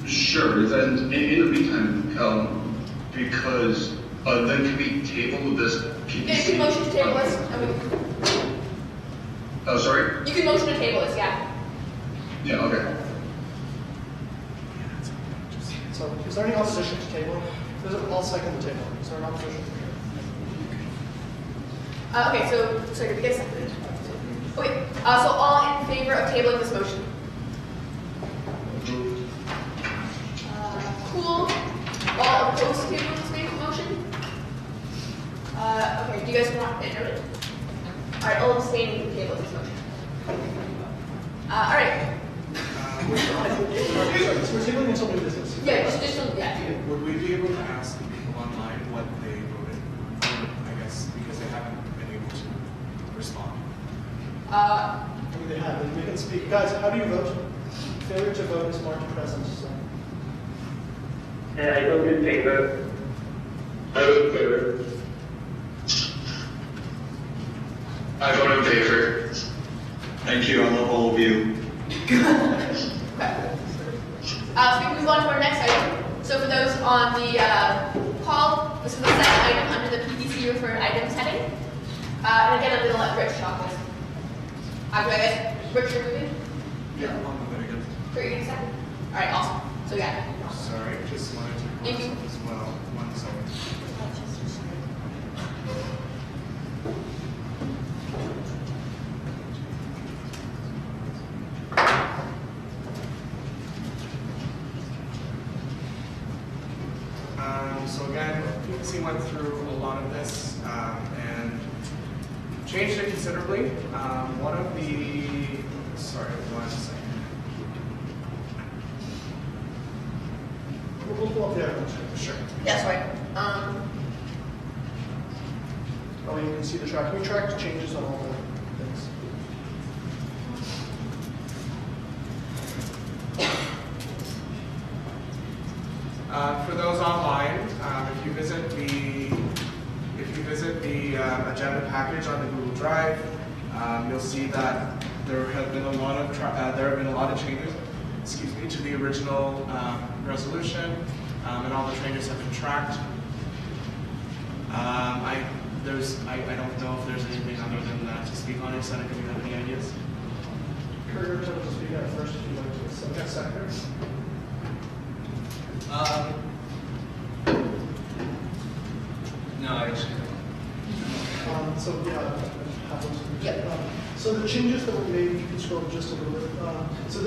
Sure. Then in the meantime, because then can we table this PPC? Yeah, you can motion to table this. Oh, sorry? You can motion to table this, yeah. Yeah, okay. So, is there any opposition to tabling? I'll second the table. Is there an opposition? Okay, so did we get a second? Okay, so all in favor of tabling this motion? Cool. All opposed to tabling this motion? Okay, do you guys want it noted? Alright, all abstaining from table this motion. Alright. We're tabling until new business. Yeah, just yeah. Would we be able to ask the people online what they voted? I guess because they haven't been able to respond. I mean, they have. They can speak. Guys, how do you vote? Failure to vote is marked present. So. I vote in favor. I vote in favor. I vote in favor. Thank you. I love all of you. Okay. So we move on to our next item. So for those on the call, this is the second item under the PPC referred items heading. And again, I'm going to let Rich talk this. Do I guess Rich, you're moving? Yeah, I'll move it again. Sure, you can second. All right, awesome. So yeah. Sorry, just wanted to Thank you. as well. 1 second. So again, PPC went through a lot of this and changed it considerably. One of the, sorry, 1 second. We'll pull up there. Sure. Yeah, sorry. Oh, you can see the track. We tracked changes on all the things. For those online, if you visit the agenda package on the Google Drive, you'll see that there have been a lot of changes. Excuse me, to the original resolution, and all the changes have been tracked. I don't know if there's anything other than that to speak on it. Senator, do you have any ideas? Kurt, you're going to speak out first if you'd like to. Subject sector. No, actually. So yeah, Yep. so the changes that were made, you can scroll just a little bit. So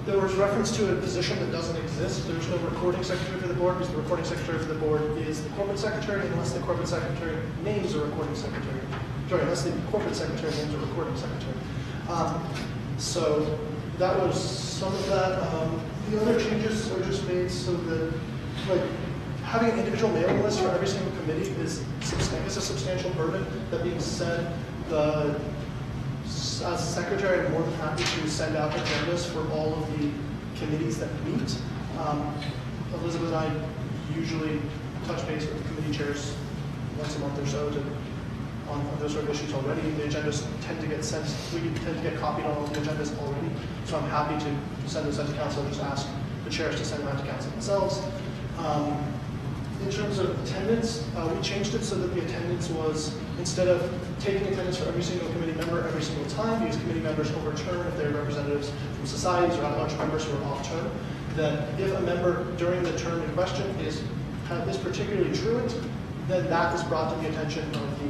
there was reference to a position that doesn't exist. There's no recording secretary for the board because the recording secretary for the board is the corporate secretary unless the corporate secretary names a recording secretary. Sorry, unless the corporate secretary names a recording secretary. So that was some of that. The other changes are just made so that, like, having an individual mailing list for every single committee is a substantial burden. That being said, as a secretary, I'm more than happy to send out agendas for all of the committees that meet. Elizabeth and I usually touch base with the committee chairs once a month or so on those sort of issues already. The agendas tend to get sent, we tend to get copied on all the agendas already. So I'm happy to send those out to council and just ask the chairs to send them out to council themselves. In terms of attendance, we changed it so that the attendance was, instead of taking attendance for every single committee member every single time, because committee members overturn if they're representatives from societies or at-large members who are off-term, that if a member during the term in question is particularly truant, then that is brought to the attention of the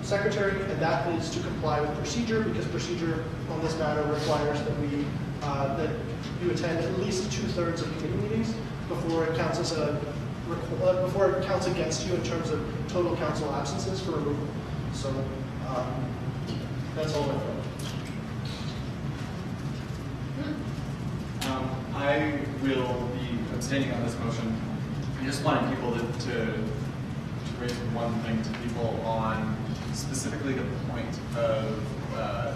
secretary, and that is to comply with procedure, because procedure on this matter requires that that you attend at least 2/3 of committee meetings before it counts against you in terms of total council absences for removal. So that's all I've got. I will be abstaining on this motion. I just wanted people to raise one thing to people on specifically the point of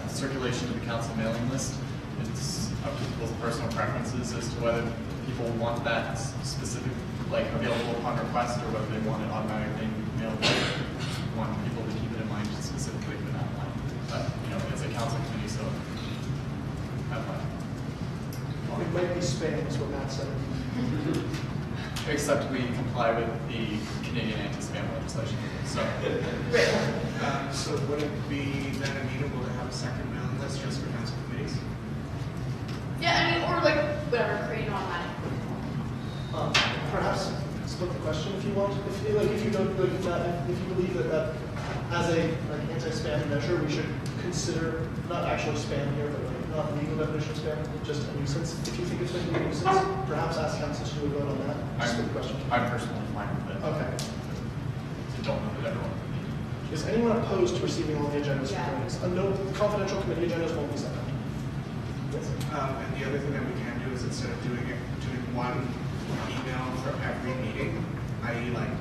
circulation to the council mailing list. It's up to people's personal preferences as to whether people want that specific, like, available upon request, or whether they want it automatically mailed. I want people to keep it in mind specifically for that one. But, you know, it's a council committee, so have fun. might be spam, is what Matt said. Except we comply with the Canadian anti-spam legislation. So, So would it be then amenable to have a second mailing list just for council committees? Yeah, I mean, or like, whatever, create an automatic. Perhaps split the question if you want. If you don't, like, that, if you believe that as an anti-spam measure, we should consider not actually spam here, but like not legal definition of spam, just a nuisance. If you think it's going to be a nuisance, perhaps ask council to do a vote on that. Split the question. I'm personally fine with it. Okay. I don't know that everyone would be. Is anyone opposed to receiving all the agendas Yeah. for committees? No, confidential committee agendas won't be sent out. Yes. And the other thing that we can do is instead of doing one email for every meeting, i.e. like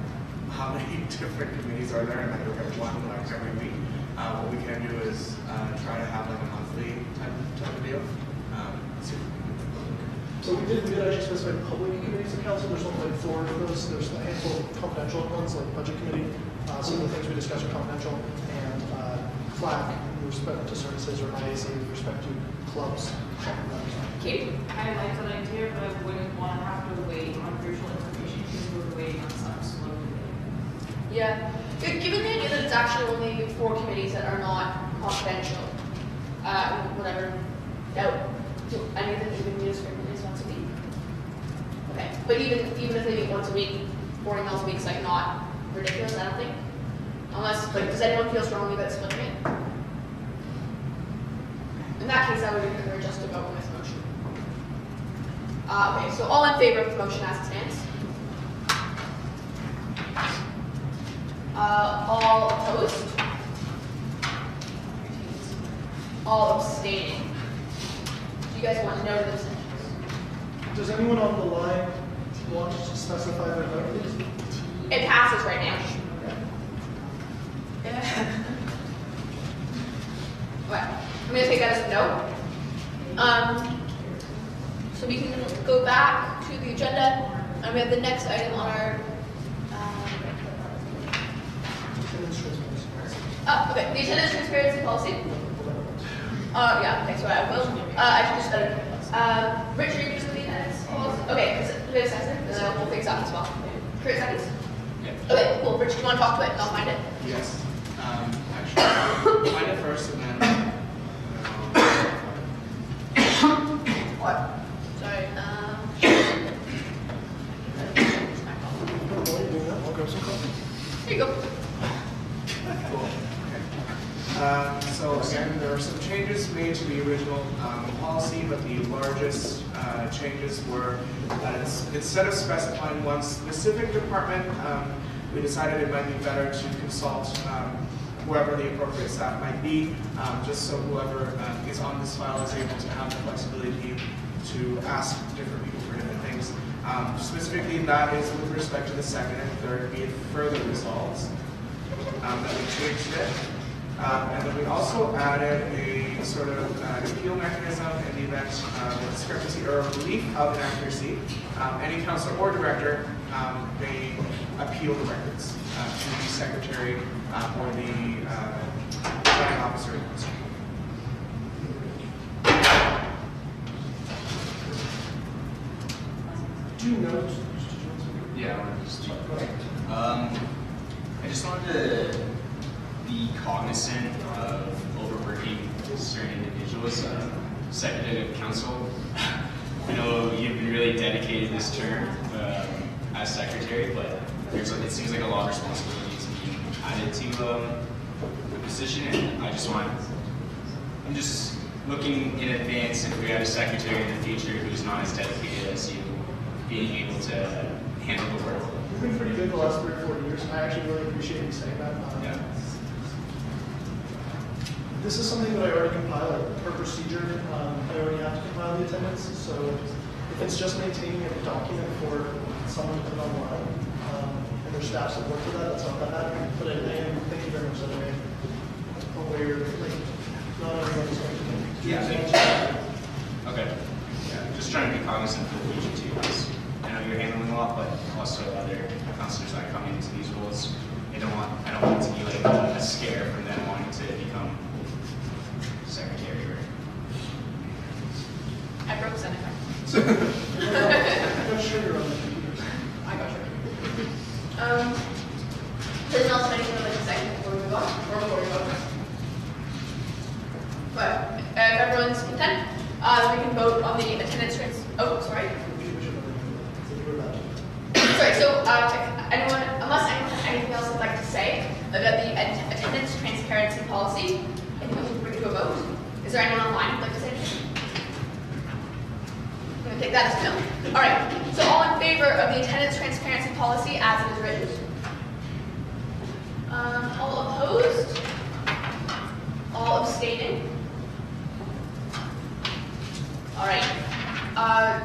how many different committees are there, and like look at one like every week. What we can do is try to have like a monthly type of deal. See if we can do that. So we did actually specify public committees in council. There's only like 4 of those. There's a handful of confidential ones, like budget committee. Some of the things we discussed are confidential, and FLAC with respect to services, or IAC with respect to clubs. Katie? I like that idea, but I wouldn't want to have to wait on crucial information because we're waiting on some slow today. Yeah. Given the idea that it's actually only 4 committees that are not confidential, whatever, do any of them even meet as frequently as once a week? Okay. But even if they meet once a week, 4 emails a week is like not ridiculous, I don't think. Unless, like, does anyone feel strongly about splitting it? In that case, I would encourage us to vote on this motion. Okay, so all in favor of the motion as it stands? All opposed? All abstaining? Do you guys want noted abstentions? Does anyone on the line want to specify their vote, please? It passes right now. Well, I'm going to take that as a no. So we can go back to the agenda, and we have the next item on our. Okay, the attendance transparency policy. Yeah, okay, so I will. I should just edit. Richard, you just the attendance policy? Okay, wait a second, and then we'll fix that as well. 3 seconds? Yeah. Okay, cool. Richard, you want to talk to it, and I'll find it? Yes. Actually, find it first and then. What? Sorry. I'll grab some coffee. Here you go. So again, there are some changes made to the original policy, but the largest changes were instead of specifying one specific department, we decided it might be better to consult whoever the appropriate staff might be, just so whoever is on this file is able to have the flexibility to ask different people for different things. Specifically, that is with respect to the second and third, be it further resolves, that we changed it. And then we also added a sort of appeal mechanism in the event of a discrepancy or a belief of inaccuracy. Any councilor or director may appeal the records to the secretary or the presiding officer. Do you know? Yeah, I wanted to just I just wanted to be cognizant of overworking certain individuals. Secretary of Council, I know you've been really dedicated this term as secretary, but it seems like a lot of responsibilities being added to the position, and I'm just looking in advance if we have a secretary in the future who's not as dedicated as you, being able to handle the work. You've been pretty good the last 3 or 4 years. I actually really appreciate you saying that. Yeah. This is something that I already compiled per procedure. I already have to compile the attendance, so if it's just maintaining a document for someone to put online, and their staffs have worked with that, that's not that bad. But I am, thank you very much, that I'm aware, like, not everybody's going to do. Yeah. Okay. Yeah, just trying to be cognizant for the future too, because I know you're handling a lot, but also other councilors that come into these roles, I don't want it to be like a scare from them wanting to become secretary or. I broke Seneca. I'm sure you're on the computers. I got you. There's not anything I'd like to say before we move on, or before we vote. But if everyone's content, we can vote on the attendance trans. Oh, sorry. Sorry. So, anyone, unless anyone has anything else they'd like to say about the attendance transparency policy, I think we can bring it to a vote. Is there anyone online who'd like to say anything? I'm going to take that as no. All right. So, all in favor of the attendance transparency policy as it is written? All opposed? All abstaining? All right.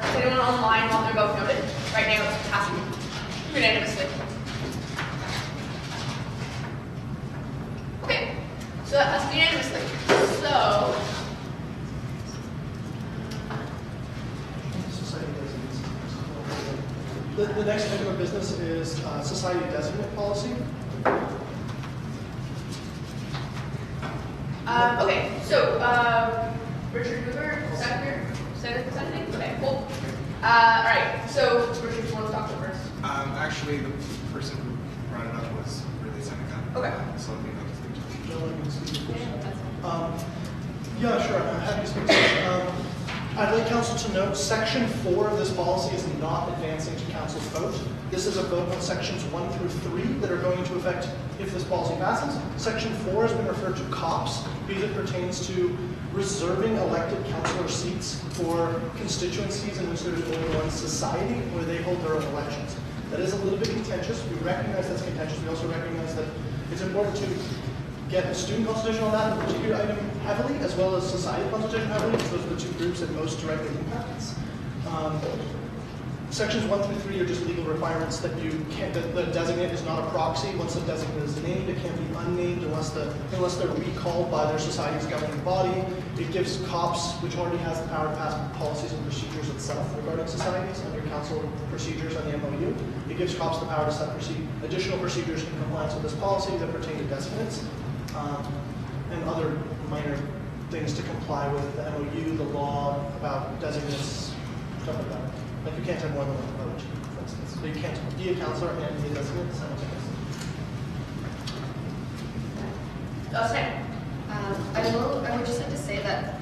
Is anyone online want their vote noted? Right now it's passing unanimously. Okay. So that passed unanimously. So The next item of business is society designate policy. okay. So Richard Hoover, seconding. Okay. Cool. All right. So Richard, you want to talk first? Actually, the person who brought it up was really Seneca. Okay. So let me know to speak to. No one can speak first. Yeah, sure. I'm happy to speak to it. I'd like council to note section 4 of this policy is not advancing to council's vote. This is a vote on sections 1 through 3 that are going into effect if this policy passes. Section 4 has been referred to COPS because it pertains to reserving elected councillor seats for constituencies in which there is only one society where they hold their own elections. That is a little bit contentious. We recognize that's contentious. We also recognize that it's important to get the student consultation on that particular item heavily, as well as society consultation heavily, because those are the two groups that most directly impacts. Sections 1 through 3 are just legal requirements that you can't, that the designate is not a proxy. Once the designate is named, it can't be unnamed unless they're recalled by their society's governing body. It gives COPS, which already has the power to pass policies and procedures itself regarding societies under council procedures and the MOU. It gives COPS the power to set additional procedures in compliance with this policy that pertain to designates and other minor things to comply with the MOU, the law about designates, stuff like that. Like you can't have more than one vote, for instance. So you can't be a councillor and be a designate simultaneously. I would just like to say that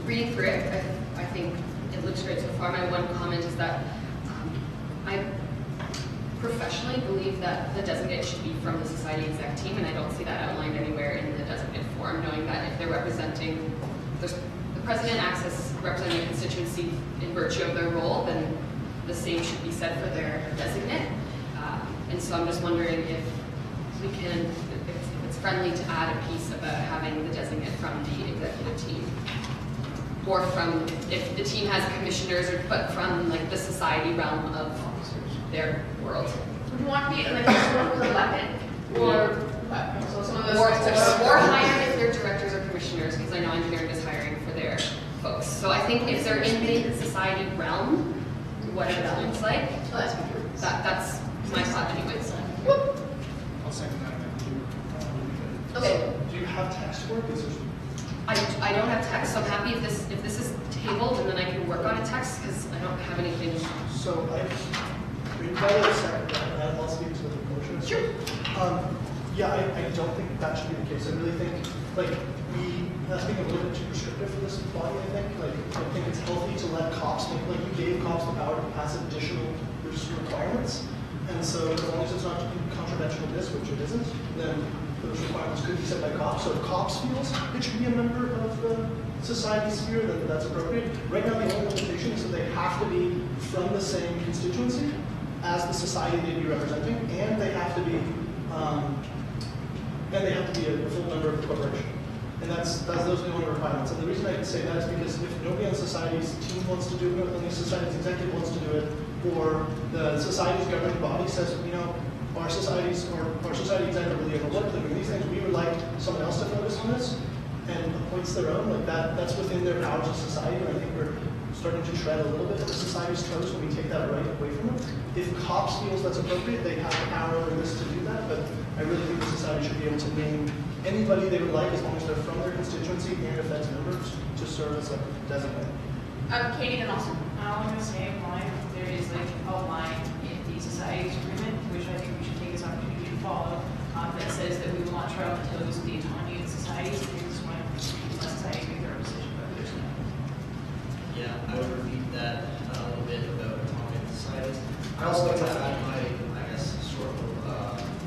reading through it, I think it looks great so far. My one comment is that I professionally believe that the designate should be from the society exec team, and I don't see that outlined anywhere in the designate form, knowing that if they're representing, the president acts as representing a constituency in virtue of their role, then the same should be said for their designate. And so I'm just wondering if we can, if it's friendly to add a piece about having the designate from the executive team. Or from, if the team has commissioners, but from like the society realm of their world. Would you want to be like someone who's elected, or so some of those Or folks hired if they're directors or commissioners, because I know engineering is hiring for their folks. So I think if they're in the society realm, whatever that looks like, that's my thought anyways. I'll second that. Okay. So, do you have text for it? I don't have text, so I'm happy if this is tabled and then I can work on a text because I don't have anything. So we've got a second, and I'll speak to the motion. Sure. Yeah, I don't think that should be the case. I really think, like, that's being a little bit too prescriptive for this body, I think. Like, I think it's healthy to let cops make, like, you gave cops the power to pass additional requirements. And so as long as it's not in contravention of this, which it isn't, then those requirements could be set by cops. So if cops feels it should be a member of the society sphere, then that's appropriate. Right now, the only limitation is that they have to be from the same constituency as the society they'd be representing, and they have to be a full member of the corporation. And those are the only requirements. And the reason I can say that is because if nobody on society's team wants to do it, or the society's executive wants to do it, or the society's governing body says, you know, our society executive really overlooked them, and these things, we would like someone else to focus on this, and appoints their own, like that's within their powers of society, and I think we're starting to tread a little bit of the society's toes when we take that right away from them. If COPS feels that's appropriate, they have the power over this to do that, but I really think the society should be able to name anybody they would like as long as they're from their constituency and if that's members to serve as a designate. Katie, then also. along the same line, there is like a line in the society's agreement, which I think we should take this opportunity to follow, that says that we will not try to impose the autonomy of societies, because when society make their own decision about their stuff. Yeah, I would repeat that a little bit about autonomy of societies. I also like to add my, I guess, sort of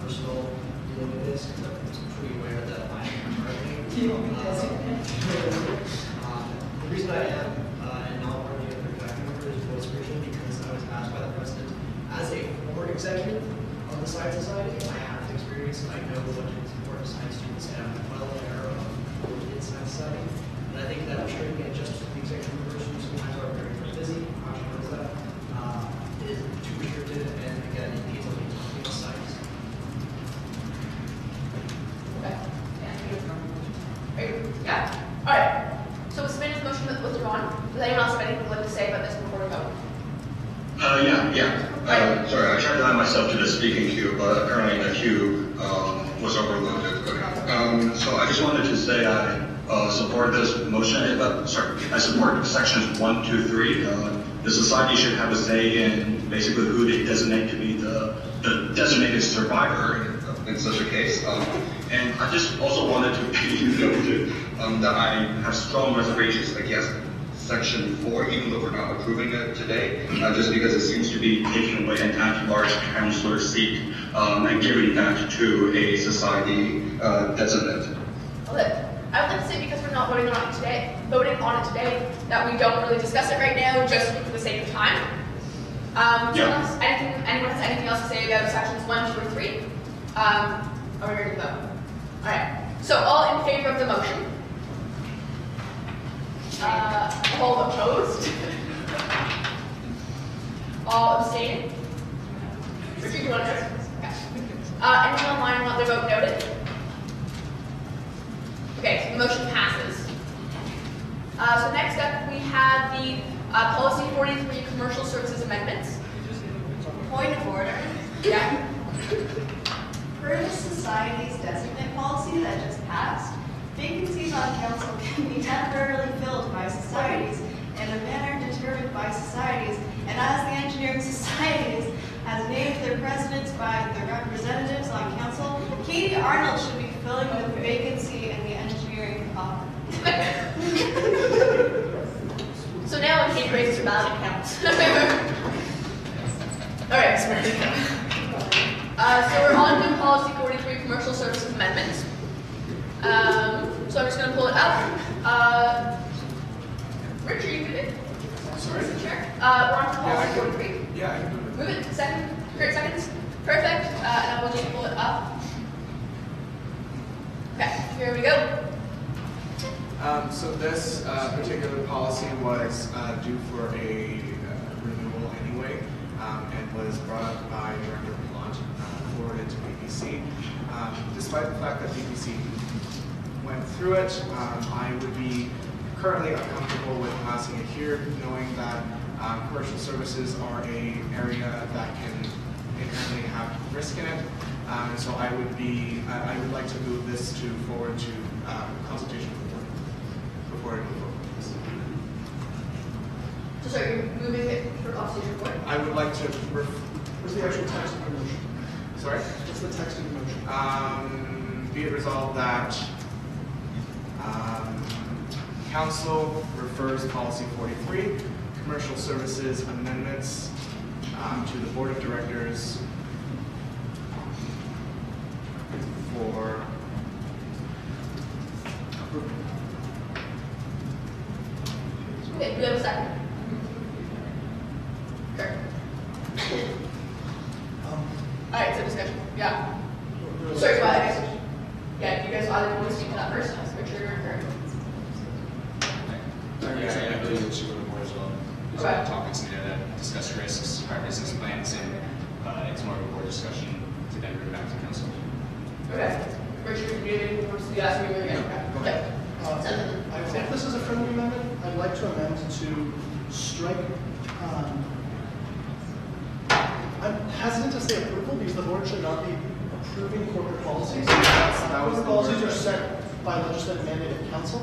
personal dealing with this, because I'm pretty aware that I am currently. The reason I am, and not one of the other faculty members, was originally because I was asked by the president, as a former executive of the Science Society, I have experience and I know what is important to science students, and I'm well aware of what is Science Society. And I think that restricting it just to the executive members who sometimes are very, very busy, I'm sure knows that, is too restricted, and again, it needs a little autonomy of science. Okay. Yeah. All right. So Sabrina's motion was withdrawn. Does anyone else have anything they'd like to say about this before we vote? Yeah. Sorry, I tried to add myself to the speaking queue, but apparently the queue was overloaded. So I just wanted to say I support this motion. I support sections 1, 2, 3. The society should have a say in basically who they designate to be the designated survivor in such a case. And I just also wanted to be noted that I have strong reservations against Section 4, even though we're not approving it today, just because it seems to be taking away an at-large councillor seat and giving that to a society designate. Okay. I would like to say, because we're not voting on it today, that we don't really discuss it right now, just for the sake of time. Unless anyone has anything else to say about sections 1, 2, or 3, are we ready to vote? All right. So all in favor of the motion? All opposed? All abstaining? Richard, do you want to vote? Okay. Anyone online want their vote noted? Okay, so the motion passes. So next up, we have the Policy 43 Commercial Services Amendments. Point of order. Yeah. Per the society's designate policy that just passed, vacancies on council can be temporarily filled by societies in a manner determined by societies, and as the engineering societies has named their presidents by the representatives on council, Katie Arnold should be filling the vacancy in the engineering department. So now when Kate raises her ballot, it counts. All right, so we're on to Policy 43 Commercial Services Amendments. So I'm just going to pull it up. Rich, are you moving? Sorry? Sure. We're on to Policy 43. Yeah, I can do it. Move it. Second. 30 seconds. Perfect. And I will just pull it up. Okay, here we go. So this particular policy was due for a renewal anyway, and was brought up by Director Plant, forwarded to BBC. Despite the fact that BBC went through it, I would be currently uncomfortable with passing it here, knowing that commercial services are an area that can inherently have risk in it. And so I would like to move this forward to consultation with the board before I move forward with this. So sorry, you're moving it for consultation report? I would like to. What's the actual text of the motion? Sorry? What's the text of the motion? Be it resolved that Council refers Policy 43, Commercial Services Amendments, to the Board of Directors for approval. Okay, do we have a second? Sure. All right, so discussion. Yeah. Sorry, go ahead. Yeah, you guys either want to speak to that first, Richard or Yeah, I believe it should go to board as well. There's Okay. other topics in there that discuss risks, our business plans, and it's more of a board discussion to then bring back to council. Okay. Richard, do you have anything more to say? Yes, we were again. Okay. I think this is a friendly amendment. I'd like to amend to strike. I'm hesitant to say approval because the board should not be approving corporate policies. That was Corporate the policies word. are set by legislative mandate of council.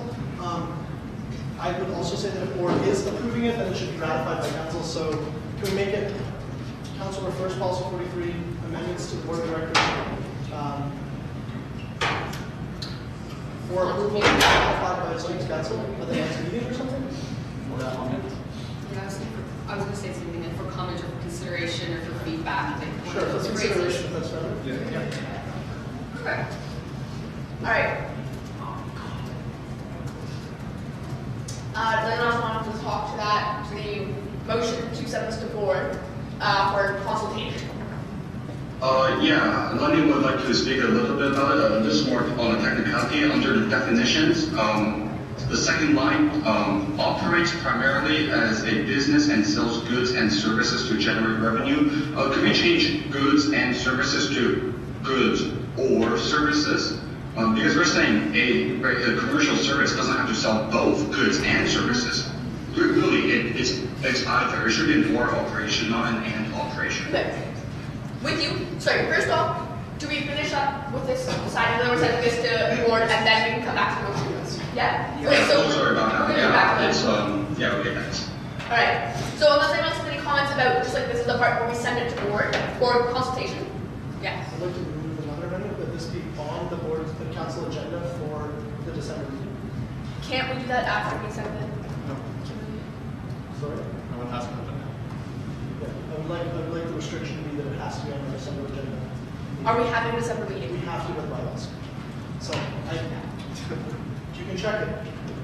I would also say that if the board is approving it, then it should be ratified by council. So can we make it council refers policy 43 amendments to the board of directors for approval ratified by the zoning council at the next meeting or something? Or comment? Yeah, I was going to say something then for comment or for consideration or for feedback. Like, Sure, that's to raise consideration it. if that's better. Yeah. Okay. All right. Does anyone else want to talk to that, to the motion to send this to board for consultation? Yeah, Lenny would like to speak a little bit about it. This is more on a technicality. Under the definitions, the second line operates primarily as a business and sells goods and services to generate revenue. Could we change goods and services to goods or services? Because we're saying a commercial service doesn't have to sell both goods and services. Really, it's either. It should be an or operation, not an and operation. Okay. With you. Sorry, first off, do we finish up with this side and then we're sending this to the board and then we can come back to the motion? Yeah? Okay, so Oh, sorry about we're that. gonna go back to Yeah, that. it's, okay, thanks. Alright, so unless anyone has any comments about, just like this is the part where we send it to board for consultation? Yes. I'd like to remove another amendment, but this be on the board, the council agenda for the December meeting. Can't we do that after we send it? No. Sorry? No one has an agenda. Yeah, I would like the restriction to be that it has to be on the December agenda. Are we having a December We meeting? have to with bylaws. So you can check it.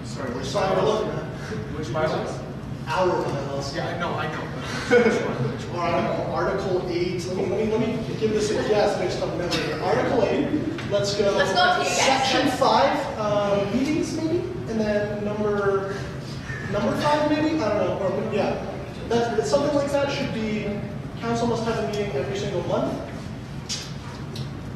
Sorry, which So we're looking bylaws? at Which bylaws? our bylaws. Yeah, I know. Article 8, let me give this a guess based on memory. Article 8, let's go. Let's not take a guess. Section 5, meetings maybe? And then number 5 maybe? I don't know, or, yeah. That's, something like that should be, council must have a meeting every single month.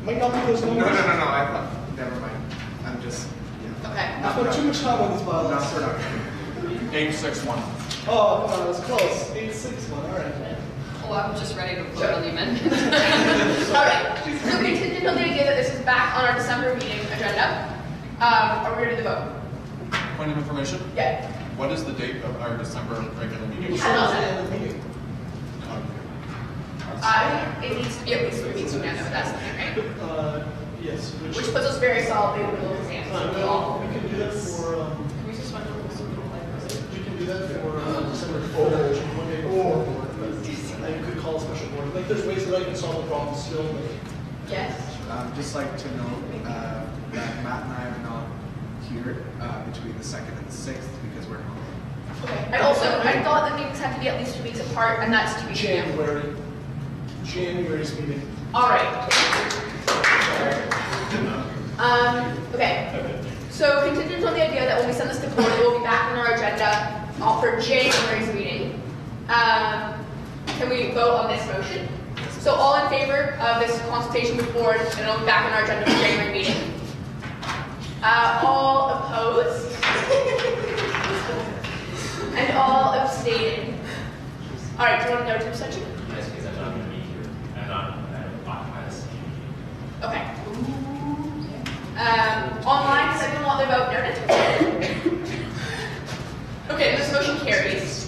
Might not be those No, numbers. I thought, never mind. I'm just, yeah. Okay. I spent too much time on these bylaws. Not productive. 861. Oh, come on, it was close. 861, all right. Oh, I'm just ready to vote on the amendment. Alright, so contingent on the idea that this is back on our December meeting agenda, are we ready to vote? Point of information. Yeah. What is the date of our December regular meeting? So that's the end of the meeting. It needs to be at least 3 weeks from now, though, that's the thing, right? Yes. Which puts us very solidly in the middle of the exam. Well, we can do that for, Can we suspend the rules? we can do that for December 4th, which is Monday before board. But you could call a special board. Like, there's ways that I can solve the problem still, but Yes. Just like to note that Matt and I are not here between the 2nd and the 6th because we're home. Okay. And also, I thought that meetings had to be at least 2 weeks apart, and that's 2 weeks from now. January's meeting. Alright. Okay. So contingent on the idea that when we send this to board, it will be back on our agenda for January's meeting. Can we vote on this motion? So all in favor of this consultation with board, and it'll be back on our agenda for January meeting? All opposed? And all abstaining? Alright, do you want to note to abstention? Yes, because I'm not going to be here. I'm not occupy this. Okay. Online, does anyone want their vote noted? Okay, this motion carries.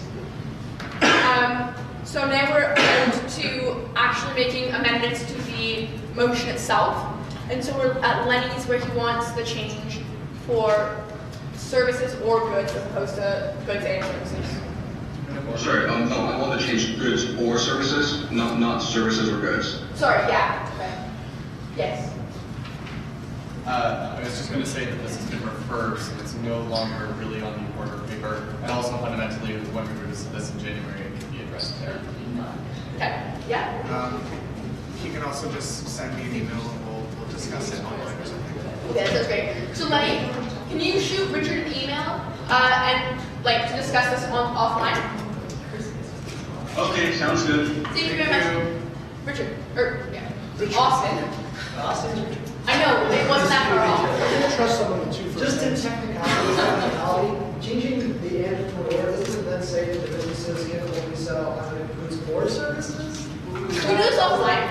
So now we're on to actually making amendments to the motion itself. And so we're at Lenny's where he wants the change for services or goods as opposed to goods and services. Sorry, I want to change goods or services, not services or goods. Sorry, yeah. Okay. Yes. I was just going to say that this has been referred, so it's no longer really on the order of paper. And also fundamentally, when we revisit this in January, it can be addressed there. Okay. Yeah. He can also just send me an email and we'll discuss it online or something. Okay, that sounds great. So Lenny, can you shoot Richard an email and like to discuss this offline? Okay, sounds good. Thank you very much. Richard, Austin. I know, it wasn't that far off. I don't trust someone with 2 first Just in names. technicality, changing the and to or doesn't then say that the businesses can only sell either goods or services? Can we do this offline?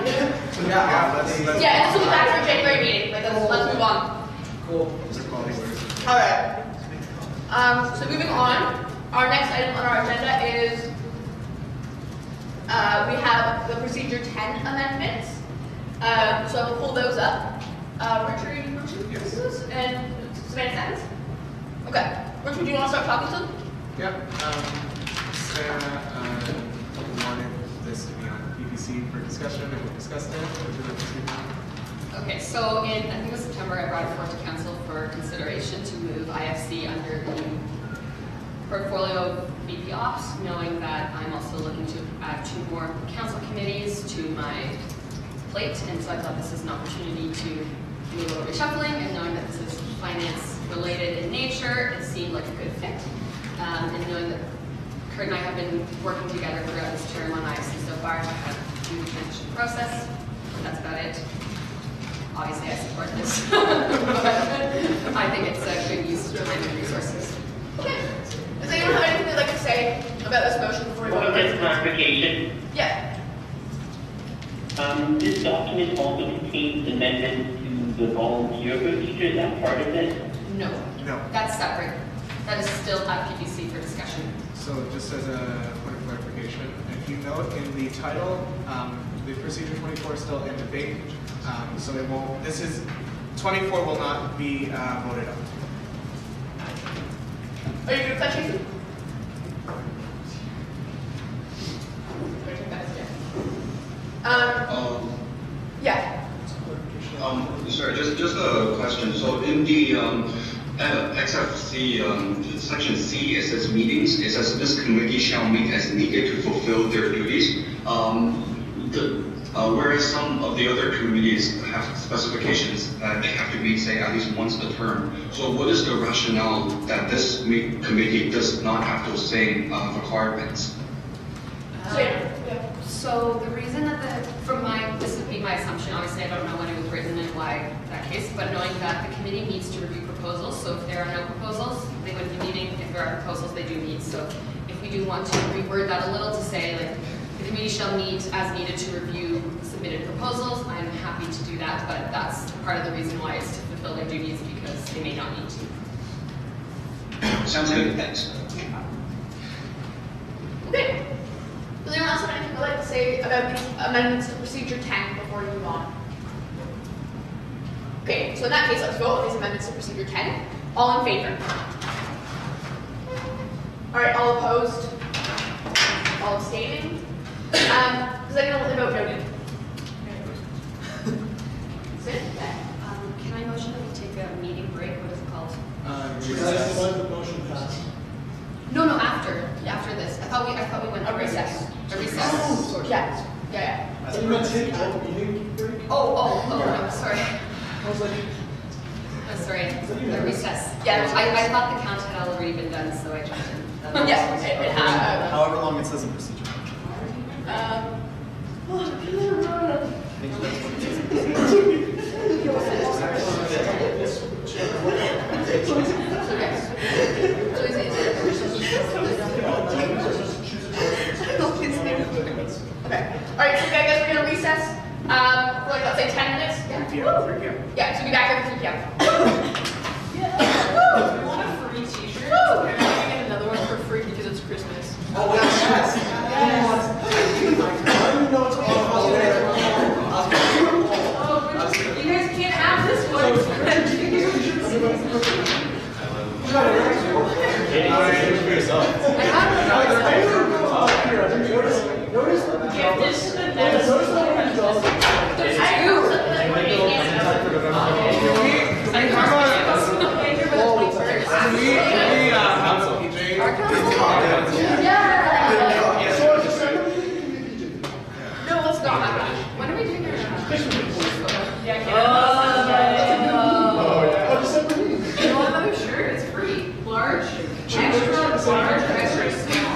Yeah, let's Yeah, and this will be back for a January meeting. Like, let's move on. Cool. Mr. Quality Word. Alright. So moving on, our next item on our agenda is we have the Procedure 10 amendments. So I will pull those up. Richard, you motion to Yes. this? And Savannah seconds? Okay. Richard, do you want to start talking to them? Yep. Sarah wanted this to be on PPC for discussion, and we discussed it. Would you like to speak? Okay, so in, I think it was September, I brought it forward to council for consideration to move IFC under the portfolio of VP Ops, knowing that I'm also looking to add 2 more council committees to my plate, and so I thought this is an opportunity to do a little reshuffling, and knowing that this is finance related in nature, it seemed like a good fit. And knowing that Kurt and I have been working together throughout this term on IFC so far, to have through the transition process. That's about it. Obviously, I support this. I think it's a good use of time and resources. Okay. Does anyone have anything they'd like to say about this motion before we vote on Just it? clarification. Yeah. This document also contains amendments to the volunteer procedure. Is that part of this? No, No. that's separate. That is still at PPC for discussion. So just as a point of clarification, if you note in the title, the procedure 24 is still in debate. So it won't, this is, 24 will not be voted on. Are you good with that, Tracy? Yeah. Sorry, just a question. So in the XFC section C, it says meetings. It says this committee shall meet as needed to fulfill their duties. Whereas some of the other committees have specifications that they have to meet, say, at least once a term. So what is the rationale that this committee does not have those same requirements? So the reason that this would be my assumption, obviously I don't know when it was written and why that case, but knowing that the committee needs to review proposals, so if there are no proposals, they wouldn't be meeting. If there are proposals, they do meet. So if we do want to reword that a little to say, like, the committee shall meet as needed to review submitted proposals, I'm happy to do that, but that's part of the reason why it's to fulfill their duties, because they may not need to. Sounds good, thanks. Okay. Does anyone else have anything they'd like to say about these amendments to Procedure 10 before we move on? Okay, so in that case, let's vote on these amendments to Procedure 10. All in favor? All right, all opposed? All abstaining? Does anyone want the vote noted? Sid? Can I motion that we take a meeting break? What is it called? That's the one the motion passed. No, after this. I thought we went A recess. A recess. Yeah. You meant take a meeting break? Oh, I'm sorry. I was like, I'm sorry. A recess. Yeah. I thought the count had already been done, so I jumped in. Yes, it has. However long it says in procedure. Okay. All right, so I guess we're gonna recess for like, let's say 10 minutes. 3 p.m. Yeah, so be back here at 3 p.m. We want a free t-shirt. Woo! We're gonna get another one for free because it's Christmas. oh, yes. I don't know what's going on. You guys can't have this one. Give this to the next. There's two. No, let's not have that. When are we doing our You want another shirt? It's free. Large? Extra large, extra small.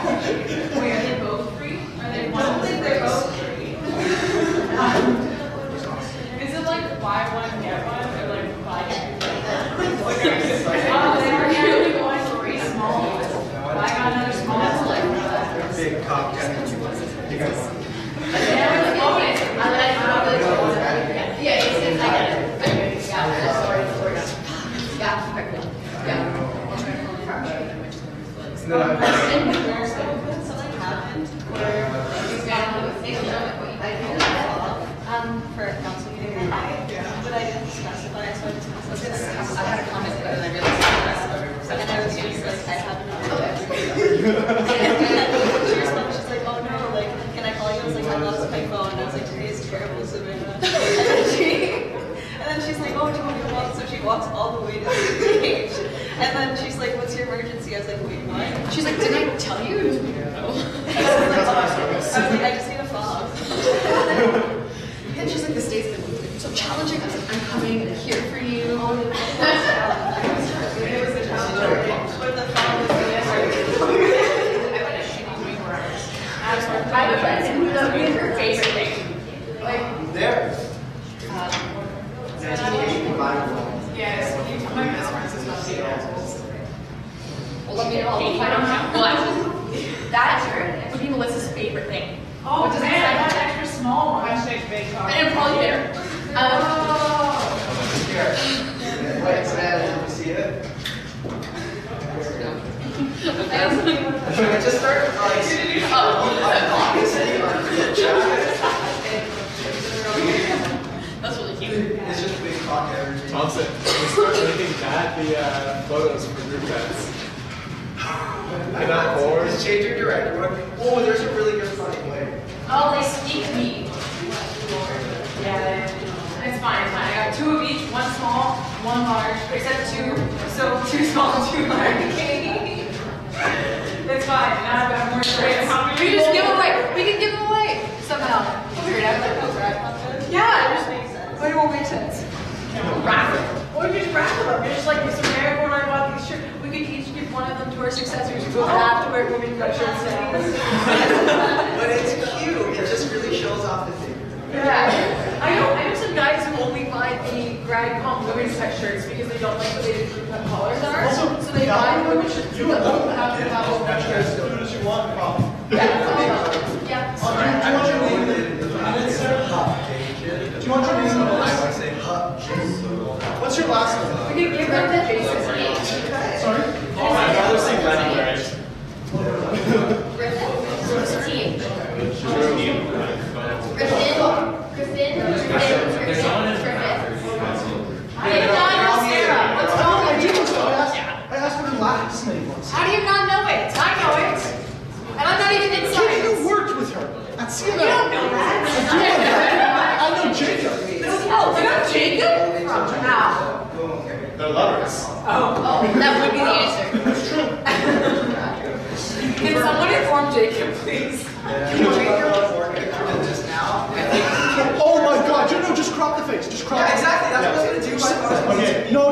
Wait, are they both free? Are they? I don't think they're both free. Is it like buy one, get one, or like buy two? Oh, they are usually going three small. I got another small. That's like Big cop. Yeah. then I Something happened where for a council meeting, but I didn't specify, so I had a comment, but then I realized and I was just like, I have no she responded, she's like, oh no, like, can I call you? I was like, I lost my phone. And I was like, today is terrible, Savannah. And then she's like, oh, do you want to come up? So she walks all the way to the page. And then she's like, what's your emergency? I was like, wait, what? She's like, didn't I tell you? No. I was like, I just need a fob. And she's like, this day's been so challenging. I was like, I'm coming here for you. It was a challenge. But the fob was I have a friend who loves me her favorite thing. Like, There. Yes, my best friend is not the well, let me know. I don't know. Well, actually, that would be Melissa's favorite thing. Oh, What does it man, I say? have an extra small one. Hashtag big talk. And probably there. Here. Wait, Savannah, did you see it? Should we just start? That's really cute. It's just big talk energy. Thompson, we start looking at the photos for group chats. And not forward. Just change your director. Oh, there's a really good funny way. Oh, they sneak me. Yeah, it's fine, it's fine. I got two of each, one small, one large, except two. So two small, two large. It's fine. Now I've got more space. We can just give them away. We can give them away somehow. Figure it out. Yeah, it just makes sense. But it won't make sense. Raffle. Or you just raffle them. You're just like, Mr. Mayor, when I bought these shirts, we could each give one of them to our successors who will have to wear moving red shirts now. But it's cute. It just really shows off the thing. Yeah. I know some guys who only buy the Greg Pump women's cut shirts because they don't like the way the group cut collars are. So they buy the women's shirts. You don't have to have as much food as you want, probably. Yeah. Do you want your name in the minutes, sir? Do you want your name in the minutes? I would say hut. What's your last name? We can give them the faces each. Sorry? I'd rather see Glenn Grace. Team. Griffin. I did not know Sarah. What's wrong with you? I asked her to last name once. How do you not know it? I know it. And I'm not even Kid, inside. you worked with her at CNN. You don't know that. I know Jacob. Oh, you know Jacob? From how? They're lovers. Oh, that would be the answer. That's true. Can someone inform Jacob, please? Just now. Oh my god, no, just crop the face. Just crop Yeah, the exactly. That's what I was gonna do. Okay. No. I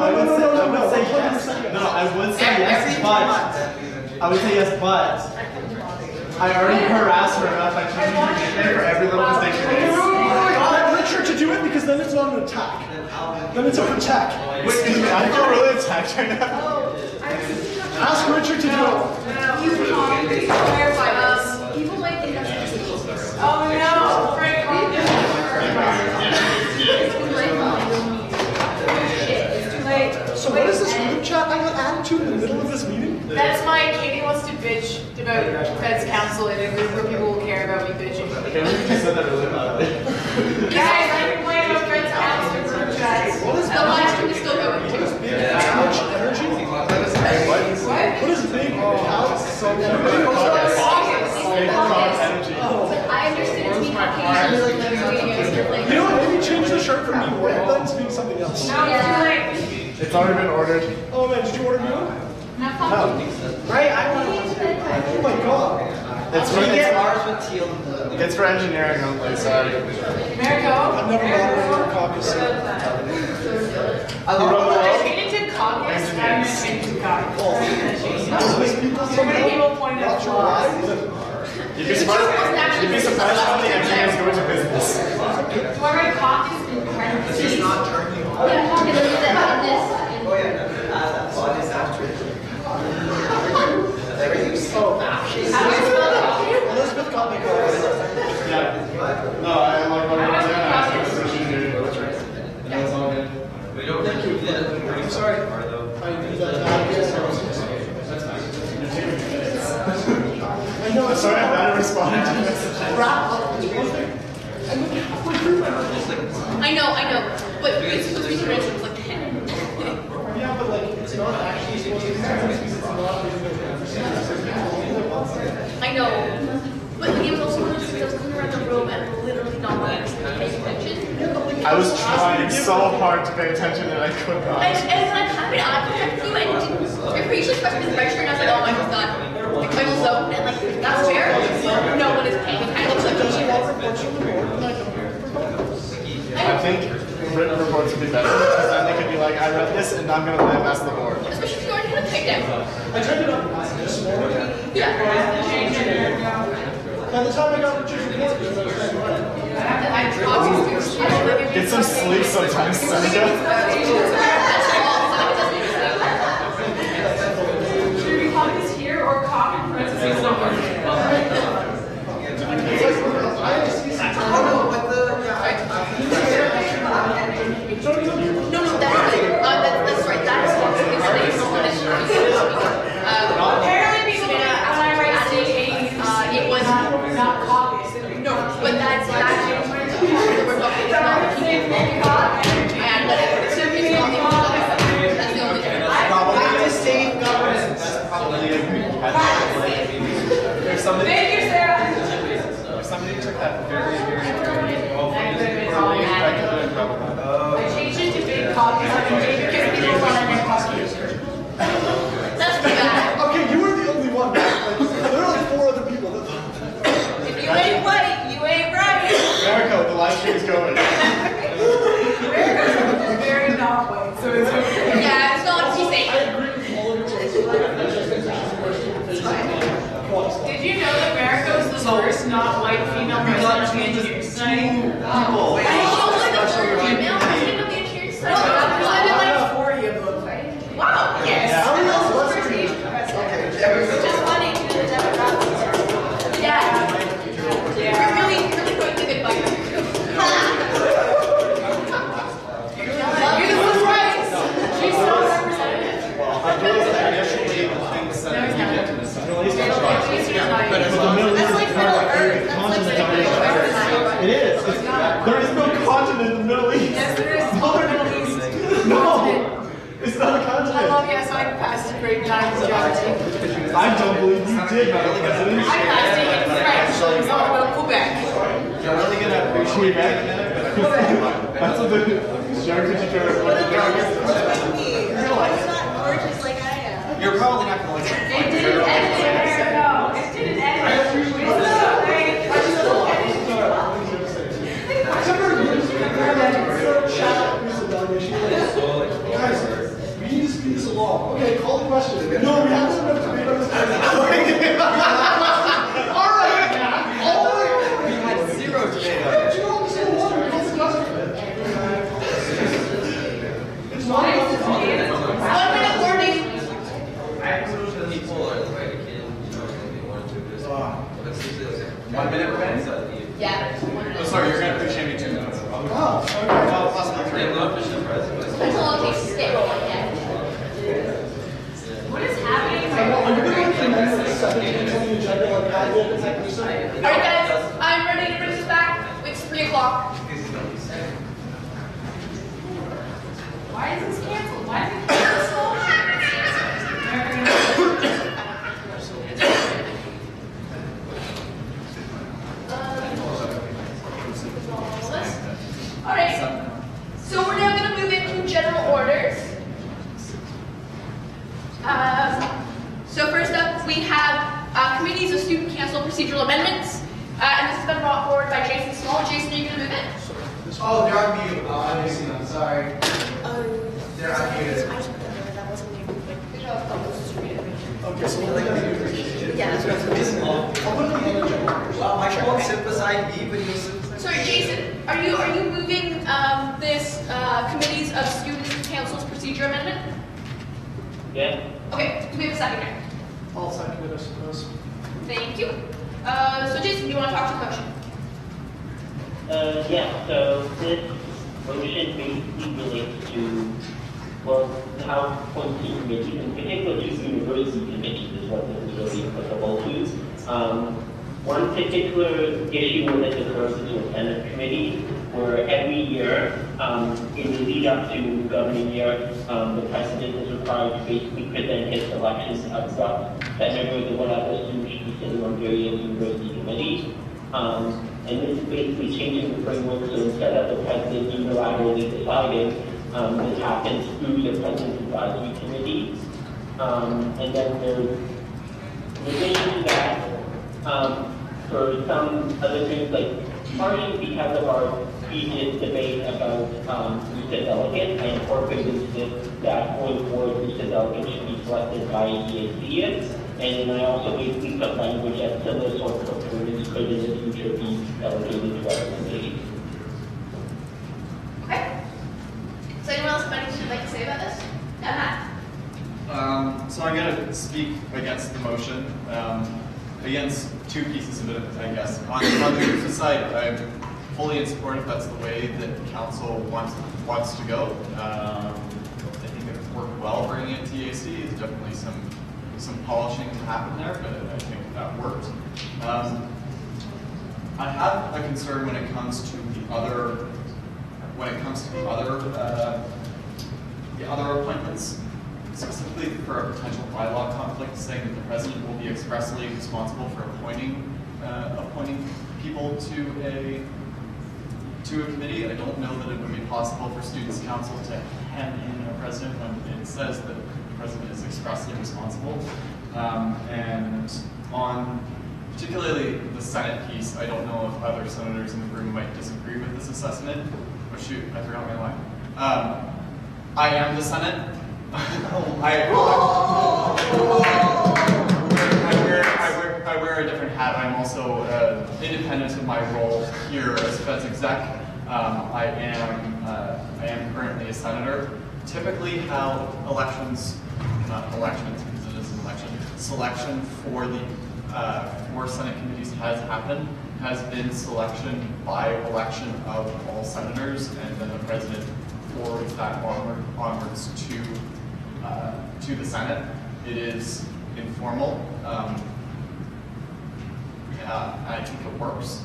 would say yes, but I would say yes, but I already harassed her enough by changing her nickname for every little mistake she makes. Get Richard to do it because then it's not an attack. Then it's a protect. Excuse me, I feel really attacked right now. Ask Richard to do it. Clarify this. People might think that's just Oh no, Frank, it's too late. So what is this group chat I got added to in the middle of this meeting? That's my Katie wants to bitch about Fed's council in a group where people will care about me bitching. I can't believe you said that really loudly. Guys, I complain about Fed's council in group chats. What is the live stream is still going. What is big couch energy? What? What is big couch? Energy. I understand it's me talking. You know what? Maybe change the shirt from being red then to being something else. No, it's too late. It's already been ordered. Oh man, did you order me one? Right? I want one. Oh my god. It's for engineering only, sorry. Marico? I've never moderated a caucus. I love I painted caucus. I'm painted caucus. So many people pointed out flaws. You'd be surprised how many engineers go into business. Do I write caucus in parentheses? It's not turning on. Yeah, I'm gonna do that in this. Oh yeah, that's what is after it. How do you spell it? Elizabeth got me caucus. Yeah. No, I like what you're saying. That's all good. We don't think you did it. I'm sorry. I do that. That's fine. sorry, I'm not responding to this. I know, but it's supposed to be supposed to like 10. Yeah, but like, it's not actually supposed to be 10 because it's not I know, but it was also one of those things I was coming around the room and literally not wanting to pay attention. I was trying so hard to pay attention and I could not. And when I had an eye contact with you, I didn't. You're pretty sure supposed to be registered, and I was like, oh, Michael's not. Like, Michael's zoned, and like, that's fair. No one is paying attention. I think written reports would be better because then they could be like, I read this and I'm going to lambast the board. Especially if you're going to get a takedown. I turned it up this morning. Yeah. By the time I got Richard's report, it was Get some sleep sometimes, Seneca. Should we copies here or common parentheses somewhere? No, that's right. That's right. That is what Apparently people think when I write CAs, it was not copies. no, but that's we're talking about people. And it's not the that's the only difference. There's somebody. Thank you, Sarah. If somebody took that very, very early, I changed it to big copies. I mean, because people want to make copies. That's too bad. okay, you were the only one. Like, there were like 4 other people that thought. If you ain't right, you ain't right. Jericho, the live stream is going. It's very not white, so it's okay. Yeah, it's not what you say. I agree with all of your Did you know that America is the first not white female president in the society? I don't like the third female president of the interior society. Like 40 of them. Wow. Yes. How many else was there? Just funny to the Democrats. Yeah. You're really going to good bite. You're the most right. She's so representative. I'm really initially the thing that said you get to this. That's like Middle Earth. That's like Middle Earth. It is. There is no continent in the Middle East. Yes, there is. No, there Middle East. No, it's not a I continent. love yes, I passed a great time in geography. I don't believe you did, Madam President. I passed it in French, so Quebec. You're really gonna appreciate that. That's what the geography teacher was like. You're probably not going to like It didn't end there, no. It didn't end there. Guys, we need to speed this along. Okay, call the question. No, we have to have debate on this. All right, Matt. All right. We had 0 today. You know, so what? We call the question. It's not about the topic. 1 minute warning. People are like, they want to do this. 1 minute revenge? Yeah. Oh, sorry, you're going to appreciate me 2 minutes. Oh, okay. That's all it takes to stay rolling. Yeah. What is happening? I'm going to recommend like 17 on the agenda like I did. It's like All right, guys. I'm ready to bring this back. It's 3 o'clock. Why is this canceled? Why is it canceled so long? All right. So we're now going to move into general orders. So first up, we have committees of student council procedural amendments, and this has been brought forward by Jason Small. Jason, are you going to move it? Oh, they're on mute. I'm sorry. They're on mute. Okay, so what are we going to do? Yeah, that's what I was I'll put it on the agenda. My phone sit beside me, but he was. Sorry, Jason, are you moving this committees of student council's procedure amendment? Yeah. Okay, do we have a second here? I'll second it, I suppose. Thank you. So Jason, do you want to talk to the motion? Yeah, so this motion basically relates to, well, how appointing committees, in particular to university committees is what this is really applicable to. One particular issue with the Council Senate Committee, where every year, in the lead up to governing year, the president is required to basically present his selections of what senators or what other students should be sitting on various university committees. And this is basically changing the framework, so instead of the president unilaterally deciding, this happens through the President's Advisory Committee. And then there's, in addition to that, for some other things, like partially because of our previous debate about who's the delegate, I incorporated into this that going forward, who's the delegate should be selected by EAC. And then I also basically put language that similar sorts of appointments could in the future be delegated to other committees. Okay. So anyone else have anything they'd like to say about this? No, Matt. So I'm going to speak against the motion, against two pieces of it, I guess. On the user side, I'm fully in support if that's the way that council wants to go. I think it worked well bringing it to EAC. There's definitely some polishing to happen there, but I think that worked. I have a concern when it comes to the other appointments, specifically for a potential bylaw conflict, saying that the president will be expressly responsible for appointing people to a committee. I don't know that it would be possible for Students' Council to hand in a president when it says that the president is expressly responsible. And on particularly the Senate piece, I don't know if other senators in the room might disagree with this assessment. Oh shoot, I forgot my line. I am the Senate. I wear a different hat. I'm also independent of my role here as Feds exec. I am currently a senator. Typically, how selection for the for Senate committees has been selection by election of all senators, and then the president forwards that onwards to the Senate. It is informal. I think it works.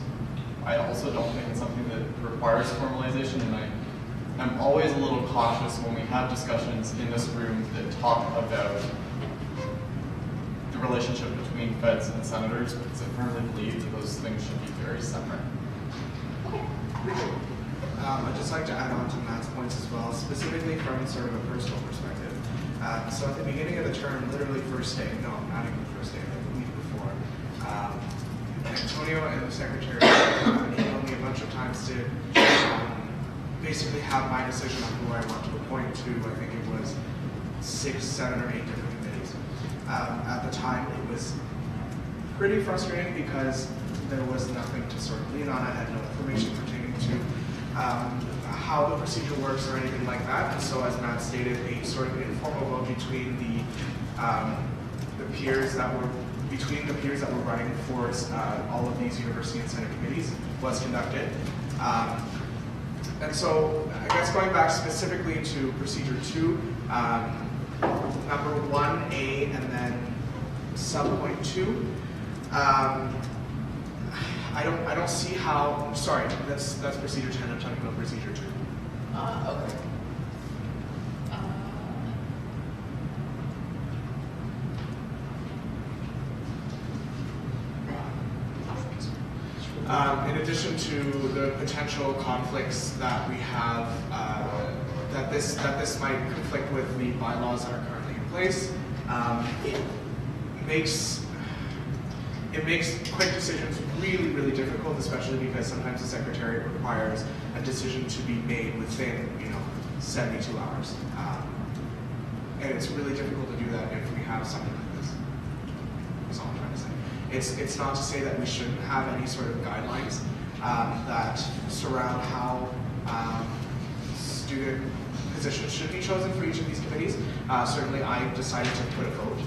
I also don't think it's something that requires formalization, and I'm always a little cautious when we have discussions in this room that talk about the relationship between feds and senators, because I firmly believe that those things should be very separate. I'd just like to add on to Matt's points as well, specifically from sort of a personal perspective. So at the beginning of the term, literally first day, no, not even the first day, like the week before, Antonio and the secretary emailed me a bunch of times to basically have my decision on who I want to appoint to, I think it was 6, 7, or 8 different committees. At the time, it was pretty frustrating because there was nothing to sort of lean on. I had no information pertaining to how the procedure works or anything like that. And so, as Matt stated, a sort of informal vote between the peers that were running for all of these university and Senate committees was conducted. And so, I guess going back specifically to procedure 2, number 1A and then subpoint 2. I don't see how. Sorry, that's procedure 10. I'm talking about procedure 2. Okay. In addition to the potential conflicts that we have, that this might conflict with the bylaws that are currently in place, it makes quick decisions really, really difficult, especially because sometimes the secretariat requires a decision to be made within, 72 hours. And it's really difficult to do that if we have something like this. That's all I'm trying to say. It's not to say that we shouldn't have any sort of guidelines that surround how student positions should be chosen for each of these committees. Certainly I decided to put a vote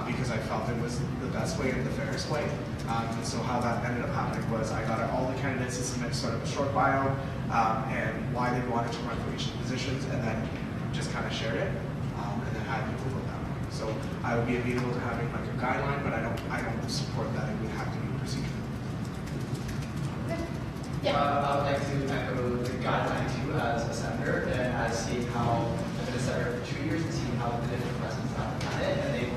because I felt it was the best way and the fairest way. And so how that ended up happening was I got all the candidates to submit sort of a short bio and why they wanted to run for each of the positions, and then just kind of shared it and then had people vote that way. So I would be amenable to having like a guideline, but I don't support that it would have to be procedure. Yeah. I would like to echo the guideline too as a senator and as seeing how I've been a senator for 2 years and seeing how the different presidents have done it, and they've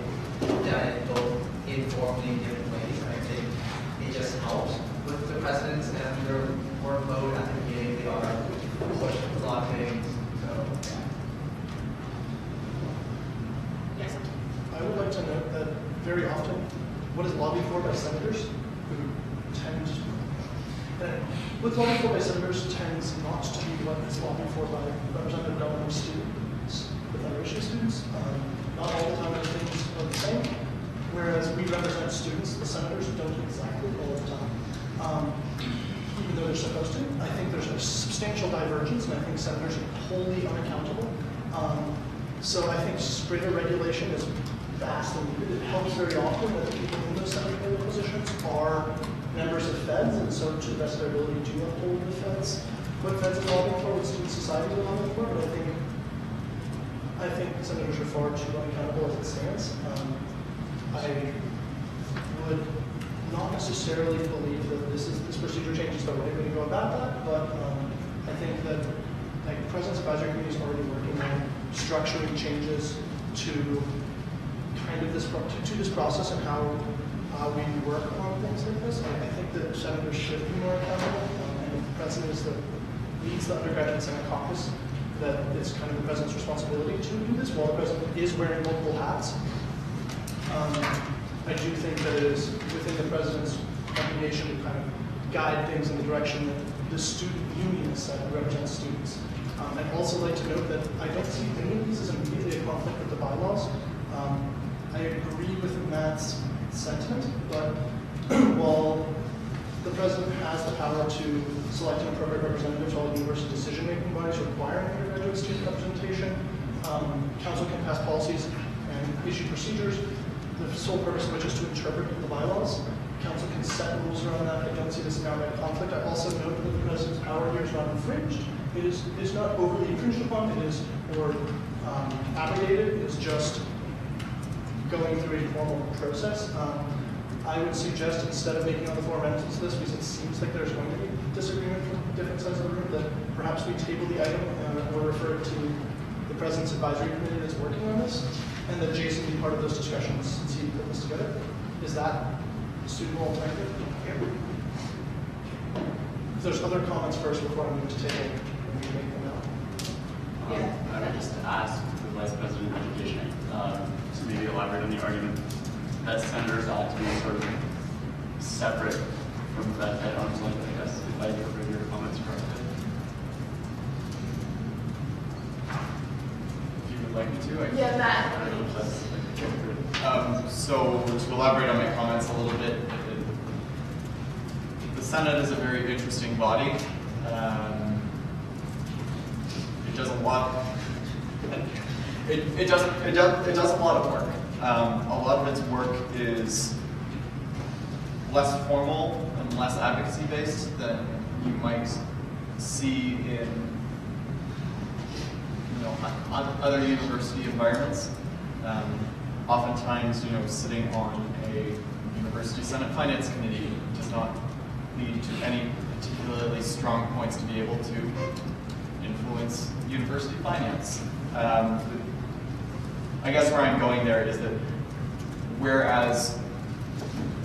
done it both informally in different ways. And I think it just helps with the presidents and their workload at the beginning. They are pushed with a lot of things. So Yes. I would like to note that very often, what is lobbied for by senators who tend what lobbied for by senators tends not to be what is lobbied for by representative government students, the Federation of Students. Not all the time things are the same, whereas we represent students, the senators don't exactly all the time. Even though they're supposed to, I think there's a substantial divergence, and I think senators are wholly unaccountable. So I think stricter regulation is vastly needed. It helps very often that the people in those senatorial positions are members of feds, and so to the best of their ability to uphold the feds, what feds are lobbying for, what student society is lobbying for, but I think senators are far too unaccountable as it stands. I would not necessarily believe that this procedure change is the right way to go about that, but I think that like the President's Advisory Committee is already working on structuring changes to kind of this process and how we work on things like this. I think that senators should be more accountable, and the President is leads the undergraduate Senate caucus, that it's kind of the President's responsibility to do this while the President is wearing multiple hats. I do think that it is within the President's obligation to kind of guide things in the direction that the student union is set, represents students. I'd also like to note that I don't see any of these as immediately a conflict with the bylaws. I agree with Matt's sentiment, but while the President has the power to select an appropriate representative to all university decision-making bodies requiring undergraduate student representation, Council can pass policies and issue procedures, the sole purpose of which is to interpret the bylaws. Council can set rules around that. I don't see this in outright conflict. I also note that the President's power here is not infringed. It is not overly infringed upon. It is, or abrogated. It is just going through a formal process. I would suggest instead of making other four amendments to this, because it seems like there's going to be disagreement from different sides of the room, that perhaps we table the item or refer it to the President's Advisory Committee that's working on this, and that Jason be part of those discussions and see if we put this together. Is that a suitable alternative? If there's other comments first before I move to table, we can make them now. Yeah. I would just ask the Vice President of Education to maybe elaborate on the argument that senators ought to be sort of separate from that at arm's length, I guess, if I interpret your comments correctly. If you would like me to, I can. Yeah, Matt. I don't know if that's appropriate. So to elaborate on my comments a little bit, the Senate is a very interesting body. It does a lot. It does a lot of work. A lot of its work is less formal and less advocacy based than you might see in other university environments. Oftentimes, sitting on a university Senate Finance Committee does not lead to any particularly strong points to be able to influence university finance. I guess where I'm going there is that whereas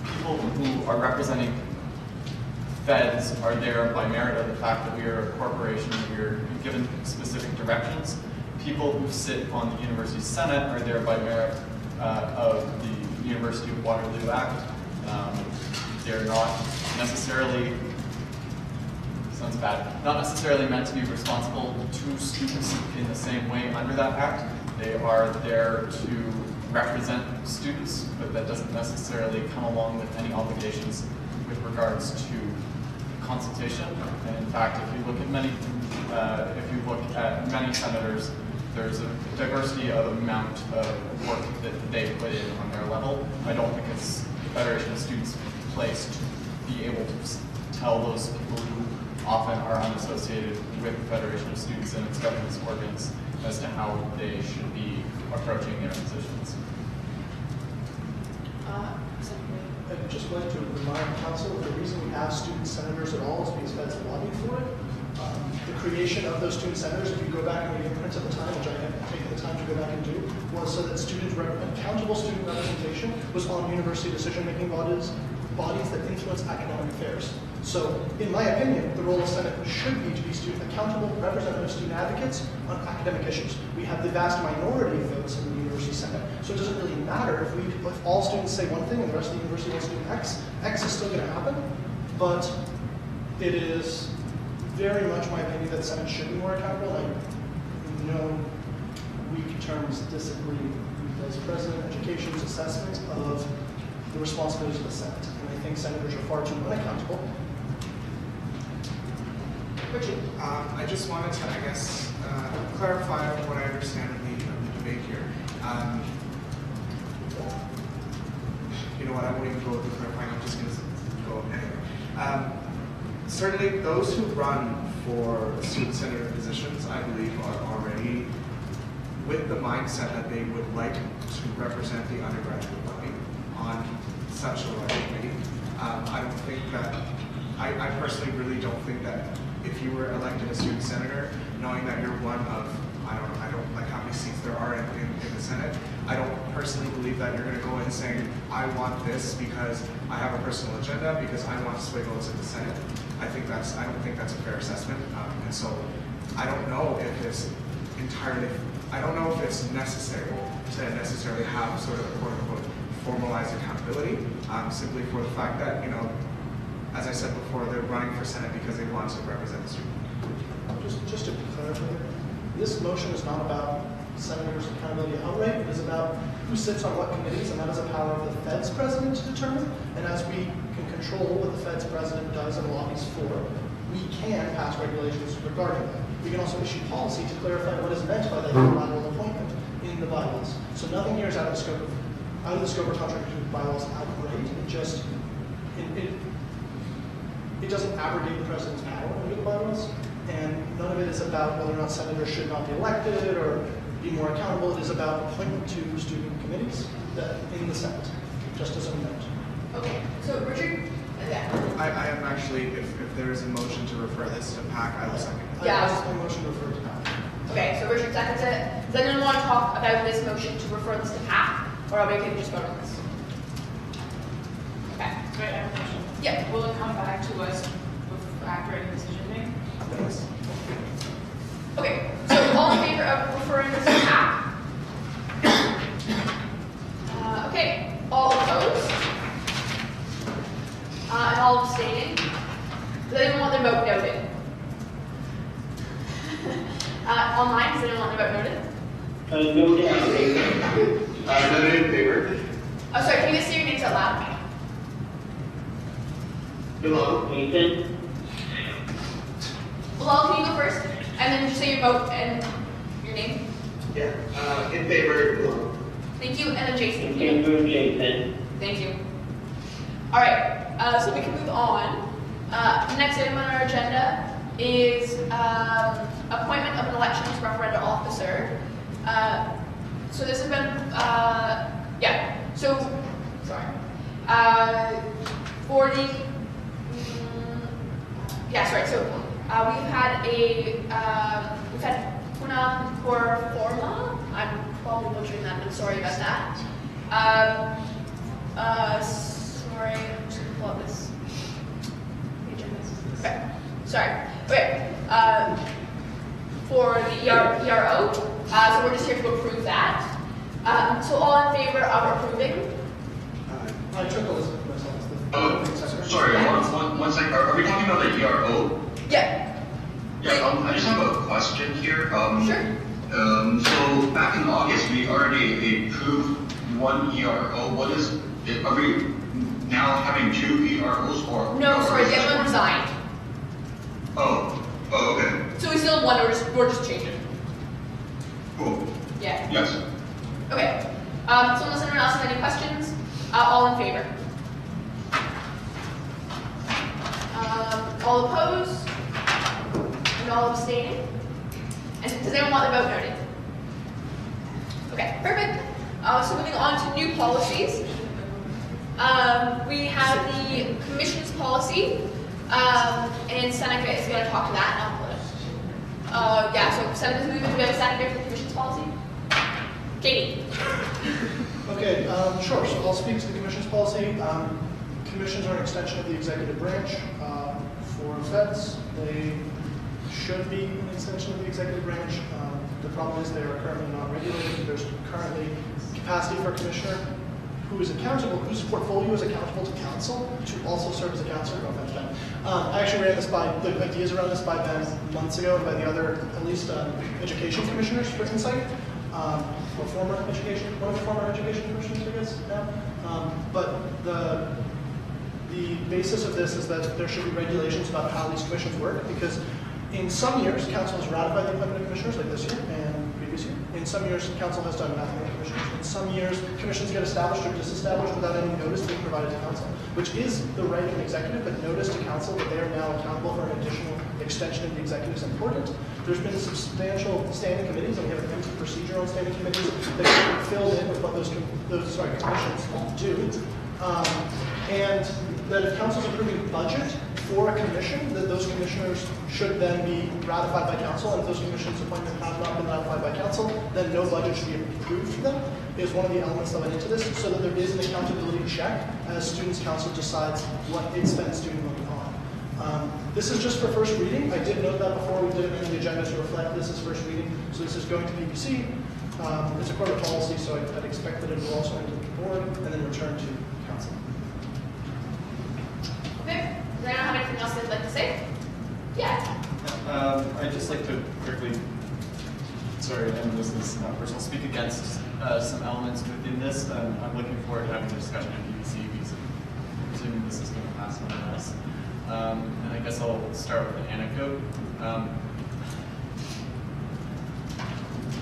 people who are representing feds are there by merit of the fact that we are a corporation, we're given specific directions, people who sit on the University Senate are there by merit of the University of Waterloo Act. They're not necessarily, sounds bad, not necessarily meant to be responsible to students in the same way under that act. They are there to represent students, but that doesn't necessarily come along with any obligations with regards to consultation. And in fact, if you look at many senators, there's a diversity of amount of work that they put in on their level. I don't think it's the Federation of Students' place to be able to tell those people who often are unassociated with the Federation of Students and its governance organs as to how they should be approaching their positions. I'd just like to remind council that the reason we have student senators at all is because Fed's lobbied for it. The creation of those student senators, if you go back and read imprints at the time, which I have taken the time to go back and do, was so that accountable student representation was on university decision-making bodies that influence academic affairs. So, in my opinion, the role of Senate should be to be accountable representative student advocates on academic issues. We have the vast minority of votes in the university Senate, so it doesn't really matter if all students say one thing and the rest of the university wants to do X. X is still going to happen, but it is very much my opinion that the Senate should be more accountable. I know weak terms disagree with Vice President Education's assessment of the responsibilities of the Senate. And I think senators are far too unaccountable. Richard, I just wanted to, I guess, clarify what I understand of the debate here. You know what, I won't even go with the clarifying, I'm just going to go anyway. Certainly, those who run for student senator positions, I believe, are already with the mindset that they would like to represent the undergraduate body on such a large committee. I don't think that, I personally really don't think that if you were elected a student senator, knowing that you're one of, I don't like how many seats there are in the Senate, I don't personally believe that you're going to go in saying, I want this because I have a personal agenda, because I want to sway votes in the Senate. I don't think that's a fair assessment. And so I don't know if it's necessary to necessarily have sort of a quote unquote formalized accountability, simply for the fact that, as I said before, they're running for Senate because they want to represent the student. Just to clarify, this motion is not about senators' accountability outright. It is about who sits on what committees, and that is a power of the Fed's president to determine. And as we can control what the Fed's president does and lobbies for, we can pass regulations regarding that. We can also issue policy to clarify what is meant by that unilateral appointment in the bylaws. So nothing here is out of the scope or contradictory to the bylaws outright. It doesn't abrogate the president's power under the bylaws, and none of it is about whether or not senators should not be elected or be more accountable. It is about appointment to student committees that in the Senate, just as a note. Okay, so Richard? Yeah. I am actually, if there is a motion to refer this to PAC, I will second it. Yeah. I motion to refer to PAC. Okay, so Richard seconds it. Does anyone want to talk about this motion to refer this to PAC, or are we okay to just vote on this? Okay. Wait, I have a question. Yeah. Will it come back to us after any decision making? Yes. Okay, so all in favor of referring this to PAC? Okay, all opposed? And all abstaining? Does anyone want their vote noted? Online, does anyone want their vote noted? Noted in favor. Noted in favor. Oh, sorry, can you guys say your names out loud? Hello, Nathan. Bilal, can you go first? And then just say your vote and your name. Yeah. In favor. Thank you, and then Jason. In favor, Jason. Thank you. All right, so we can move on. The next item on our agenda is appointment of an elections referenda officer. So this has been, for the, we've had Puna Forma. I'm probably butchering that, I'm sorry about that. Sorry, I'm just gonna pull up this agenda. Okay, sorry. Okay, for the ERO, so we're just here to approve that. So all in favor of approving? I took Elizabeth myself. Sorry, one second. Are we talking about the ERO? Yeah. Yeah, I just have a question here. Sure. So back in August, we already approved one ERO. What is it? Are we now having two EROs or? No, sorry, the other one resigned. Oh, okay. So we still have one, we're just changing. Cool. Yeah. Yes. Okay. So unless anyone else has any questions, all in favor? All opposed? And all abstaining? And does anyone want the vote noted? Okay, perfect. So moving on to new policies. We have the commission's policy, and Seneca is going to talk to that. And I'll put it. Yeah, so Seneca's moving. Do we have a seconder for the commission's policy? Katie. Okay, sure. So I'll speak to the commission's policy. Commissions are an extension of the executive branch. For feds, they should be an extension of the executive branch. The problem is they are currently not regulated. There's currently capacity for a commissioner who is accountable, whose portfolio is accountable to council, to also serve as a counselor. No offense, Ben. I actually ran the ideas around this by Ben months ago and by the other, at least, education commissioners for insight. Or former education, one of the former education commissioners, I guess, now. But the basis of this is that there should be regulations about how these commissions work, because in some years, council has ratified the appointment of commissioners, like this year and previous year. In some years, council has done nothing with commissioners. In some years, commissions get established or disestablished without any notice being provided to council, which is the right of an executive, but notice to council that they are now accountable for an additional extension of the executive is important. There's been substantial standing committees, and we have a limited procedure on standing committees that can be filled in with what those commissions do. And that if council's approving budget for a commission, that those commissioners should then be ratified by council, and if those commissions' appointments have not been ratified by council, then no budget should be approved for them, is one of the elements that went into this, so that there is an accountability check as students' council decides what it spends student money on. This is just for first reading. I did note that before we did it in the agenda to reflect this is first reading, so this is going to PPC. It's a corporate policy, so I'd expect that it will also enter the board and then return to council. Okay. Does anyone have anything else they'd like to say? Yeah. I'd just like to quickly, sorry, and this is not personal, speak against some elements within this. I'm looking forward to having a discussion in PVC because I'm presuming this is going to pass nonetheless. And I guess I'll start with an anecdote.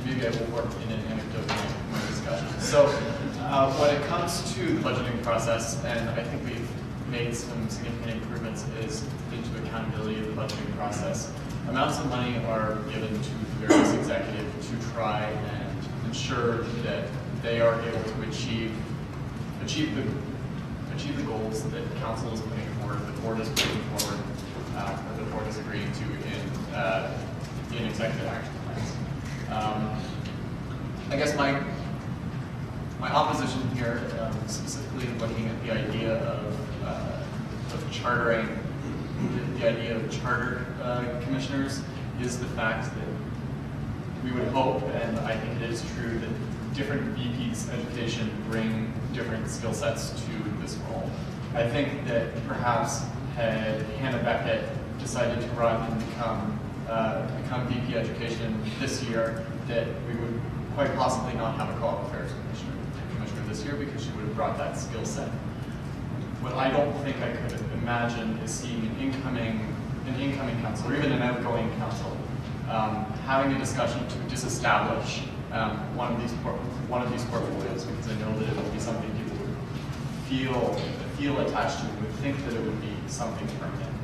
Maybe I will work in an anecdote in my discussion. So when it comes to the budgeting process, and I think we've made some significant improvements, is into accountability of the budgeting process. Amounts of money are given to various executives to try and ensure that they are able to achieve the goals that council is putting forward, the board is putting forward, or the board is agreeing to in executive action plans. I guess my opposition here, specifically looking at the idea of chartering, the idea of chartered commissioners, is the fact that we would hope, and I think it is true, that different VPs education bring different skill sets to this role. I think that perhaps had Hannah Beckett decided to run and become VP education this year, that we would quite possibly not have a co-op affairs commissioner this year, because she would have brought that skill set. What I don't think I could imagine is seeing an incoming council, or even an outgoing council, having a discussion to disestablish one of these portfolios, because I know that it would be something people would feel attached to, would think that it would be something permanent.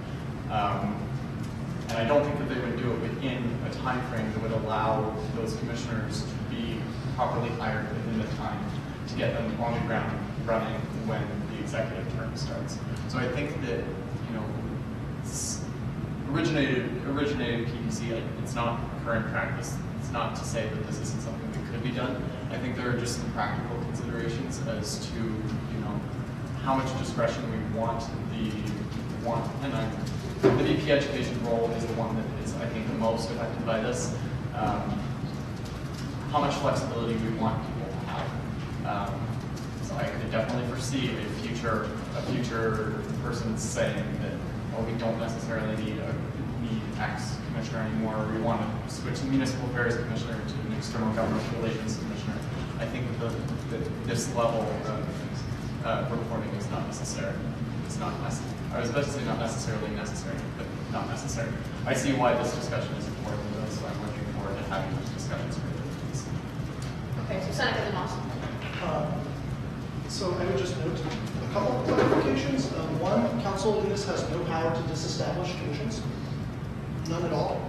And I don't think that they would do it within a time frame that would allow those commissioners to be properly hired within the time to get them on the ground running when the executive term starts. So I think that, originated PPC, it's not current practice. It's not to say that this isn't something that could be done. I think there are just some practical considerations as to, how much discretion we want and the VP education role is the one that is, I think, the most affected by this. How much flexibility we want people to have. So I could definitely foresee a future person saying that, we don't necessarily need X commissioner anymore, or we want to switch the municipal affairs commissioner to an external government relations commissioner. I think that this level of reporting is not necessary. It's not necessary. I was about to say not necessarily necessary, but not necessary. I see why this discussion is important, though, so I'm looking forward to having those discussions further. Okay, so Seneca then also. So I would just note a couple of clarifications. One, council in this has no power to disestablish commissions. None at all.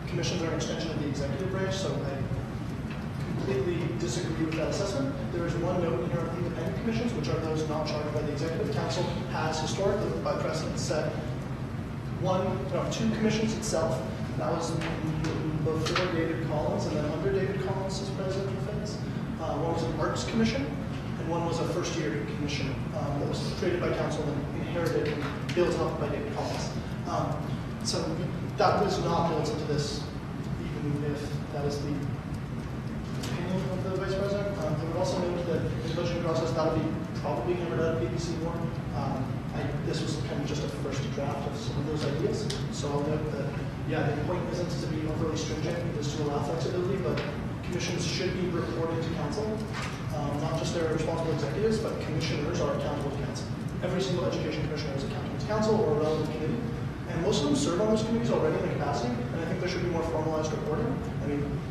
Commissions are an extension of the executive branch, so I completely disagree with that assessment. There is one note in our independent commissions, which are those not charged by the executive council, has historically, by precedent, set two commissions itself. That was before David Collins and then under David Collins as president of FEDS. One was an arts commission and one was a first year commission that was created by council and inherited and built up by David Collins. So that was not built into this, even if that is the opinion of the vice president. I would also note that in the budgeting process, that'll be probably hammered out of PPC more. This was kind of just a first draft of some of those ideas. So I'll note that, yeah, the point isn't to be overly stringent, it is to allow flexibility, but commissions should be reporting to council. Not just their responsible executives, but commissioners are accountable to council. Every single education commissioner is accountable to council or a relevant committee. And most of them serve on those committees already in their capacity, and I think there should be more formalized reporting. I mean,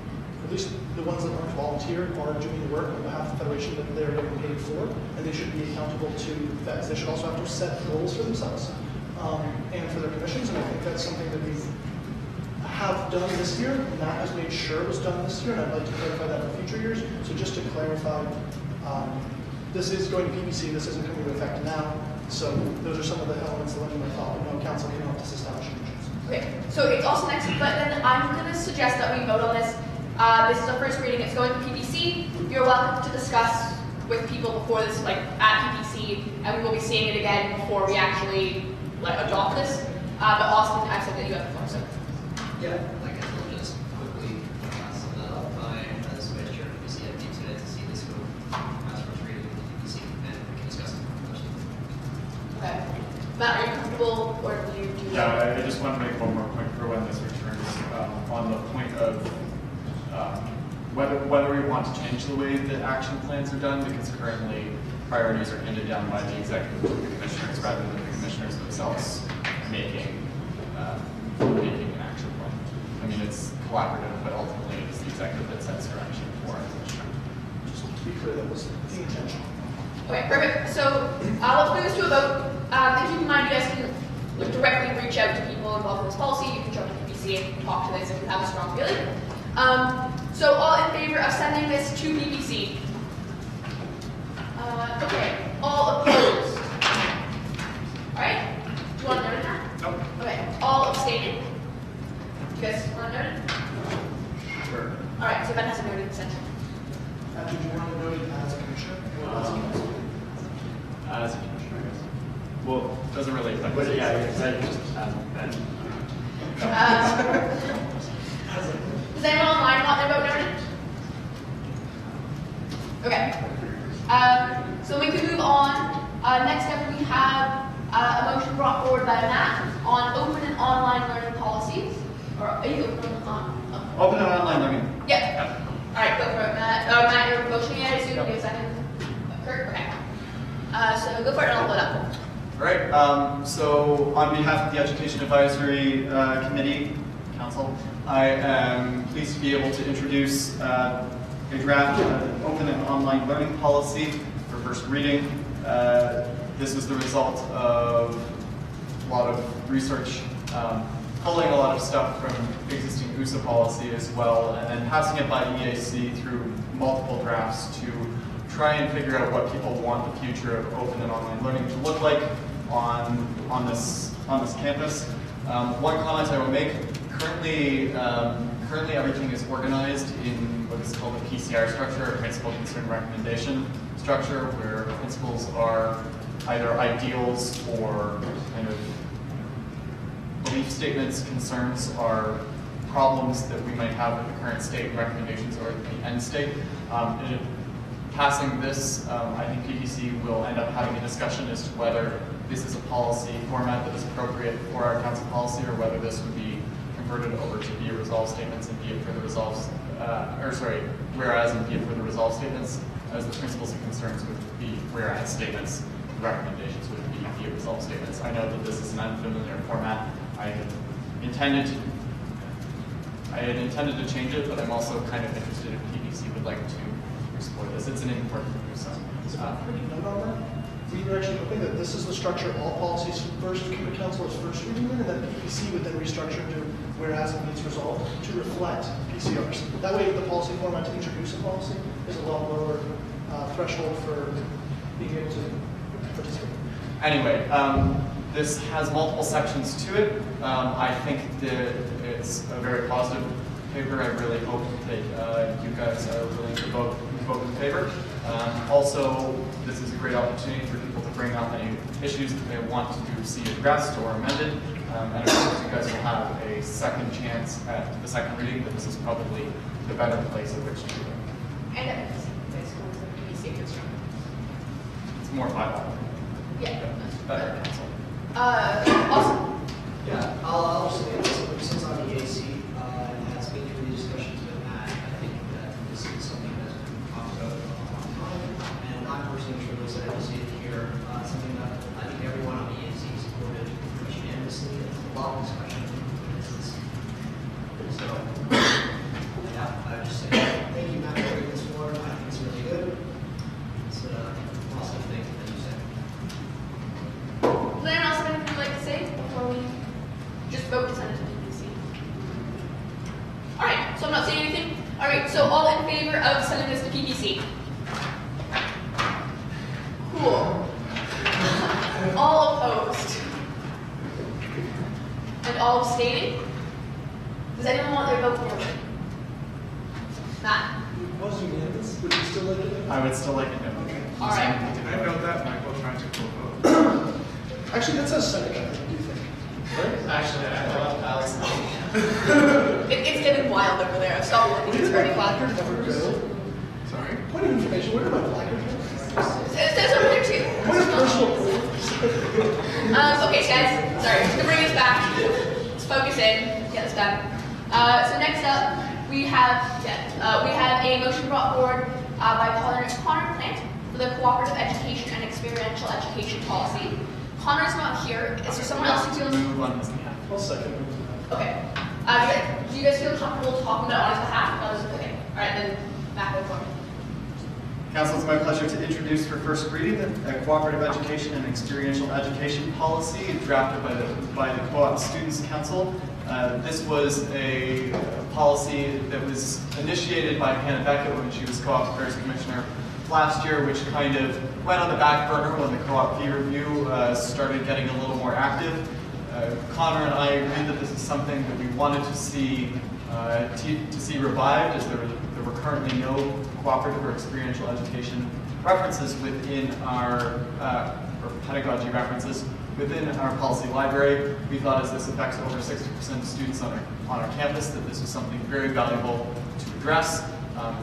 at least the ones that aren't volunteer are doing the work on behalf of the Federation that they're getting paid for, and they should be accountable to FEDS. They should also have to set goals for themselves and for their commissions, and I think that's something that we have done this year. Matt has made sure it was done this year, and I'd like to clarify that in future years. So just to clarify, this is going to PPC, this isn't coming into effect now, so those are some of the elements that went in my thought. No council can help us establish commissions. Okay, so it's also next, but then I'm going to suggest that we vote on this. This is our first reading, it's going to PPC. You're welcome to discuss with people before this, like at PPC, and we will be seeing it again before we actually adopt this. But Austin, I've said that you have the floor, so. Yeah, I guess we'll just quickly sum that up. As vice chair of PPC, I'd be excited to see this go as first reading in PPC, and we can discuss it more questions. Okay. Matt, are you comfortable, or do you? Yeah, I just want to make one more point for when this returns on the point of whether we want to change the way that action plans are done, because currently priorities are handed down by the executive to the commissioners rather than the commissioners themselves making an action plan. I mean, it's collaborative, but ultimately it's the executive that sets direction for a commissioner. Just to be clear, that was the intention. Okay, perfect. So let's bring this to a vote. And keep in mind, you guys can directly reach out to people involved in this policy. You can jump to PPC and talk to this if you have a strong feeling. So all in favor of sending this to PPC? Okay. All opposed? All right. Do you want to note that? Nope. Okay. All abstaining? You guys want to note it? Sure. All right. So Ben has a noted abstention. Did you want to note it as a commissioner or as a council? As a commissioner, I guess. Well, it doesn't really affect But us. yeah, because I just Ben. Does anyone online want their vote noted? Okay. So we can move on. Next up, we have a motion brought forward by Matt on open and online learning policies. Or are you open on? Open and online learning. Yeah. All right, go for it, Matt. Matt, you're motioning it. I assume you have a second. Kurt, okay. So go for it, and I'll pull it up. All right. So on behalf of the Education Advisory Committee, Council, I am pleased to be able to introduce a draft open and online learning policy for first reading. This was the result of a lot of research, pulling a lot of stuff from existing USA policy as well, and then passing it by EAC through multiple drafts to try and figure out what people want the future of open and online learning to look like on this campus. One comment I will make: currently everything is organized in what is called a PCR structure, a principal concern recommendation structure, where principles are either ideals or kind of belief statements, concerns are problems that we might have with the current state, and recommendations are the end state. In passing this, I think PPC will end up having a discussion as to whether this is a policy format that is appropriate for our council policy, or whether this would be converted over to be a resolve statements and be it for the resolves, whereas and be it for the resolve statements, as the principles and concerns would be whereas statements, recommendations would be a resolve statements. I know that this is an unfamiliar format. I had intended to change it, but I'm also kind of interested if PPC would like to explore this. It's an important move, so. Quick note on that. We were actually hoping that this is the structure all policies first come to council as first reading, and then PPC would then restructure to whereas it needs resolved to reflect PCRs. That way, the policy format to introduce a policy is a lot lower threshold for being able to participate. Anyway, this has multiple sections to it. I think that it's a very positive paper. I really hope that you guys are willing to vote in favor. Also, this is a great opportunity for people to bring up any issues that they want to see addressed or amended. And of course, you guys will have a second chance at the second reading, but this is probably the better place at which to do it. And that makes sense. It's more bylaw. Yeah. Better council. Awesome. Yeah, I'll just say this, since I'm the EAC, and has been through the discussions with Matt, I think that this is something that's been talked about for a long time, and I'm personally truly excited to see it here, something that I think everyone on the EAC supported pretty much unanimously. It's a lot of discussion, so, yeah, I would just say, thank you, Matt, for bringing this forward. I think it's really good. It's a awesome thing that you said. Does anyone else have anything you'd like to say before we just vote to send it to PPC? All right, so I'm not saying anything. All right, so all in favor of sending this to PPC? Cool. All opposed? And all abstaining? Does anyone want their vote forward? Matt? It was unanimous, would you still like it? I would still like it known. All right. Did I note that Michael trying to vote? Actually, that says Senate, I think, do you think? Right? Actually, I thought Alex. It's getting wild over there. I've stopped looking. Where It's did my pretty wild. placard ever go? Sorry? Point of information, where did my placard go? It says over there too. Point of personal Okay, guys. Sorry, just to bring us back. Let's focus in. Get this done. So next up, we have a motion brought forward by Connor Plant for the cooperative education and experiential education policy. Connor's not here. Is there someone else who feels? Move on this behalf. I'll second. Okay. Do you guys feel comfortable talking about on his behalf? Okay. All right, then Matt, go for it. Council, it's my pleasure to introduce for first reading the cooperative education and experiential education policy drafted by the Co-op Students Council. This was a policy that was initiated by Hannah Beckett when she was Co-op Affairs Commissioner last year, which kind of went on the back burner when the co-op fee review started getting a little more active. Connor and I agreed that this is something that we wanted to see revived, as there were currently no cooperative or experiential education references within our or pedagogy references within our policy library. We thought, as this affects over 60% of students on our campus, that this was something very valuable to address.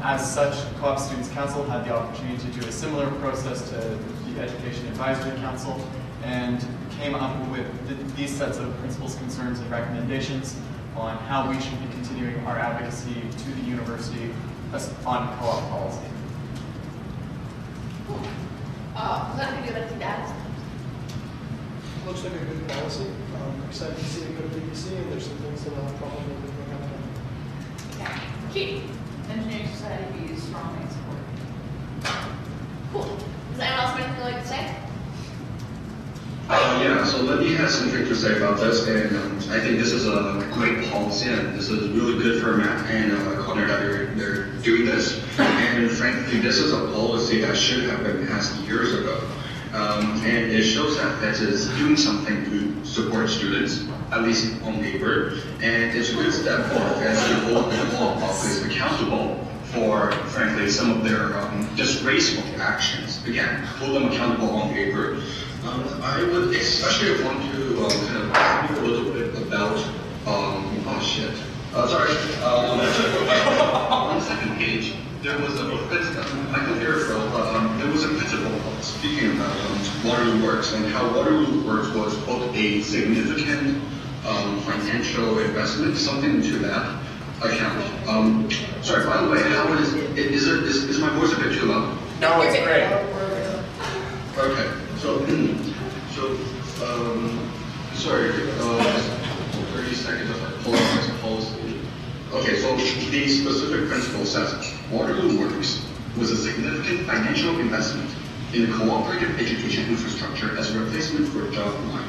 As such, Co-op Students Council had the opportunity to do a similar process to the Education Advisory Council and came up with these sets of principles, concerns, and recommendations on how we should be continuing our advocacy to the university on co-op policy. Is that anything you'd like to add? Looks like a good policy. Excited to see it go to PPC, and there's some things that I'll probably bring up. Okay. Katie? Engineering society is strongly supported. Cool. Does anyone else have anything they'd like to say? Yeah, so let me have something to say about this, and I think this is a great policy, and this is really good for Matt and Connor that they're doing this. And frankly, this is a policy that should have been passed years ago. And it shows that Feds is doing something to support students, at least on paper. And it's good that for Feds to hold the co-op office accountable for, frankly, some of their disgraceful actions. Again, hold them accountable on paper. I would especially want to kind of speak a little bit about, on the second page, there was a I can hear it, there was a principle speaking about Waterloo Works and how Waterloo Works was both a significant financial investment, something to that account. Sorry, by the way, how is my voice a bit too loud? No, it's great. Okay, sorry, 30 seconds of policy. Okay, so the specific principle says Waterloo Works was a significant financial investment in cooperative education infrastructure as a replacement for job line.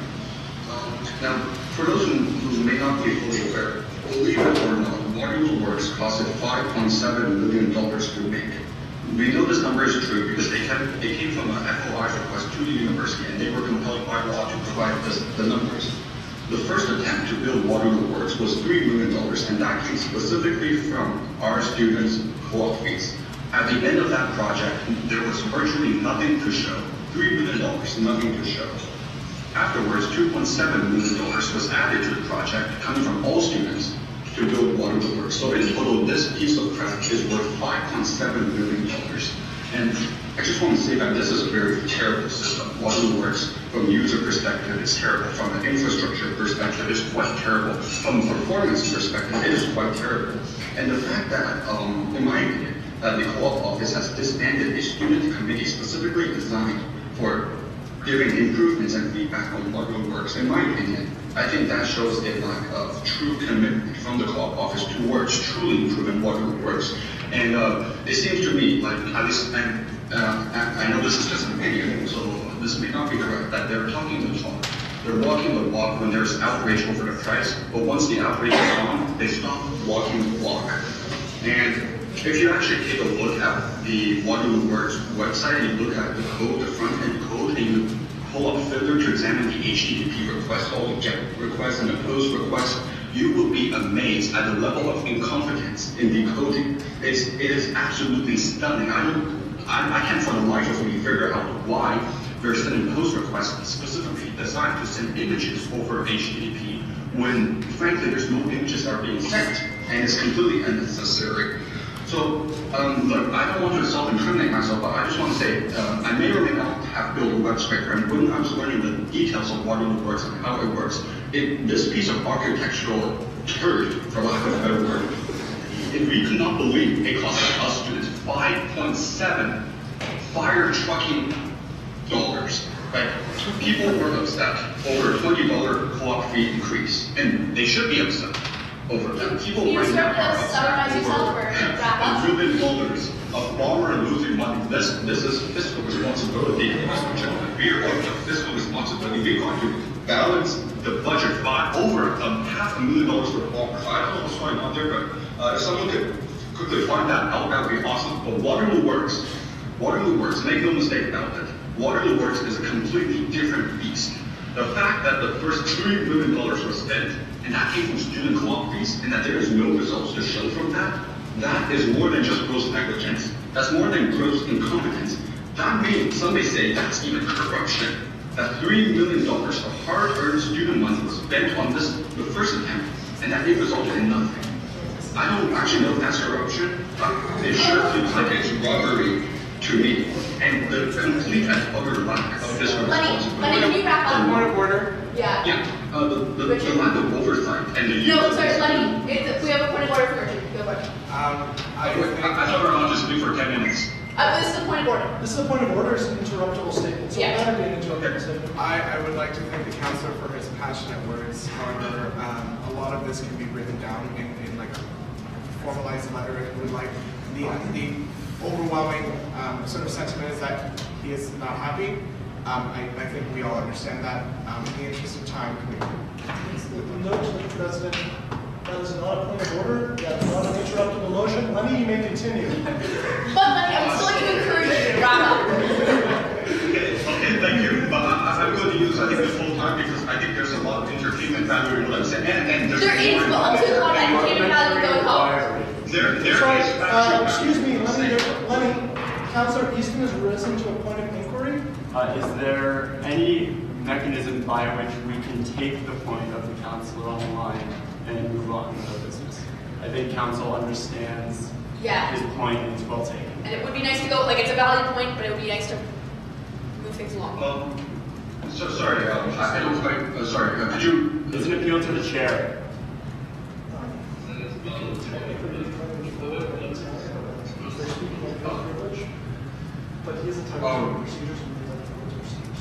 Now, for those who may not be fully aware, believe it or not, Waterloo Works costed $5.7 million to make. We know this number is true because they came from an FOI request to the university and they were compelled by law to provide the numbers. The first attempt to build Waterloo Works was $3 million, and that came specifically from our students' co-op fees. At the end of that project, there was virtually nothing to show. $3 million, nothing to show. Afterwards, $2.7 million was added to the project, coming from all students, to build Waterloo Works. So in total, this piece of crap is worth $5.7 million. And I just want to say that this is a very terrible system. Waterloo Works, from user perspective, it's terrible. From an infrastructure perspective, it's quite terrible. From a performance perspective, it is quite terrible. And the fact that, in my opinion, the co-op office has disbanded a student committee specifically designed for giving improvements and feedback on Waterloo Works, in my opinion, I think that shows a lack of true commitment from the co-op office towards truly improving Waterloo Works. And it seems to me, like, at least, and I know this is just an opinion, so this may not be correct, that they're talking the talk. They're walking the walk when there's outrage over the price, but once the outrage is on, they stop walking the walk. And if you actually take a look at the Waterloo Works website and you look at the code, the front-end code, and you pull up further to examine the HTTP request, all the GET requests and the POST requests, you will be amazed at the level of incompetence in the coding. It is absolutely stunning. I can't for the life of me figure out why they're sending POST requests specifically designed to send images over HTTP when, frankly, there's no images that are being sent, and it's completely unnecessary. So, look, I don't want to self-incriminate myself, but I just want to say, I may or may not have built a website, and when I was learning the details of Waterloo Works and how it works, this piece of architectural turd, for lack of a better word, we could not believe it cost us students $5.7 fire trucking dollars. Right? People were upset over a $20 co-op fee increase, and they should be upset over that. People Can you right start now to summarize yourself or wrap up? $1 million of bomber and losing money. This is fiscal responsibility. We are going to fiscal responsibility. We're going to balance the budget by over $500,000 for bombers. I don't know what's going on there, but if someone could quickly find that out, that would be awesome. But Waterloo Works, make no mistake about it, Waterloo Works is a completely different beast. The fact that the first $3 million was spent, and that came from student co-op fees, and that there is no results to show from that, that is more than just gross negligence. That's more than gross incompetence. That may, some may say that's even corruption. That $3 million of hard-earned student money was spent on this, the first attempt, and that it resulted in nothing. I don't actually know if that's corruption, but it sure feels like it's robbery to me. And the complete and utter lack of this responsibility. Lenny, can you wrap up? Point of order. Yeah. Yeah, the lack of oversight and the No, sorry, Lenny, we have a point of order for Richard. Go for it. I thought we were allowed to speak for 10 minutes. This is a point of order. This is a point of order, it's an interruptible statement, so Yeah. let it be an interruptible statement. I would like to thank the counselor for his passionate words. However, a lot of this can be written down in like a formalized letter. It would like the overwhelming sort of sentiment is that he is not happy. I think we all understand that. In the interest of time, can we? Note to the President, that is not a point of order, that is not an interruptible motion. Lenny, you may continue. But Lenny, I'm still going to encourage you to wrap up. Okay, thank you. But I'm going to use, I think, the full time because I think there's a lot of entertainment value in what I'm saying. And There is, but also a lot of entertainment value going home. There Sorry, is factual excuse me, value. Lenny, Councilor Easton has risen to a point of inquiry. Is there any mechanism by which we can take the point of the council on the line and move on with the business? I think council understands Yeah. his point and it's well taken. And it would be nice to go, like, it's a valid point, but it would be nice to move things along. So sorry, I don't quite, sorry, could you? It's an appeal to the chair. But he is entitled to procedures and he's entitled to procedures.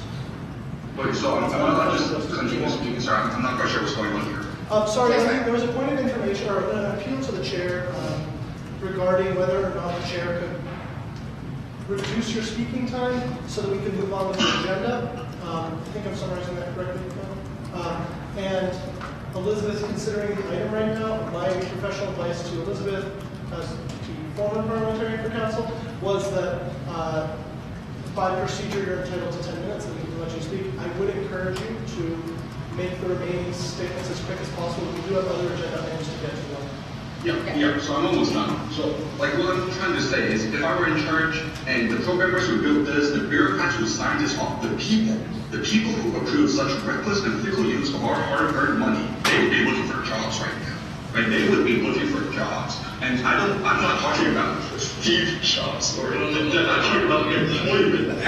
Wait, so I'm just continue speaking, sorry, I'm not quite sure what's going on here. Sorry, there was a point of information, or an appeal to the chair regarding whether or not the chair could reduce your speaking time so that we can move on with the agenda. I think I'm summarizing that correctly. And Elizabeth is considering the item right now. My professional advice to Elizabeth, as the former parliamentarian for council, was that by procedure you're entitled to 10 minutes and we can let you speak. I would encourage you to make the remaining statements as quick as possible. We do have other agenda items to get to. Yeah, so I'm almost done. So, like, what I'm trying to say is, if I were in charge and the programmers who built this, the bureaucrats who signed this off, the people who approved such reckless and fickle use of our hard-earned money, they would be looking for jobs right now. Right? They would be looking for jobs. And I'm not talking about Steve Jobs or I'm talking about employment.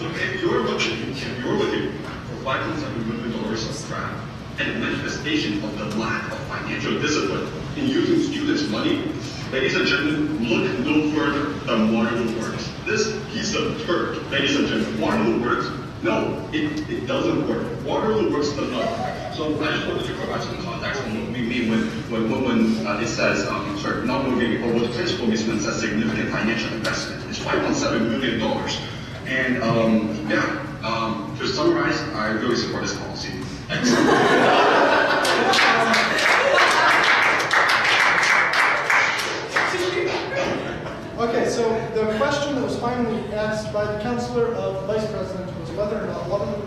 Okay, you're looking for $5.7 million of grant and a manifestation of the lack of financial discipline in using students' money. Ladies and gentlemen, look no further than Waterloo Works. This piece of dirt, ladies and gentlemen, Waterloo Works, no, it doesn't work. Waterloo Works does not work. So I just wanted to provide some context on what we mean when it says, not moving, or what the principal means when it says significant financial investment. It's $5.7 million. And to summarize, I really support this policy. Okay, so the question that was finally asked by the councillor of vice president was whether or not Waterloo,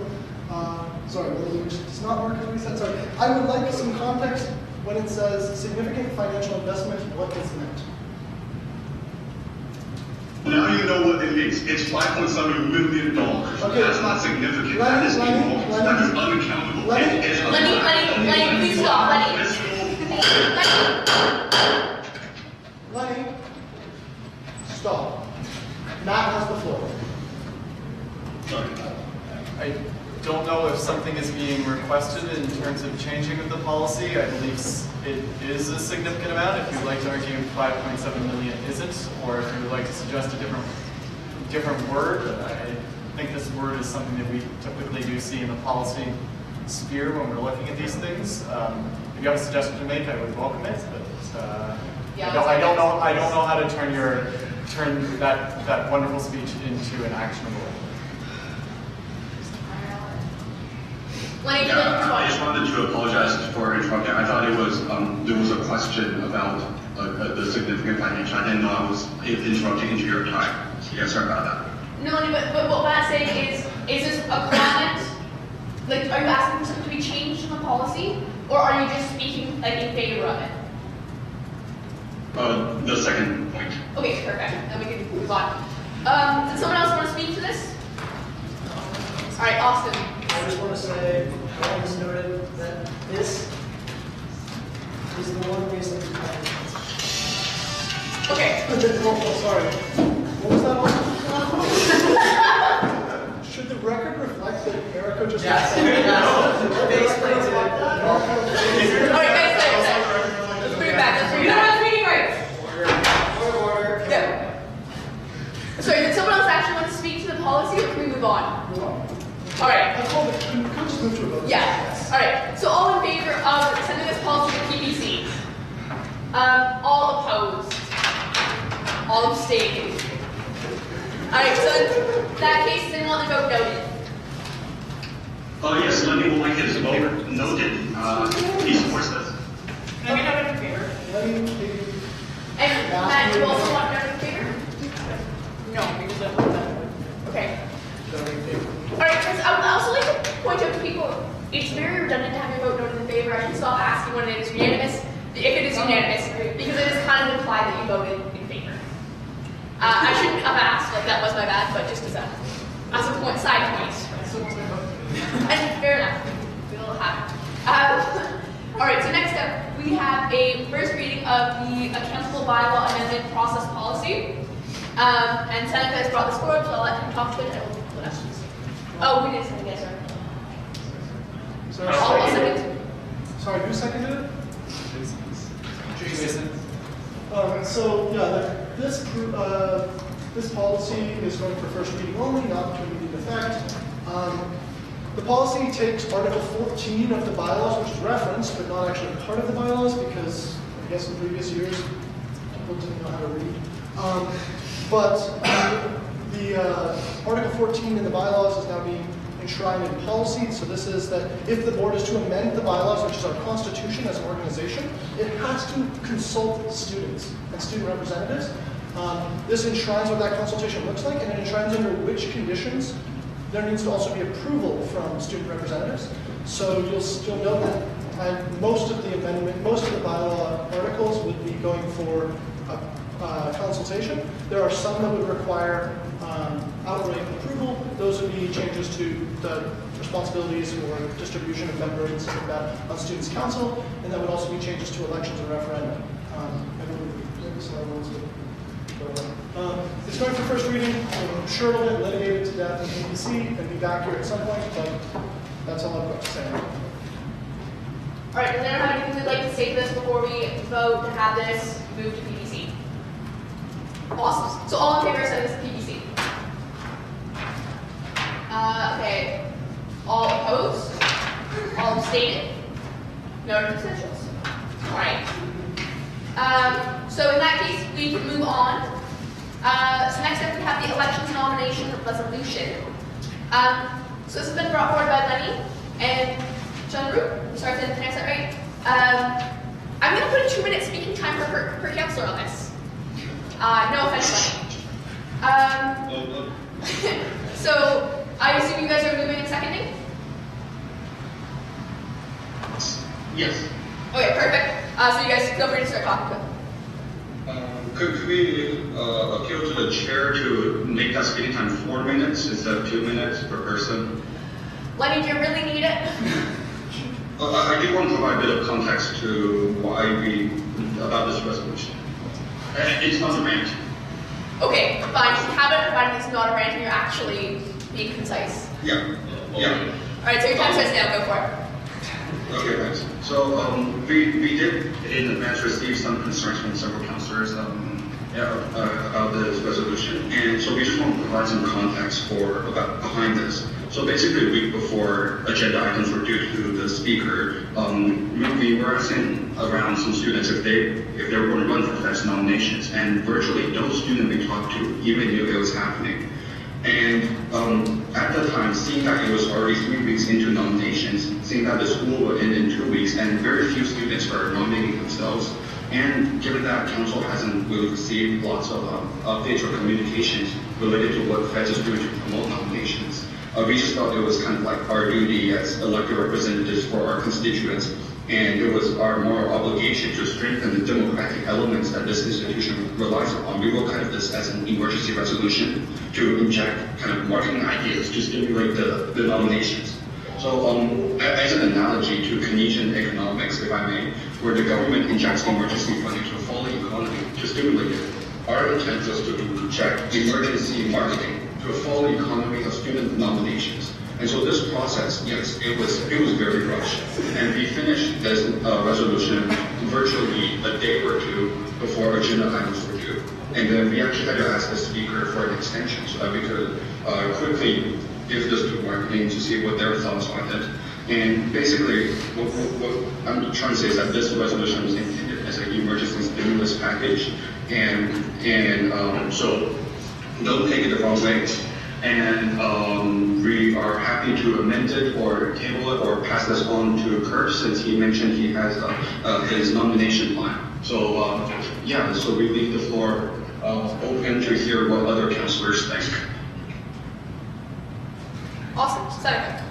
it's not work as we said, sorry. I would like some context when it says significant financial investment, what is meant? Now you know what it means. It's $5.7 million. Okay. That's not significant. That is enormous. That is unaccountable. Lenny, please stop, Lenny, stop. Matt has the floor. I don't know if something is being requested in terms of changing of the policy. I believe it is a significant amount. If you'd like to argue 5.7 million isn't, or if you would like to suggest a different word, I think this word is something that we typically do see in the policy sphere when we're looking at these things. If you have a suggestion to make, I would welcome it, but I don't know how to turn that wonderful speech into an actionable. Lenny, I just wanted to apologize for interrupting. I thought it was there was a question about the significant financial. I didn't know I was interrupting into your time. Yeah, sorry about that. No, Lenny, but what Matt's saying is this a comment? Like, are you asking for something to be changed in the policy, or are you just speaking like in favor of it? The second point. Okay, perfect. Then we can move on. Does someone else want to speak to this? All right, Austin. I just want to say, I always noted that this is the one reason Okay. Oh, sorry. What was that one? Should the record reflect that Erica just They explained it. All right, guys, let's bring it back. Let's bring it back. Meeting rights. Order. Yeah. Sorry, did someone else actually want to speak to the policy, or can we move on? All right. I called it. Can we just move to a vote? Yeah. All right. So all in favor of sending this policy to PPC? All opposed? All abstaining? All right. So in that case, then want the vote noted. Yes, Lenny will like his vote noted. He supports this. Can I get out in favor? And Matt, do you also want to vote in favor? No, because I vote that. Okay. All right, Chris, I would also like to point out to people, it's very redundant to have your vote noted in favor. I should stop asking when it is unanimous, if it is unanimous, because it is kind of implied that you voted in favor. I shouldn't have asked, like that was my bad, but just as a point, side point. And fair enough, we'll have it. All right, so next up, we have a first reading of the accountable bylaw amendment process policy. And Seneca has brought this forward, so I'll let him talk to it. I will put up. Oh, we did second, yes, sorry. I'll second. Sorry, who seconded it? Jason. So yeah, this policy is going for first reading only, not to immediate effect. The policy takes Article 14 of the bylaws, which is referenced, but not actually part of the bylaws, because I guess in previous years people didn't know how to read. But the Article 14 in the bylaws is now being enshrined in policy. So this is that if the board is to amend the bylaws, which is our constitution as an organization, it has to consult students and student representatives. This enshrines what that consultation looks like, and it enshrines under which conditions there needs to also be approval from student representatives. So you'll note that most of the bylaw articles would be going for consultation. There are some that would require outright approval. Those would be changes to the responsibilities or distribution of members and stuff like that on Students' Council, and that would also be changes to elections and referenda. It's going for first reading. I'm sure it'll get litigated to death in PPC and be back here at some point, but that's all I've got to say. All right, does anyone have anything they'd like to say to this before we vote to have this moved to PPC? Awesome. So all in favor of sending this to PPC? Okay. All opposed? All abstaining? No abstentions. All right. So in that case, we can move on. So next up, we have the elections nomination resolution. So this has been brought forward by Lenny and John Root. Sorry, did I pronounce that right? I'm going to put a 2-minute speaking time per counselor on this. No offense, Lenny. So I assume you guys are moving and seconding? Yes. Okay, perfect. So you guys feel free to start talking. Could we appeal to the chair to make that speaking time 4 minutes instead of 2 minutes per person? Lenny, do you really need it? I do want to provide a bit of context to why about this resolution. It's not a rant. Okay, fine. You have it provided it's not a rant and you're actually being concise. Yeah. Alright, so your time starts now. Go for it. Okay, thanks. So we did in advance receive some concerns from several councillors about this resolution, and so we just want to provide some context behind this. So basically, a week before agenda items were due to the speaker, we were asking around some students if they were going to run for fest nominations, and virtually no student we talked to even knew it was happening. And at the time, seeing that it was already 3 weeks into nominations, seeing that the school would end in 2 weeks, and very few students were nominating themselves, and given that council hasn't really received lots of updates or communications related to what Feds is doing to promote nominations, we just felt it was kind of like our duty as elected representatives for our constituents, and it was our moral obligation to strengthen the democratic elements that this institution relies upon. We look at this as an emergency resolution to inject kind of marketing ideas to stimulate the nominations. So as an analogy to Keynesian economics, if I may, where the government injects emergency funding to fuel the economy to stimulate it, our intent was to inject emergency marketing to fuel the economy of student nominations. And so this process, yes, it was very rushed. And we finished this resolution virtually a day or two before agenda items were due. And then we actually had to ask the speaker for an extension so that we could quickly give this to marketing to see what their thoughts on it. And basically, what I'm trying to say is that this resolution was intended as an emergency stimulus package. And so don't take it the wrong way. And we are happy to amend it or table it or pass this on to Kurt, since he mentioned he has his nomination plan. So so we leave the floor open to hear what other councillors think. Awesome. Senator.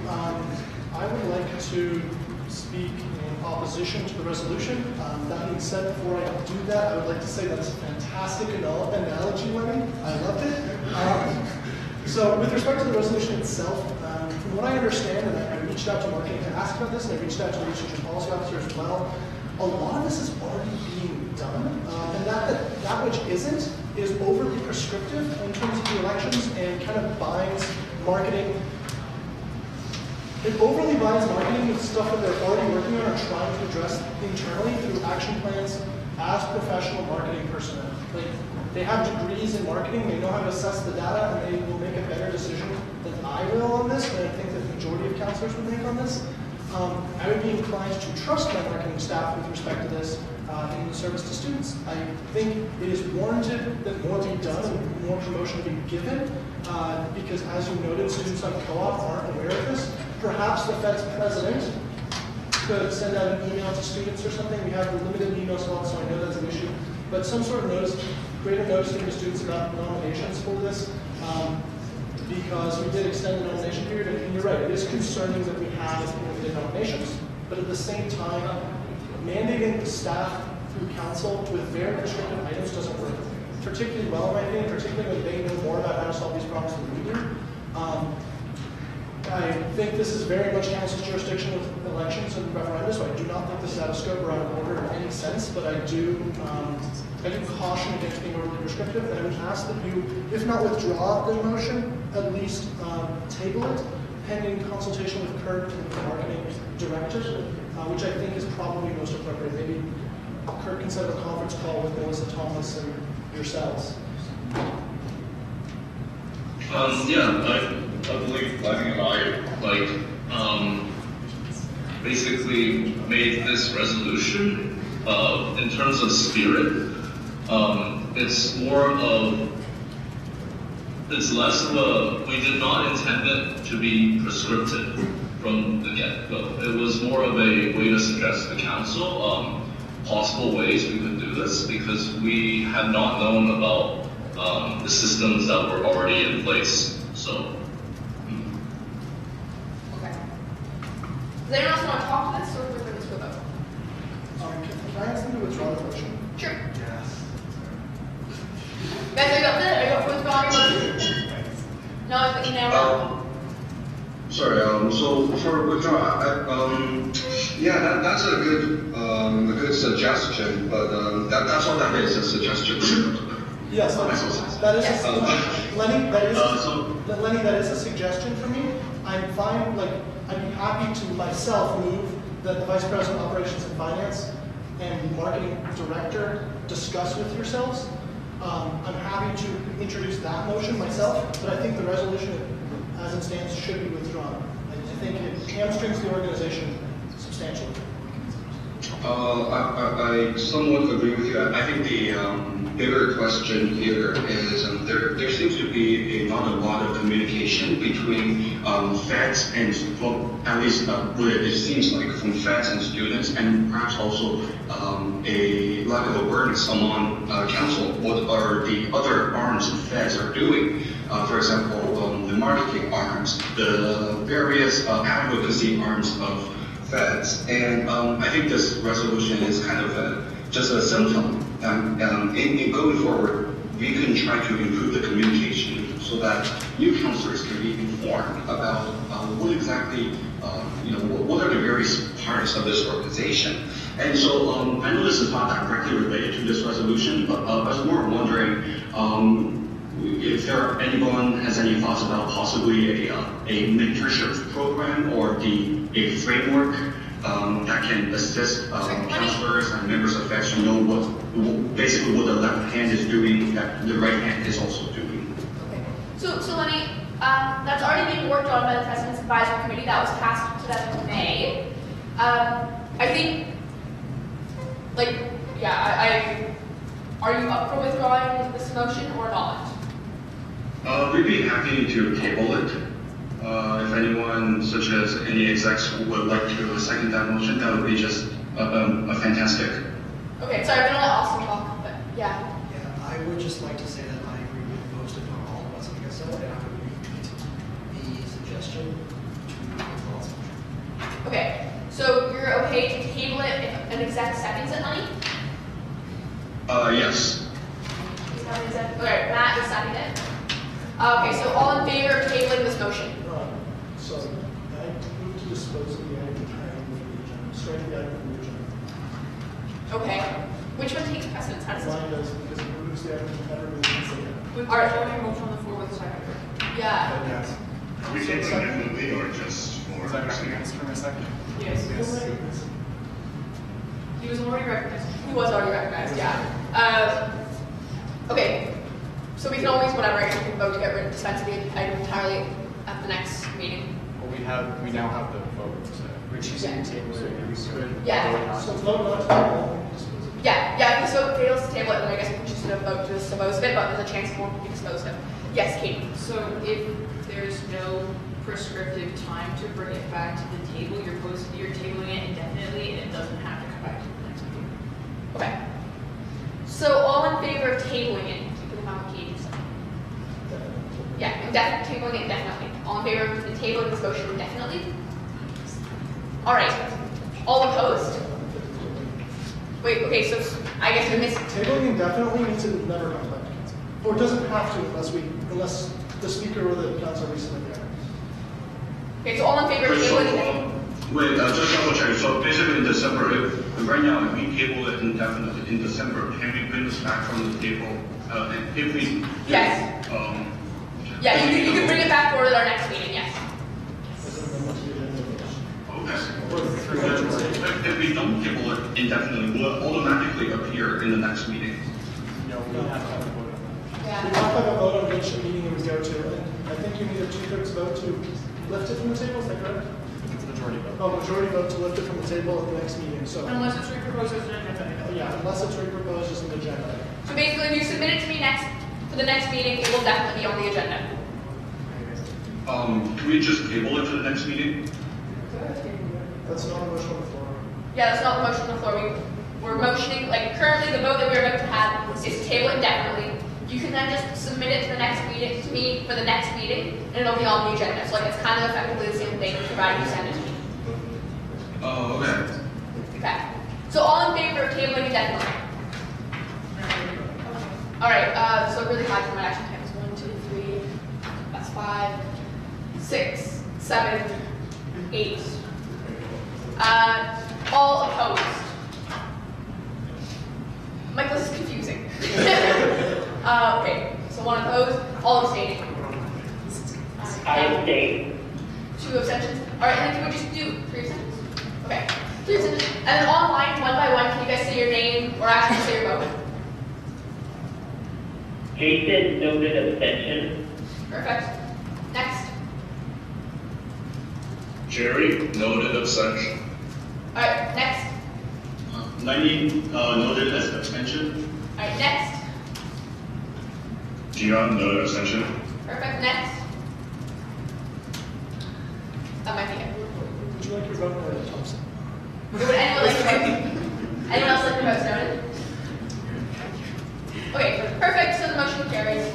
I would like to speak in opposition to the resolution. That being said, before I do that, I would like to say that's a fantastic analogy, Lenny. I loved it. So with respect to the resolution itself, from what I understand, and I reached out to marketing to ask about this, and I reached out to the research and policy officer as well, a lot of this is already being done, and that which isn't is overly prescriptive in terms of the elections and kind of binds marketing. It overly binds marketing with stuff that they're already working on or trying to address internally through action plans as professional marketing personnel. Like, they have degrees in marketing, they know how to assess the data, and they will make a better decision than I will on this, and I think that the majority of councillors would make on this. I would be inclined to trust my marketing staff with respect to this in the service to students. I think it is warranted that more be done and more promotion be given because as you noted, students on co-op aren't aware of this. Perhaps the Fed's president could send out an email to students or something. We have limited email slots, so I know that's an issue. But some sort of notice, greater noticing to students about nominations for this, because we did extend the nomination period, and you're right, it is concerning that we have limited nominations. But at the same time, mandating the staff through council with very restrictive items doesn't work particularly well, in my opinion, particularly when they know more about how to solve these problems than we do. I think this is very much council's jurisdiction with elections and referenda, so I do not think this is out of scope or out of order in any sense, but I do caution against being overly prescriptive, and I would ask that you, if not withdraw the motion, at least table it, pending consultation with Kurt and the marketing director, which I think is probably most appropriate. Maybe Kurt can set up a conference call with Melissa Thomas and yourselves. I believe Lenny and I basically made this resolution in terms of spirit. It's more of, it's less of a, we did not intend it to be prescriptive from the get-go. It was more of a way to suggest to the council possible ways we could do this, because we had not known about the systems that were already in place. So. Okay. Does anyone else want to talk to this, or we're going to go vote? Can I ask them to withdraw the motion? Sure. Yes. Guys, are you up for it? Are you up for withdrawing your motion? No, I think now. Sorry, so for withdrawal, yeah, that's a good suggestion, but that's all that is, a suggestion. Yes, that is, Lenny, that is a suggestion for me. I'm fine, like, I'd be happy to myself move that the Vice President of Operations and Finance and Marketing Director discuss with yourselves. I'm happy to introduce that motion myself, but I think the resolution as it stands should be withdrawn. I think it hamstrings the organization substantially. I somewhat agree with you. I think the bigger question here is there seems to be not a lot of communication between feds and, well, at least what it seems like from feds and students, and perhaps also a lack of awareness among council what are the other arms of feds are doing. For example, the marketing arms, the various advocacy arms of feds, and I think this resolution is kind of just a symptom. In going forward, we can try to improve the communication so that new councilors can be informed about what exactly, what are the various parts of this organization. And so I know this is not directly related to this resolution, but I was more wondering if anyone has any thoughts about possibly a mentorship program or a framework that can assist counselors and members of FEX to know basically what the left hand is doing, that the right hand is also doing. Okay. So Lenny, that's already being worked on by the President's Advisory Committee. That was passed to them in May. I think, are you up for withdrawing this motion or not? We'd be happy to table it. If anyone, such as any execs, would like to second that motion, that would be just a fantastic. Okay, sorry, I'm gonna let Austin talk, but yeah. Yeah, I would just like to say that I agree with most, if not all, of what's being said, and I would repeat the suggestion to withdraw this motion. Okay, so you're okay to table it if an exec seconds it, Lenny? Yes. Okay, Matt is seconding it. Okay, so all in favor of tabling this motion? So I move to dispose of the item straight the item from the agenda. Okay. Which one takes precedence? How does it? Mine does, because it removes the item from ever being considered. With our voting motion on the floor with a second. Yeah. Yes. Are we tabling it movie or just for? Was that recognized for a second? Yes. Yes. He was already recognized. He was already recognized, yeah. Okay. So we can always, whatever, we can vote to get rid of dispense of the item entirely at the next meeting. Well, we now have the vote. Which is in table, so we could. Yeah. So vote not to table, dispose of it. Yeah, so fails to table it, then I guess we can just vote to dispose of it, but there's a chance it won't be disposed of. Yes, Katie. So if there's no prescriptive time to bring it back to the table, you're tabling it indefinitely and it doesn't have to come back to the next meeting. Okay. So all in favor of tabling it? Keep in mind what Katie said. Yeah, tabling it indefinitely. All in favor of the tabling this motion indefinitely? All right. All opposed? Wait, okay, so I guess we missed. Tabling indefinitely means it never comes back to council. Or it doesn't have to unless the speaker or the council resubmit the item. Okay, so all in favor of tabling indefinitely? Wait, just double check. So basically in December, if right now, if we table it indefinitely in December, can we bring this back from the table? And if we... Yes. Yeah, you can bring it back forward at our next meeting, yes. If we don't table it indefinitely, will it automatically appear in the next meeting? No, we don't have to have a vote on We have to have a vote on which meeting it would go to. And I think you need a 2/3 vote to lift it from the table, is that correct? that. It's a majority vote. Oh, majority vote to lift it from the table at the next meeting, so. Unless it's reproposed as an agenda item. Yeah, unless it's reproposed as an agenda item. So basically, if you submit it to me for the next meeting, it will definitely be on the agenda. Can we just table it to the next meeting? That's not a motion on the floor. Yeah, that's not the motion on the floor. We're motioning, like currently the vote that we're about to have is to table it indefinitely. You can then just submit it to the next meeting, to me for the next meeting, and it'll be on the agenda. So like it's kind of effectively the same thing, provided you send it to me. Oh, okay. Okay. So all in favor of tabling indefinitely? All right. So really high for my action time is 1, 2, 3. That's 5, 6, 7, 8. All opposed. Mike, this is confusing. Okay, so 1 opposed, all abstaining. I abstain. 2 abstentions. All right, and then can we just do 3 abstentions? Okay, 3 abstentions. And then online, 1 by 1, can you guys say your name or actually say your vote? Jason noted abstention. Perfect. Next. Jerry, noted abstention. All right, next. 90 noted as abstention. All right, next. Dion, noted abstention. Perfect. Next. That might be it. Would you like your vote noted, Thompson? Would anyone like to vote? Anyone else like to vote noted? Okay, perfect. So the motion carries.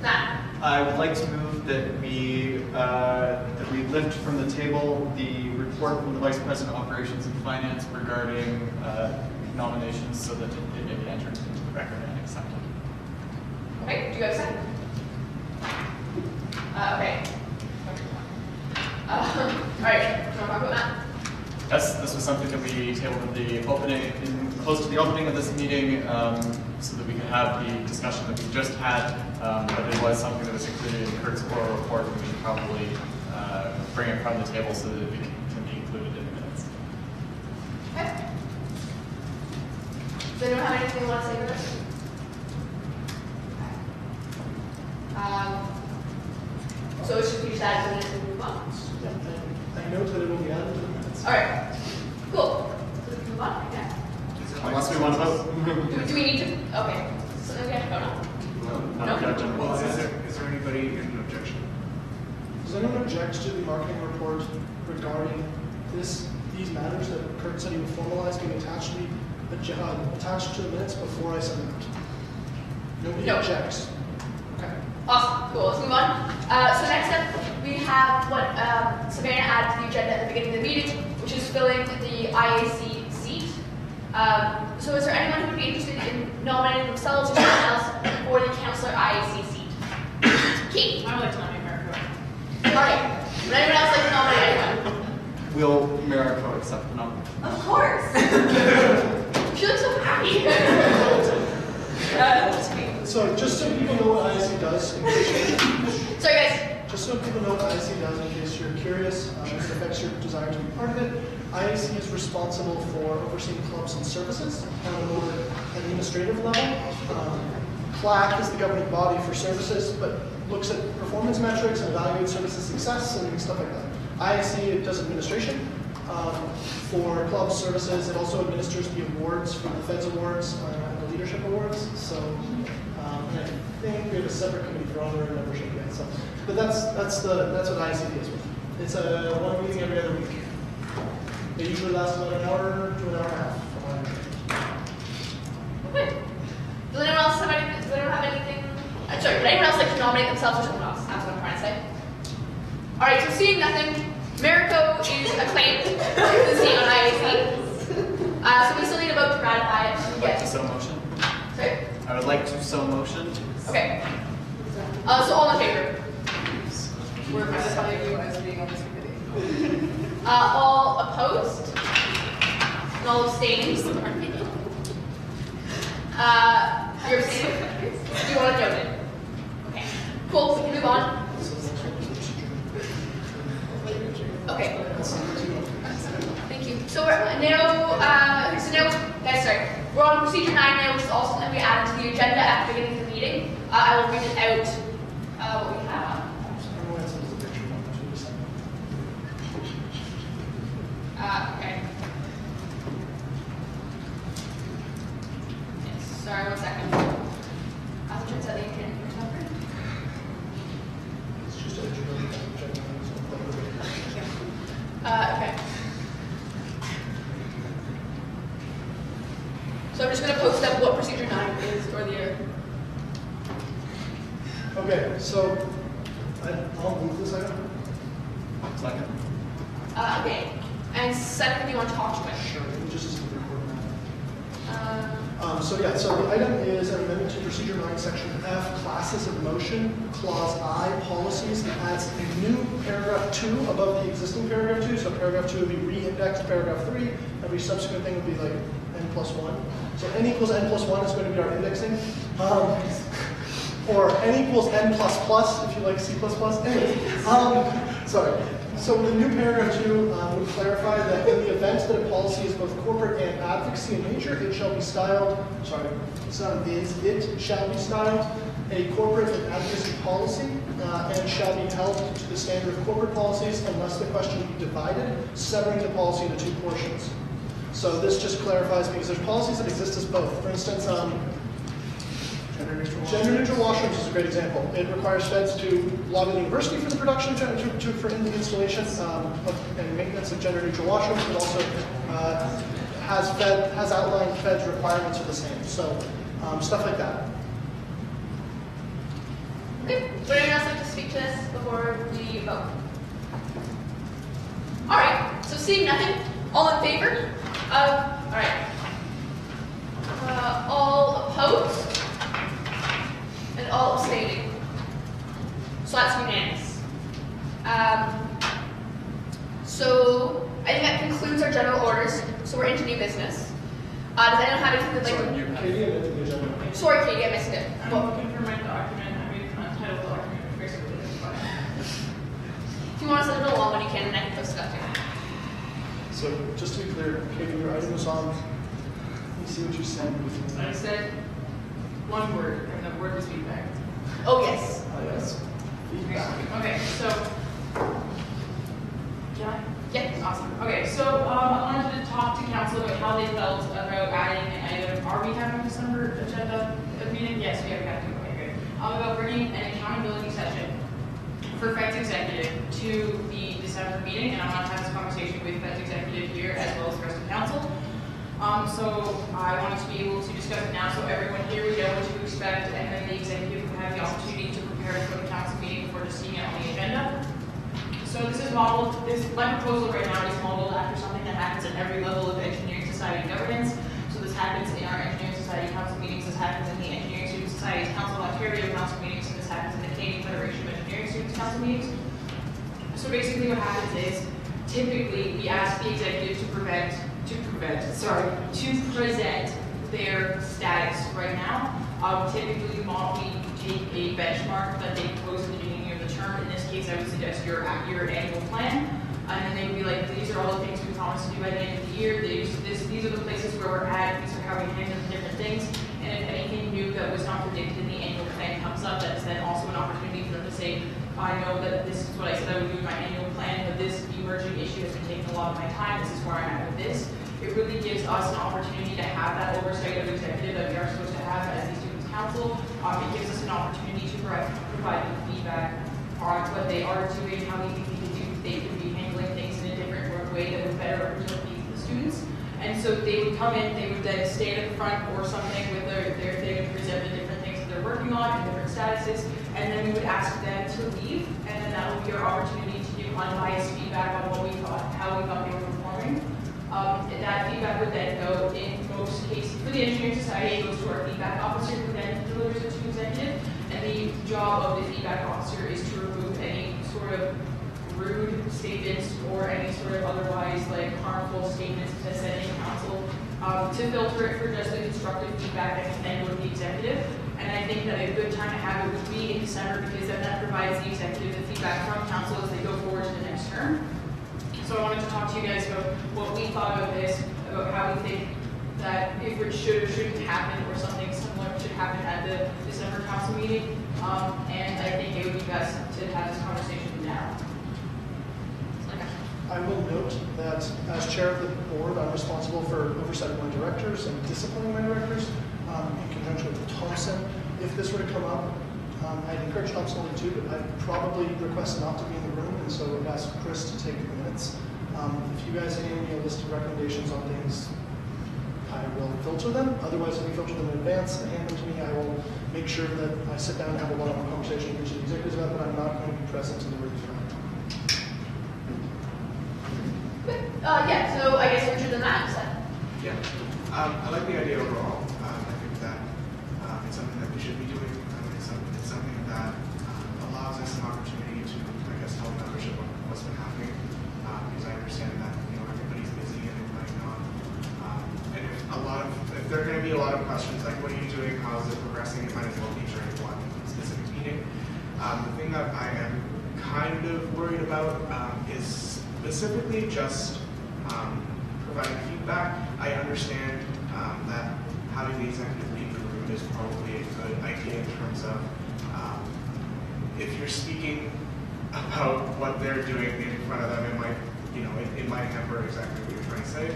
Matt. I would like to move that we lift from the table the report from the Vice President of Operations and Finance regarding nominations so that it may be entered into the record and accepted. Okay, do you have a second? Okay. All right, do you want to talk about that? Yes, this was something that we tabled at the opening, close to the opening of this meeting, so that we could have the discussion that we just had. But it was something that was included in Kurt's oral report, and we should probably bring it from the table so that it can be included in the minutes. Okay. Does anyone have anything they want to say about this? So it's just we just add to the minutes and move on. Yeah, I note that it will be added to the minutes. All right. Cool. So we can move on. Yeah. Unless we want to vote. Do we need to? Okay. So then we have to vote on. No. Well, is there anybody in objection? Does anyone object to the marketing report regarding these matters that Kurt said he would formalize being attached to the minutes before I send them out? Nobody No. objects. Okay. Awesome. Cool. Let's move on. So next up, we have what Savannah added to the agenda at the beginning of the meeting, which is filling the IAC seat. So is there anyone who would be interested in nominating themselves or someone else for the Councilor IAC seat? Kate. I would like to nominate America. Alright. Would anyone else like to nominate anyone? Will Miraco accept the nomination? Of course. She looks so happy. So just so people know what IAC does, in case Sorry guys. just so people know what IAC does, in case you're curious, if it affects your desire to be part of it, IAC is responsible for overseeing clubs and services on a more administrative level. CLAC is the governing body for services, but looks at performance metrics and evaluates services success and stuff like that. IAC does administration for club services. It also administers the awards for the Feds Awards and the Leadership Awards. So, and think we have a separate committee for honorary membership yet. So, but that's what ICD is with. It's a one meeting every other week. They usually last about an hour to an hour and a half. From what I understand. Okay. Does anyone else have anything? Does anyone have anything? Sorry, would anyone else like to nominate themselves or someone else? That's what I'm trying to say. All right. So seeing nothing, Marico is acclaimed to the seat on IAC. So we still need a vote to ratify it. I would like to so motion. Sorry. I would like to so motion. Okay. So all in favor? We're ratifying you as being on this committee. All opposed? And all abstaining? You're abstaining? Do you want to note it? Okay. Cool, we can move on. Okay. Thank you. So we're guys, sorry. We're on procedure 9 now, which is also something we added to the agenda at the beginning of the meeting. I will read it out what we have. Okay. Yes, sorry, 1 second. I'll turn to the internet. It's just a Okay. So I'm just going to post up what procedure 9 is for the year. Okay, so I'll move this item. Second. Okay. And second, do you want to talk to it? Sure, we just record that. So the item is an amendment to procedure 9, section F, classes of motion, clause I, policies. It adds a new paragraph 2 above the existing paragraph 2. So paragraph 2 would be re-indexed paragraph 3. Every subsequent thing would be like n+1. So n equals n+1 is going to be our indexing. Or n equals n++ if you like C++. Sorry. So the new paragraph 2 would clarify that in the event that a policy is both corporate and advocacy in nature, it shall be styled, it shall be styled a corporate and advocacy policy and shall be held to the standard of corporate policies unless the question be divided, severing the policy into 2 portions. So this just clarifies because there's policies that exist as both. For instance, gender neutral washrooms is a great example. It requires feds to lobby the university for the production for the installation and maintenance of gender neutral washrooms, but also has outlined feds requirements are the same. So stuff like that. Okay. Would anyone else like to speak to this before we vote? All right. So seeing nothing, all in favor? All right. All opposed? And all abstaining. So that's unanimous. So I think that concludes our general orders. So we're into new business. Does anyone have anything they'd like to? Sorry, Katie, I missed it. I'm looking for my document. I mean, untitled document. Basically, If you want to send it along when you can, and I can post it up too. So just to be clear, Katie, your item was on. Let me see what you said. I said one word, and the word was feedback. Oh, yes. Oh, yes. Feedback. Okay, so, can I? Yeah. Awesome. Okay, so I wanted to talk to council about how they felt about adding an item. Are we having a December agenda meeting? Yes, we have got to. Okay, good. About bringing an accountability session for Fed's executive to the December meeting, and I want to have this conversation with Fed's executive here as well as the rest of council. So I wanted to be able to discuss it now so everyone here would know what to expect, and then the executive would have the opportunity to prepare for the council meeting before just seeing it on the agenda. So this is modeled, my proposal right now is modeled after something that happens at every level of engineering society governance. So this happens in our engineering society council meetings, this happens in the Engineering Student Society's Council of Ontario council meetings, and this happens in the Canadian Federation of Engineering Students council meetings. So basically what happens is, typically we ask the executive to present their status right now. Typically we take a benchmark that they propose at the beginning of the term. In this case, I would suggest your annual plan. And then they would be like, these are all the things we promised to do by the end of the year. These are the places where we're at. These are how we handle different things. And if anything new that was not predicted in the annual plan comes up, that's then also an opportunity for them to say, I know that this is what I said I would do in my annual plan, but this emerging issue has been taking a lot of my time. This is where I'm at with this. It really gives us an opportunity to have that oversight of executive that we are supposed to have as the Students' council. It gives us an opportunity to provide feedback on what they are doing, how we think they could be handling things in a different way that would better represent the students. And so they would come in, they would then stand at the front or something with their thing and present the different things that they're working on and different statuses, and then we would ask them to leave, and then that would be our opportunity to give unbiased feedback on what we thought, how we thought they were performing. And that feedback would then go, in most cases, for the engineering society, it goes to our feedback officer, who then delivers it to executive, and the job of the feedback officer is to remove any sort of rude statements or any sort of otherwise like harmful statements to send in council, to filter it for just the constructive feedback that can then go to the executive. And I think that a good time to have it would be in December, because then that provides the executive the feedback from council as they go forward to the next term. So I wanted to talk to you guys about what we thought of this, about how we think that if it should or shouldn't happen, or something similar should happen at the December council meeting. And I think it would be best to have this conversation now. I will note that as chair of the board, I'm responsible for oversight of my directors and disciplining my directors in conjunction with Thompson. If this were to come up, I'd encourage Thompson only too, but I'd probably request not to be in the room, and so I would ask Chris to take the minutes. If you guys need me a list of recommendations on things, I will filter them. Otherwise, if you filter them in advance and hand them to me, I will make sure that I sit down and have a one-on-one conversation with each of the executives about it, but I'm not going to be present in the room tonight. Yeah, so I guess Richard and Matt said. Yeah, I like the idea overall. I think that it's something that we should be doing. It's something that allows us an opportunity to, I guess, tell membership on what's been happening. Because I understand that everybody's busy and everybody's not. And if there are going to be a lot of questions like, what are you doing? How is it progressing? It might as well be during one specific meeting. The thing that I am kind of worried about is specifically just providing feedback. I understand that having the executive leave the room is probably a good idea in terms of if you're speaking about what they're doing in front of them, it might, it might hamper exactly what you're trying to say.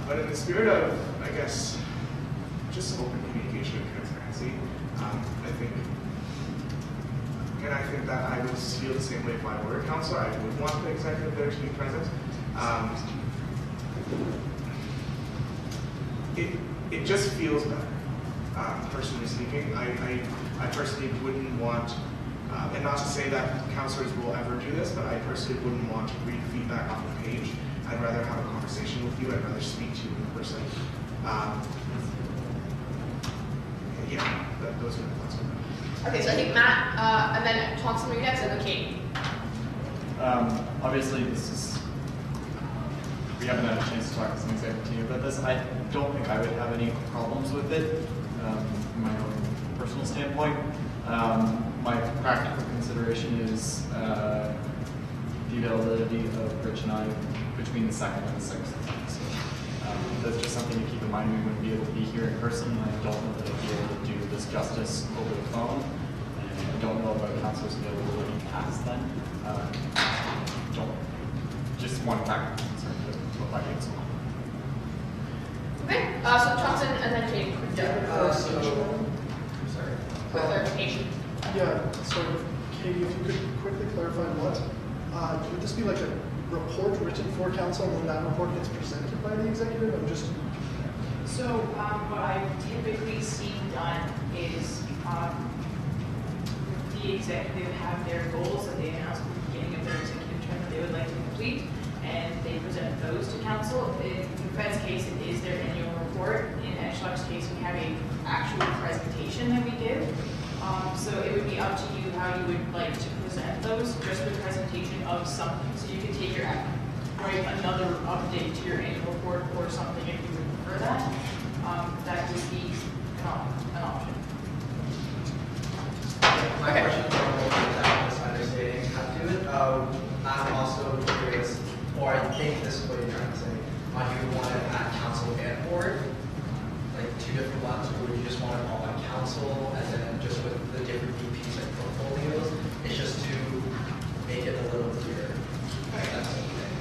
But in the spirit of, I guess, just some open communication and transparency, I think that I would feel the same way if I were a counselor. I would want the executive there to be present. It just feels better, personally speaking. I personally wouldn't want, and not to say that counselors will ever do this, but I personally wouldn't want to read feedback off the page. I'd rather have a conversation with you. I'd rather speak to you in person. Yeah, those are my thoughts on that. Okay, so I think Matt, and then Thompson, maybe next, and then Katie. Obviously, we haven't had a chance to talk as an executive team about this. I don't think I would have any problems with it from my own personal standpoint. My practical consideration is the availability of Rich and I between the 2nd and the 6th. So that's just something to keep in mind. We wouldn't be able to be here in person. I don't know that I'd be able to do this justice over the phone. And I don't know about council's availability past then. Just one practical concern to my games. Okay, so Thompson and then Katie. Sorry. For clarification. Yeah, so Katie, if you could quickly clarify what, would this be like a report written for council and then that report gets presented by the executive? I'm just... So what I've typically seen done is the executive have their goals that they announce at the beginning of their executive term that they would like to complete, and they present those to council. In the Fed's case, it is their annual report. In Edgelock's case, we have an actual presentation that we give. So it would be up to you how you would like to present those, just the presentation of something. So you could take your, write another update to your annual report or something if you would prefer that. That would be an option. My question is misunderstanding how to do it. I'm also curious, or I think this is what you're trying to say. Might you want it at council and board, like two different ones, or would you just want it all on council, and then just with the different VPs and portfolios? It's just to make it a little clearer. Okay.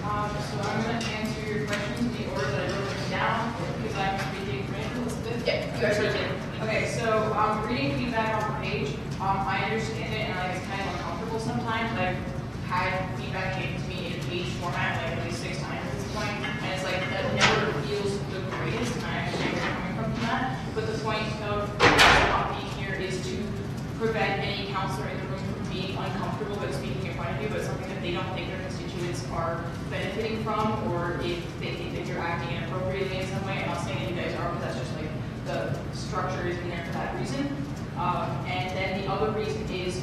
So I'm going to answer your questions in the order that I wrote them down, because I'm speaking for Elizabeth. Yeah, you guys are doing. Okay, so reading feedback on the page, I understand it, and like, it's kind of uncomfortable sometimes. I've had feedback given to me in page format like at least 6 times at this point, and it's like, that never feels the greatest, and I understand where you're coming from that. But the point of not being here is to prevent any counselor in the room from being uncomfortable with speaking in front of you, but something that they don't think their constituents are benefiting from, or if they think that you're acting inappropriately in some way. I'm not saying that you guys are, but that's just like the structure is in there for that reason. And then the other reason is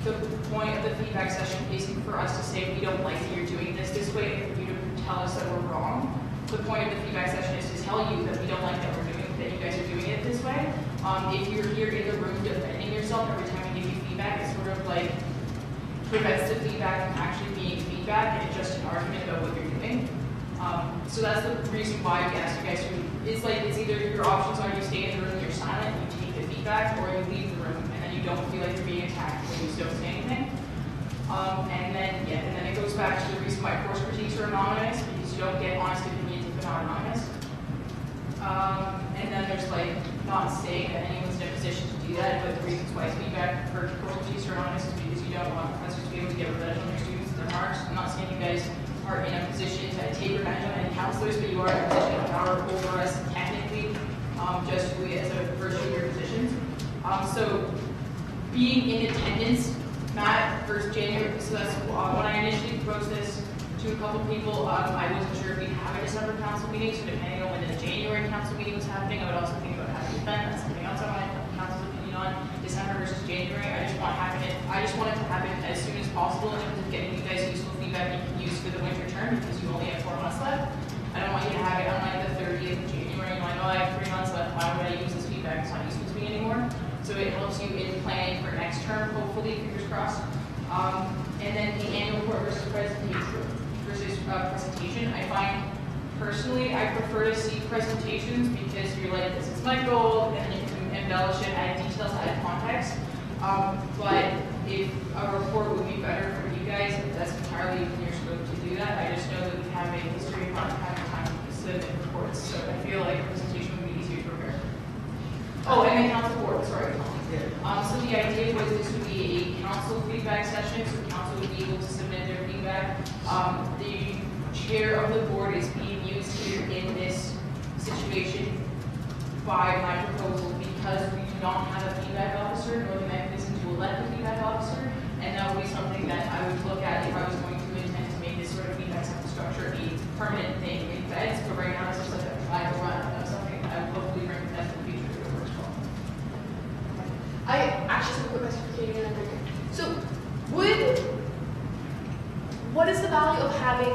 the point of the feedback session isn't for us to say we don't like that you're doing this way and for you to tell us that we're wrong. The point of the feedback session is to tell you that we don't like that you guys are doing it this way. If you're here in the room defending yourself every time we give you feedback, it sort of like prevents the feedback from actually being feedback and it's just an argument about what you're doing. So that's the reason why we ask you guys to, it's like, it's either your options are you stay in the room, you're silent, you take the feedback, or you leave the room and then you don't feel like you're being attacked when you just don't say anything. And then it goes back to the reason why course critiques are anonymous, because you don't get honest opinions if they're not anonymous. And then there's like, not saying that anyone's in a position to do that, but the reasons why feedback for course critiques are anonymous is because you don't want professors to be able to get revenge on their students and their marks. I'm not saying you guys are in a position to take revenge on any counselors, but you are in a position of power over us technically, just as a virtue of your positions. So being in attendance, Matt, 1st January, so that's when I initially proposed this to a couple people. I wasn't sure if we'd have a December council meeting, so depending on when the January council meeting was happening, I would also think about having it then. That's something else I wanted council's opinion on, December versus January. I just want it to happen as soon as possible in terms of getting you guys useful feedback you can use for the winter term, because you only have 4 months left. I don't want you to have it on like the 30th of January, and like, oh, I have 3 months left, why would I use this feedback? It's not useful to me anymore. So it helps you in planning for next term, hopefully, fingers crossed. And then the annual report versus presentation. I find, personally, I prefer to see presentations because you're like, this is my goal, and then you can embellish it, add details, add context. But if a report would be better for you guys, that's entirely within your scope to do that. I just know that we have a history of not having time to submit reports, so I feel like a presentation would be easier to prepare. Oh, and then council board, sorry. So the idea was this would be a council feedback session, so council would be able to submit their feedback. The chair of the board is being used here in this situation by my proposal because we do not have a feedback officer nor the mechanism to elect a feedback officer, and that would be something that I would look at if I was going to intend to make this sort of feedback structure a permanent thing in feds, but right now it's just like a trial run of something that I would hopefully bring to the future if it works well. I actually have a quick question for Katie and Enrique. So, what is the value of having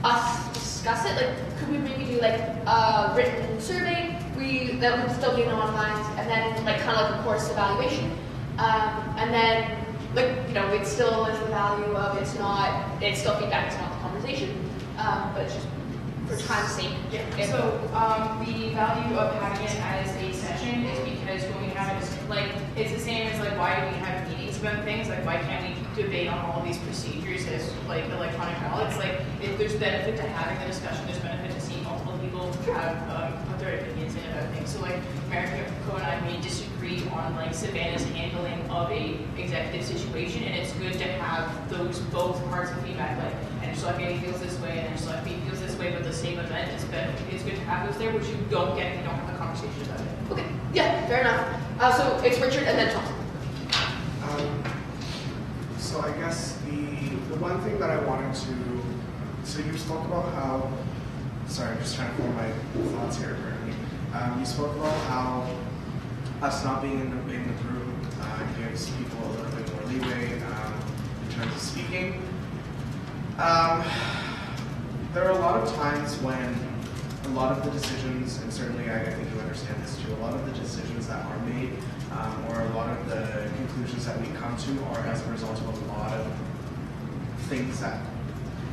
us discuss it? Like, could we maybe do like a written survey that would still be anonymized, and then like kind of like a course evaluation, and then like it still is the value of it's still feedback, it's not the conversation, but it's just for time's sake. Yeah. So the value of having it as a session is because when we have it, it's the same as like why do we have meetings about things? Like why can't we debate on all of these procedures as like electronic ballots? Like if there's benefit to having the discussion, there's benefit to seeing multiple people have put their opinions in about things. So like America and I may disagree on like Savannah's handling of a executive situation, and it's good to have those both parts of feedback. Like Angela Gay feels this way, and Angela B feels this way, but the same event is good to have those there, which you don't get if you don't have a conversation about it. Okay, yeah, fair enough. So it's Richard and then Tom. So I guess the one thing that I wanted to, so you spoke about how, sorry, I'm just trying to form my thoughts here currently. You spoke about how us not being in the room gives people a little bit more leeway in terms of speaking. There are a lot of times when a lot of the decisions, and certainly I think you understand this too, a lot of the decisions that are made or a lot of the conclusions that we come to are as a result of a lot of things that,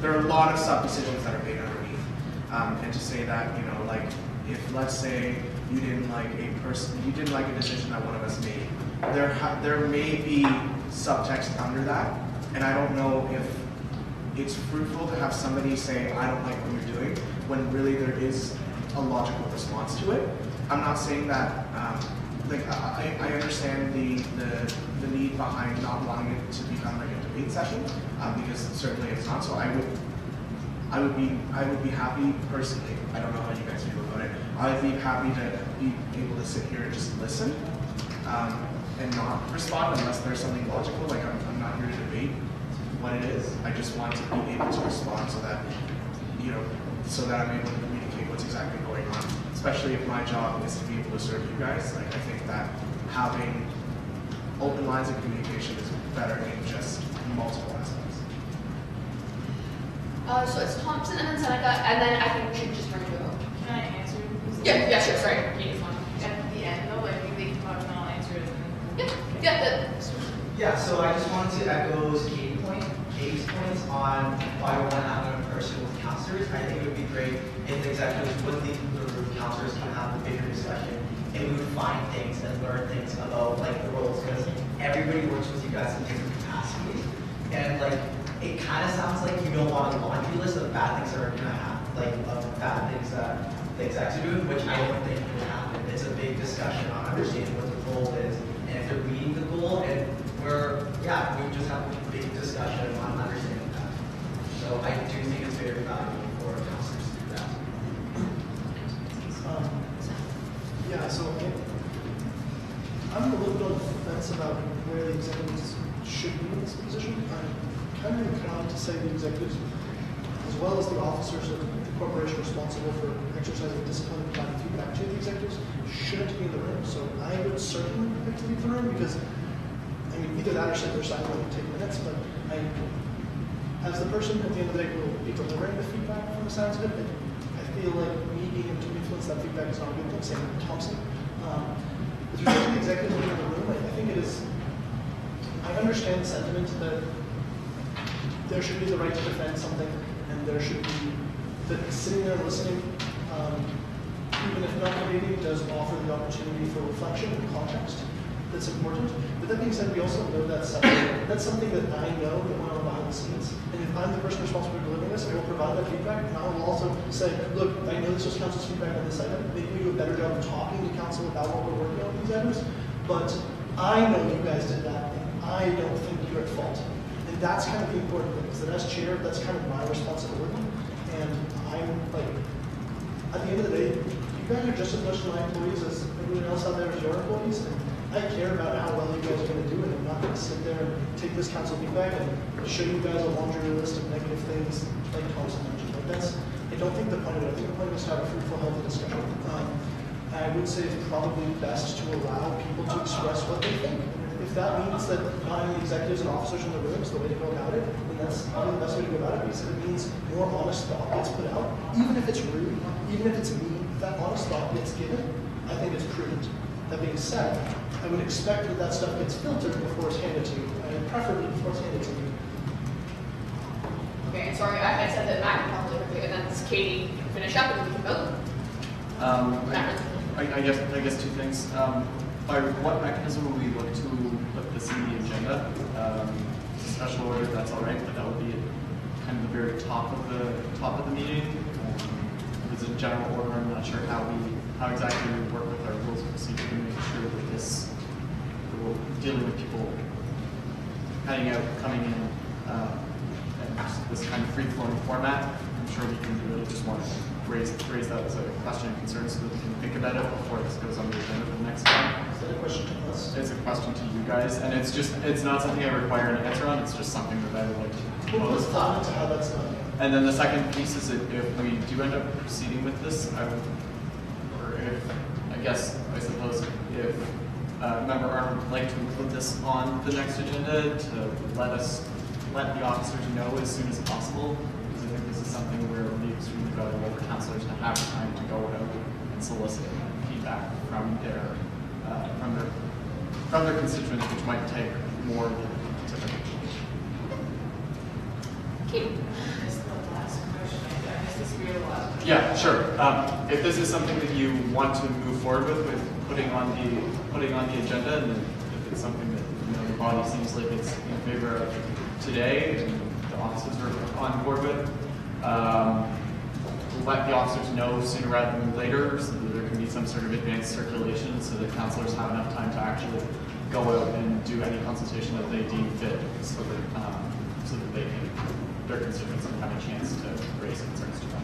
there are a lot of sub-decisions that are made underneath. And to say that, like if let's say you didn't like a decision that one of us made, there may be subtext under that, and I don't know if it's fruitful to have somebody say, I don't like what you're doing, when really there is a logical response to it. I'm not saying that like I understand the need behind not wanting it to become like a debate session, because certainly it's not. So I would be happy personally. I don't know how you guys feel about it. I would be happy to be able to sit here and just listen, and not respond unless there's something logical. Like I'm not here to debate what it is. I just want to be able to respond so that so that I'm able to communicate what's exactly going on. Especially if my job is to be able to serve you guys. Like I think that having open lines of communication is better in just multiple aspects. So it's Thompson and then Seneca, and then I think we should just bring it to a vote. Can I answer? Yeah, sure, sorry. Katie's one. At the end, though, I think they can talk and I'll answer it. Yeah, so I just wanted to echo Katie's points on why we want to have it in person with counselors. I think it would be great if the executives with the counselors can have a bigger discussion and we would find things and learn things about like the roles, because everybody works with you guys in different capacities, and like it kind of sounds like you don't want a laundry list of bad things that are going to happen, like of bad things that the execs are doing, which I don't think will happen. It's a big discussion on understanding what the goal is, and if they're meeting the goal, and we just have a big discussion on understanding that. So I do think it's very valuable for counselors to do that. Yeah, so I'm a little bit on the fence about where the executives should be in this position. I'm kind of inclined to say the executives, as well as the officers of the corporation responsible for exercising discipline and providing feedback to the executives, shouldn't be in the room. So I would certainly pick to be in the room because, I mean, either that or sit there silently and take minutes, but as the person at the end of the day will be delivering the feedback from the sounds of it, I feel like me being able to influence that feedback is not a good thing. Same with Thompson. With respect to the executive being in the room, I think it is, I understand the sentiment that there should be the right to defend something, and there should be, that sitting there and listening, even if not debating, does offer the opportunity for reflection and context. That's important. But that being said, we also know that's something that I know that went on behind the scenes. And if I'm the person responsible for delivering this, I will provide that feedback, and I will also say, look, I know this was council's feedback on this item. Maybe we do a better job of talking to council about what we're working on with these items. But I know you guys did that, and I don't think you're at fault. And that's kind of the important thing, is that as chair, that's kind of my responsibility. And I'm like, at the end of the day, you guys are just as much my employees as everyone else out there is your employees. And I care about how well you guys are going to do it. I'm not going to sit there and take this council feedback and show you guys a laundry list of negative things like Thompson mentioned. Like I don't think the point of it. I think the point is to have a fruitful, healthy discussion. I would say it's probably best to allow people to express what they think. If that means that not having executives and officers in the room is the way to go about it, then that's probably the best way to go about it, because it means more honest thought gets put out. Even if it's rude, even if it's mean, if that honest thought gets given, I think it's prudent. That being said, I would expect that that stuff gets filtered before it's handed to you, and preferably before it's handed to you. Okay, and sorry, I said that Matt can probably quickly, and then Katie can finish up and we can vote. I guess two things. By what mechanism will we look to put this in the agenda? Special order, that's all right, but that would be at kind of the very top of the meeting. If it's a general order, I'm not sure how exactly we work with our rules of procedure to make sure that we're dealing with people heading out, coming in, and this kind of free-flowing format. I'm sure we can do it. I just want to raise that as a question and concern so that we can think about it before this goes on the agenda for the next time. Is that a question to us? It's a question to you guys, and it's not something I require an answer on. It's just something that I would like to Well, let's propose. dive into how that's done. And then the second piece is that if we do end up proceeding with this, I suppose if Member Arnold would like to include this on the next agenda to let the officers know as soon as possible, because I think this is something where it would be extremely valuable for councilors to have time to go out and solicit feedback from their constituents, which might take more than typical. Katie. Yeah, sure. If this is something that you want to move forward with putting on the agenda, and if it's something that the body seems like it's in favor of today, and the officers are on board with, let the officers know sooner rather than later, so that there can be some sort of advanced circulation, so that councilors have enough time to actually go out and do any consultation that they deem fit, so that they can, their constituents can have a chance to raise concerns to them.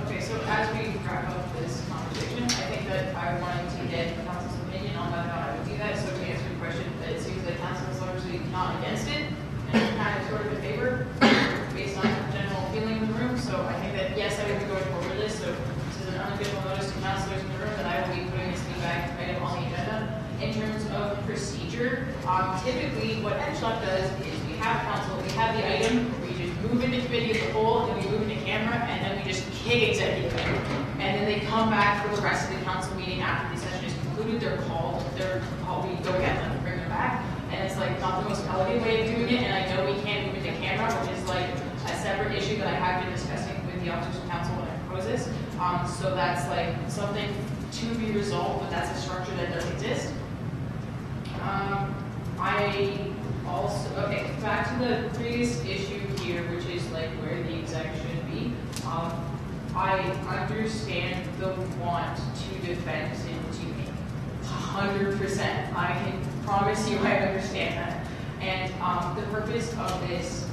Okay, so as we wrap up this conversation, I think that I wanted to get council's opinion on whether or not I would do that. So to answer your question, that it seems like council is largely not against it, and kind of sort of in favor, based on general feeling in the room. So I think that, yes, I will be going forward with this. So this is an unofficial notice to councilors in the room that I will be putting this feedback item on the agenda. In terms of procedure, typically what EdgeLab does is we have council, we have the item, we just move into committee as a whole, and then we move into camera, and then we just kick executive. And then they come back for the rest of the council meeting after the session is concluded. They're called, we go get them, bring them back. And it's like not the most elegant way of doing it, and I know we can't move into camera, which is like a separate issue that I have been discussing with the officers of council when I propose this. So that's like something to be resolved, but that's a structure that does exist. I also, okay, back to the previous issue here, which is like where the exec should be. I understand the want to defend city 100%. I can promise you I understand that. And the purpose of this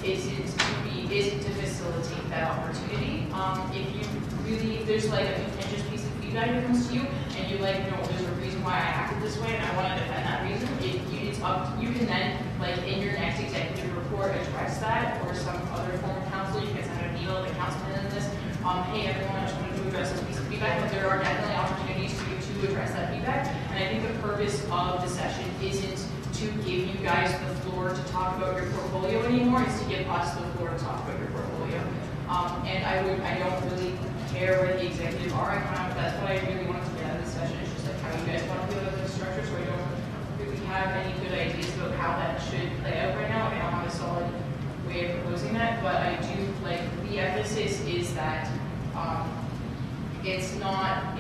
isn't to facilitate that opportunity. If you really, if there's like a contentious piece of feedback that comes to you, and you like, no, there's a reason why I acted this way, and I want to defend that reason, it's up. You can then, like in your next executive report, address that, or some other form of counsel. You can send an email to the councilman in this. Hey, everyone, I just wanted to address this piece of feedback, but there are definitely opportunities to address that feedback. And I think the purpose of the session isn't to give you guys the floor to talk about your portfolio anymore. It's to give us the floor to talk about your portfolio. And I don't really care where the executive are. That's what I really wanted to get out of this session. It's just like how you guys want to feel about the structure. So I don't really have any good ideas about how that should play out right now. I don't have a solid way of proposing that, but I do like the emphasis is that it's not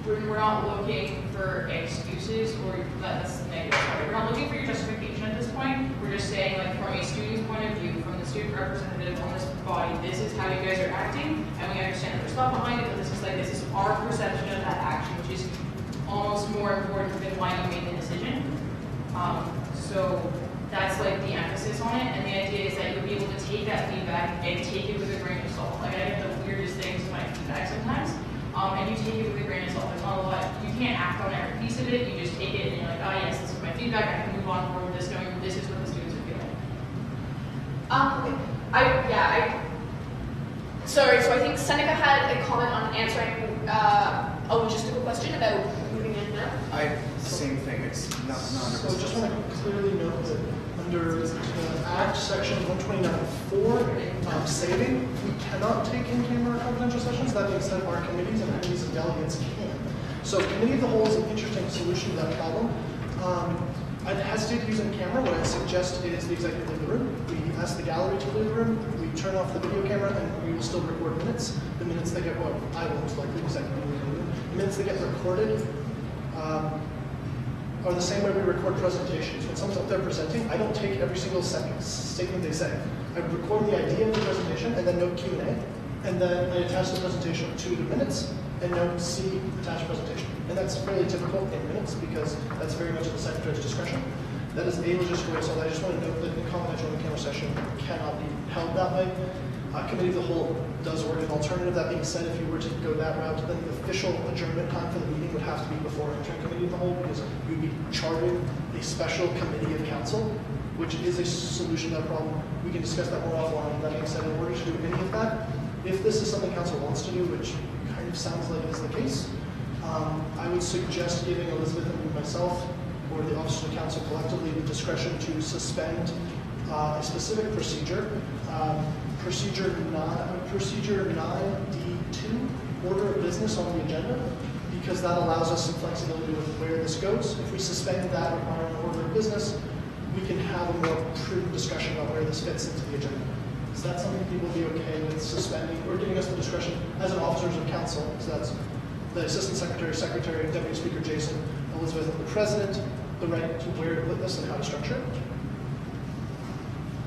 we're not looking for excuses or that's negative. Sorry. We're not looking for your justification at this point. We're just saying, like, from a student's point of view, from the student representative on this body, this is how you guys are acting, and we understand that there's thought behind it, but this is our perception of that action, which is almost more important than why you made the decision. So that's like the emphasis on it, and the idea is that you'll be able to take that feedback and take it with a grain of salt. Like, I get the weirdest things in my feedback sometimes. And you take it with a grain of salt. There's not a lot. You can't act on every piece of it. You just take it and you're like, oh yes, this is my feedback. I can move on forward with this, knowing this is what the students are feeling. Sorry, so I think Seneca had a comment on answering a logistical question about moving in now. Same thing. It's not. So I just want to clearly note that under the Act Section 129.4, saving, we cannot take in-camera confidential sessions. That being said, our committees and committees of delegates can. So committee of the whole is an interesting solution to that problem. I'd hesitate to use it in camera. What I suggest is the executive leave the room. We ask the gallery to leave the room. We turn off the video camera, and we will still record minutes. The minutes that get, well, I will most likely, the executive leave the room. The minutes that get recorded are the same way we record presentations. When someone's up there presenting, I don't take every single statement they say. I record the idea of the presentation and then note Q&A, and then I attach the presentation to the minutes and note C, attached presentation. And that's fairly typical in minutes because that's very much at the secretary's discretion. That is a logistical way, so I just want to note that the confidential in-camera session cannot be held that way. Committee of the whole does work an alternative. That being said, if you were to go that route, then the official adjournment time for the meeting would have to be before entering committee of the whole, because you'd be charting a special committee of council, which is a solution to that problem. We can discuss that more offline. That being said, in order to do any of that, if this is something council wants to do, which kind of sounds like is the case, I would suggest giving Elizabeth and myself, or the officers of council collectively, the discretion to suspend a specific procedure. Procedure 9D2, order of business on the agenda, because that allows us some flexibility with where this goes. If we suspend that requiring order of business, we can have a more prudent discussion about where this fits into the agenda. Is that something people will be okay with suspending, or giving us the discretion as an officers of council? So that's the assistant secretary, secretary, deputy speaker Jason, Elizabeth, and the president, the right to where to put this and how to structure it.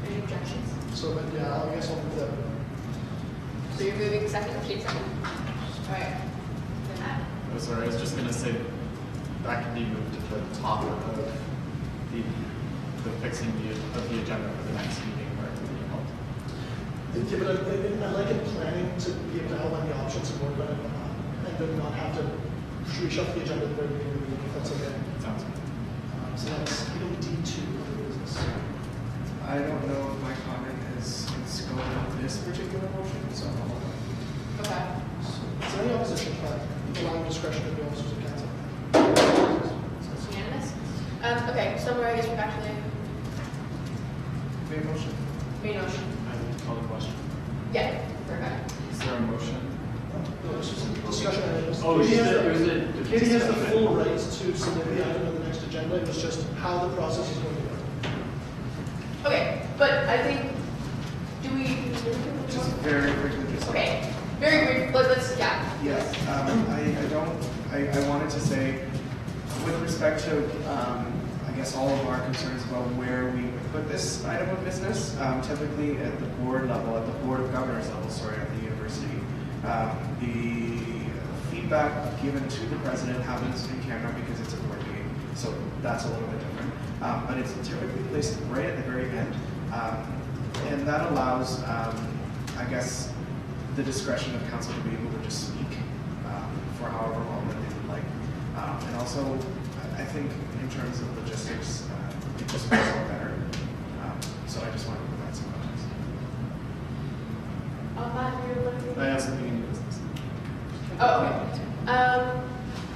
Any objections? So, yeah, I guess I'll move that. So you're moving second, Jake second? All right. Then Matt. Oh, sorry, I was just going to say that can be moved to the top of the fixing of the agenda for the next meeting where it will be held. Yeah, but I like in planning to be able to outline the options and work on it, and then not have to reshuffle the agenda at the very beginning of the meeting, if that's okay. Sounds good. So that's item D2 of the business. I don't know if my comment is going on this particular motion, so Okay. Is there any opposition to that, allowing discretion of the officers of council? So it's unanimous. Okay, so I guess we're back to the main motion. main motion. I will call the question. Yeah, perfect. Is there a motion? No, it's just a discussion items. Oh, Katie has it was the- a Katie has the discussion. full right to submit the item on the next agenda, it was just how the process is going to go. Okay, but I think, do we? Just very quickly, just. Okay, very brief, let's, yeah. Yes, I wanted to say, with respect to, I guess all of our concerns about where we would put this item of business, typically at the board level, at the board of governors level, sorry, at the university, the feedback given to the president happens in camera because it's a board meeting, so that's a little bit different. But it's typically placed right at the very end, and that allows, I guess, the discretion of council to be able to just speak for however long that they would like. And also, I think in terms of logistics, it just makes it better. So I just wanted to provide some context. Matt, you're looking. I have something in business. Oh, okay. All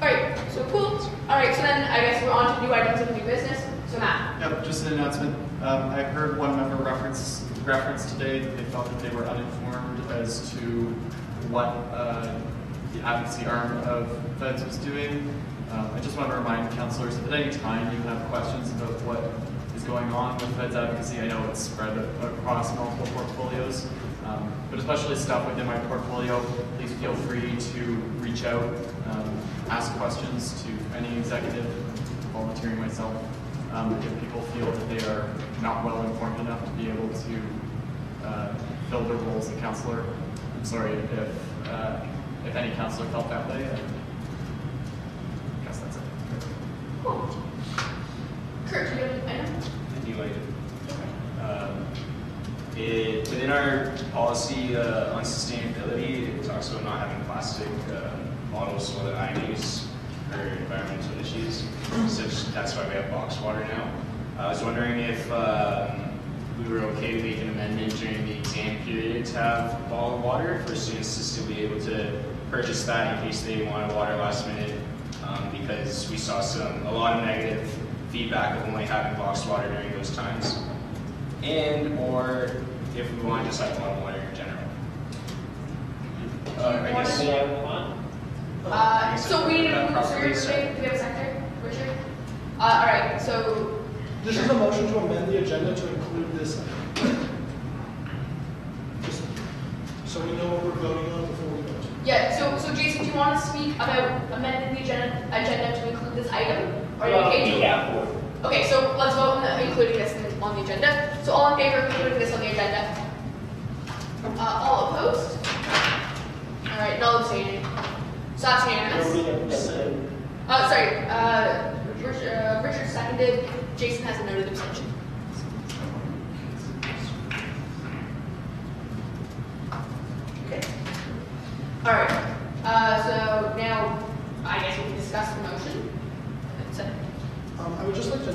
right, so cool. All right, so then I guess we're on to new items of new business. So Matt. Yep, just an announcement. I heard one member reference today that they felt that they were uninformed as to what the advocacy arm of Feds was doing. I just want to remind councillors that at any time you have questions about what is going on with Feds advocacy. I know it's spread across multiple portfolios, but especially stuff within my portfolio, please feel free to reach out, ask questions to any executive, volunteering myself. If people feel that they are not well informed enough to be able to fill their role as a councillor. I'm sorry if any councillor felt that way. I guess that's it. Cool. Kurt, do you have an item? I do within our policy on sustainability, it talks about not having plastic bottles for the INUs for environmental issues. So that's why we have box water now. I was wondering if we were okay to make an amendment during the exam period to have bottled water for students to still be able to purchase that in case they wanted water last minute, because we saw a lot of negative feedback of only having boxed water during those times, and or if we want to just have bottled water in general. I guess. So we, Properly, so so- do we have a secretary? Richard? All right, so, This is a motion to amend the agenda to include this item. Just so we know what we're voting on before we vote. yeah, so Jason, do you want to speak about amending the agenda to include this item? Or are you okay to? Yeah, Okay, so let's vote on including this on the agenda. So all in favor of including this on the agenda? All opposed? All right, no abstaining. So that's unanimous. Sorry, Richard seconded. Jason has a noted abstention. Okay. All right. So now, I guess we can discuss the motion. I would just like to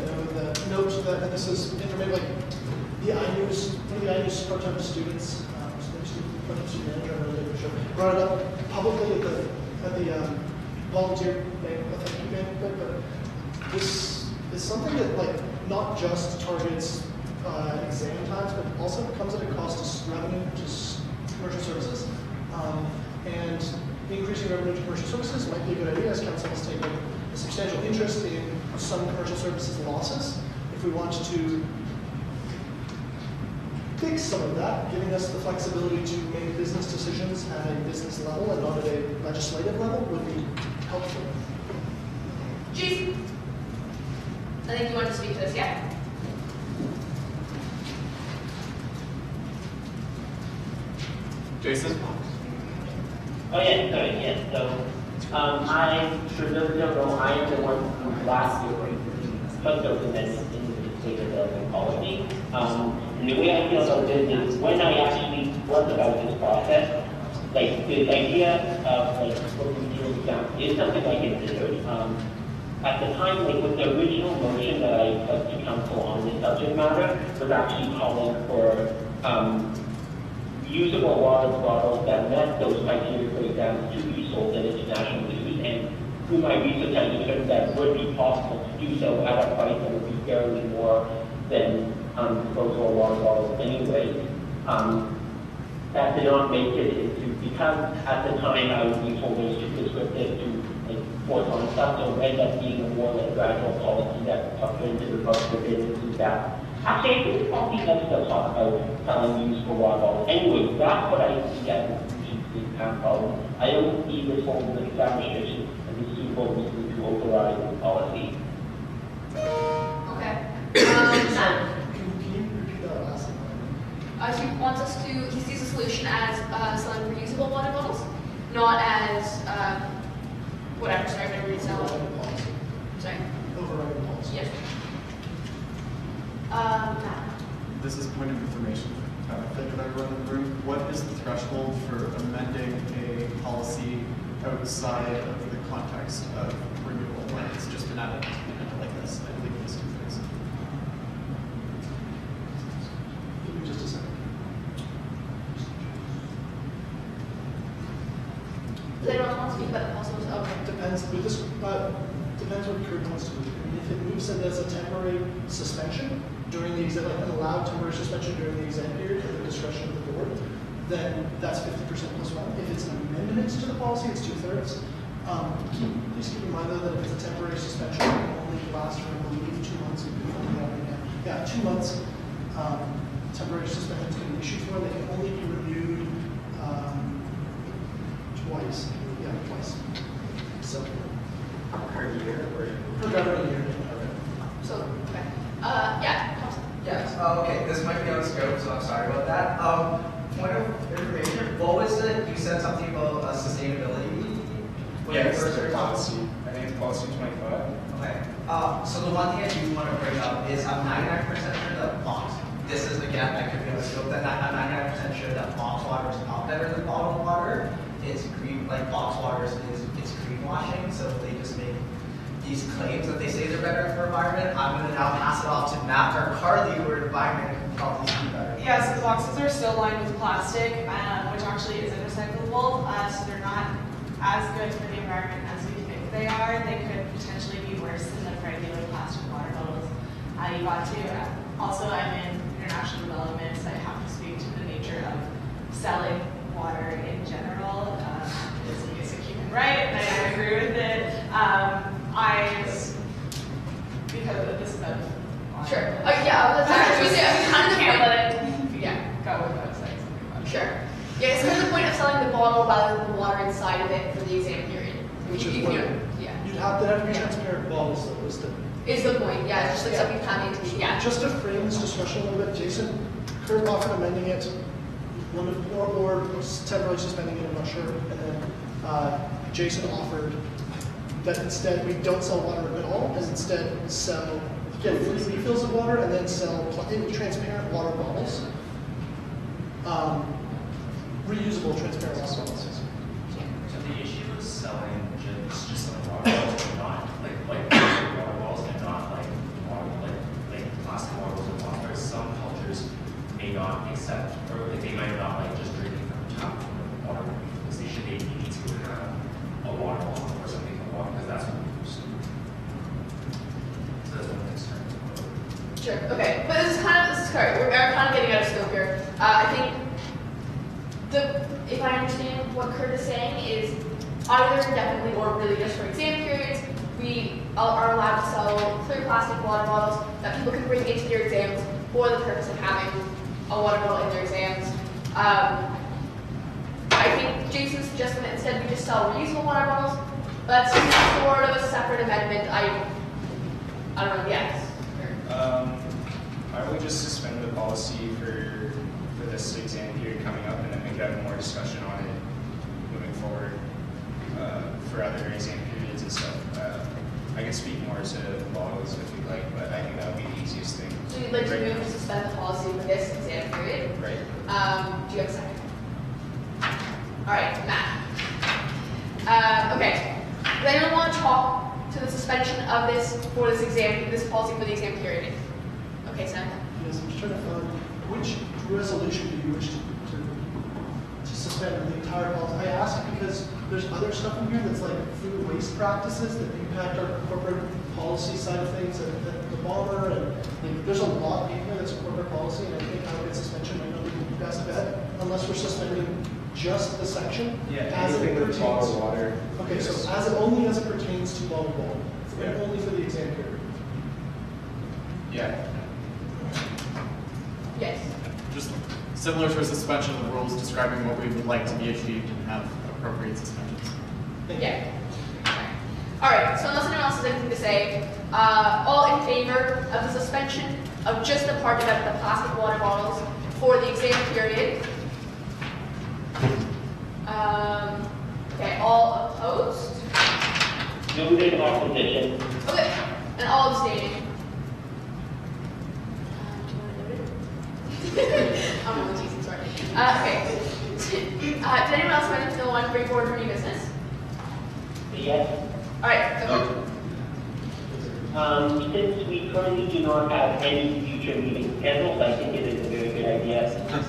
note that this is information, like the INUs, one of the INUs part-time students, part-time student manager, I really should brought it up publicly at the volunteer thank you banquet, but this is something that like not just targets exam times, but also comes at a cost to revenue to commercial services, and increasing revenue to commercial services might be a good idea as council has taken a substantial interest in some commercial services losses. If we want to fix some of that, giving us the flexibility to make business decisions at a business level and not at a legislative level would be helpful. Jason, I think you want to speak to this, yeah? Jason? Oh, yeah, sorry, yes. So, I, for those who don't know, I am the one who last year took those amendments into the state development policy. And the way I feel about this is when I actually work about this process, like the idea of like working through exams is something I considered. At the time, like with the original motion that I put to council on this subject matter was actually calling for usable water bottles that met those criteria for exams to be sold at international use. And through my research, I determined that it would be possible to do so at a price that would be fairly more than disposable water bottles anyway. That did not make it into, because at the time I was being told it was too prescriptive to like force on stuff, so it ended up being a more like gradual policy that tucked into the budget businesses that actually I think the policy does still talk about selling usable water bottles. Anyway, that's what I see as the solution to the exam problem. I don't see this whole exam restriction as a suitable reason to override the policy. Okay. Can you repeat that last line? He wants us to, he sees the solution as selling reusable water bottles, not as, whatever, sorry, I'm going to Overriding policy. Sorry. Overriding policy. Yes. This is point of information for benefit of everyone in the room. What is the threshold for amending a policy outside of the context of renewal when it's just an added like this? I believe these two things. Give me just a second. Does anyone want to speak about the possible? Okay. Depends, but this, depends what Kurt wants to do. I mean, if it moves it as a temporary suspension during the exam, like an allowed temporary suspension during the exam period at the discretion of the board, then that's 50% plus one. If it's an amendment to the policy, it's 2/3. Please keep in mind though that if it's a temporary suspension, it can only last for, I believe, 2 months. Yeah, 2 months. Temporary suspensions can be issued for. They can only be renewed twice. Yeah, twice. So. Per year or? Per government year. So, okay. Yeah. Yes, okay, this might be on scope, so I'm sorry about that. Point of information, what was it, you said something about sustainability? when you Yes, first the started policy. I think it's policy 25. Okay, so the one thing I do want to bring up is I'm 99% sure that box, this is again, I could be on scope, that I'm 99% sure that box water is not better than bottled water. It's green, like box water is greenwashing, so they just make these claims that they say they're better for environment. I'm going to now pass it off to Matt or Carly, who are environment can probably be better. Yes, the boxes are still lined with plastic, which actually isn't recyclable, so they're not as good for the environment as we think they are. They could potentially be worse than the regular plastic water bottles you got to. Also, I'm in international development, so I have to speak to the nature of selling water in general. It's a basic human right, and I agree with it. Because this is a Sure. Yeah, that's actually, I kind of can't the let it point, yeah. go without saying something about it. Sure. Yeah, it's kind of the point of selling the bottle rather than the water inside of it for the exam period. Which is You what, know, yeah. you'd have to be transparent bottles though, is the. Is the point, yeah, it's just like something having to be, yeah. Just to frame this discussion a little bit, Jason, Kurt offered amending it, or temporarily suspending it, I'm not sure, and then Jason offered that instead we don't sell water at all, and instead sell, get free refills of water, and then sell transparent water bottles, reusable transparent water bottles. So the issue with selling just like water bottles and not like plastic water bottles and not like water like plastic bottles and water. Some cultures may not accept or like they might not like just drinking from tap water because they should need to have a water bottle or something for water because that's what we use. So that's one concern. Sure, okay, but this is correct, we're kind of getting out of scope here. I think if I understand what Kurt is saying is either indefinitely or really just for exam periods, we are allowed to sell clear plastic water bottles that people can bring into their exams for the purpose of having a water bottle in their exams. I think Jason's suggesting that instead we just sell reusable water bottles. That's sort of a separate amendment. I don't know, yes. I would just suspend the policy for this exam period coming up, and then we could have more discussion on it moving forward for other exam periods and stuff. I can speak more to the models if you'd like, but I think that would be the easiest thing. So you'd like to move to suspend the policy for this exam period? Right. Do you have a second? All right, Matt. Okay. Does anyone want to talk to the suspension of this for this exam, this policy for the exam period? Okay, Sam. Yes, I'm just trying to find which resolution do you wish to suspend the entire policy? I ask because there's other stuff in here that's like food waste practices that impact our corporate policy side of things, and the bomber, and like, there's a lot in here that's a corporate policy, and I think I would get suspension might not be the best bet unless we're suspending just the section as it pertains. Bottled water. Okay, so only as it pertains to bottled water, and only for the exam period. Yeah. Yes. Just similar to a suspension of the rules describing what we would like to be achieved and have appropriate suspensions. Yeah. All right. So unless anyone else has anything to say, all in favor of the suspension of just the part about the plastic water bottles for the exam period? Okay. All opposed? Noted opposition. Okay. And all abstaining. I'm only teasing, sorry. Okay. Does anyone else want to bring forward for new business? Yes. All right, go for it. Since we currently do not have any future meeting scheduled, I think it is a very good idea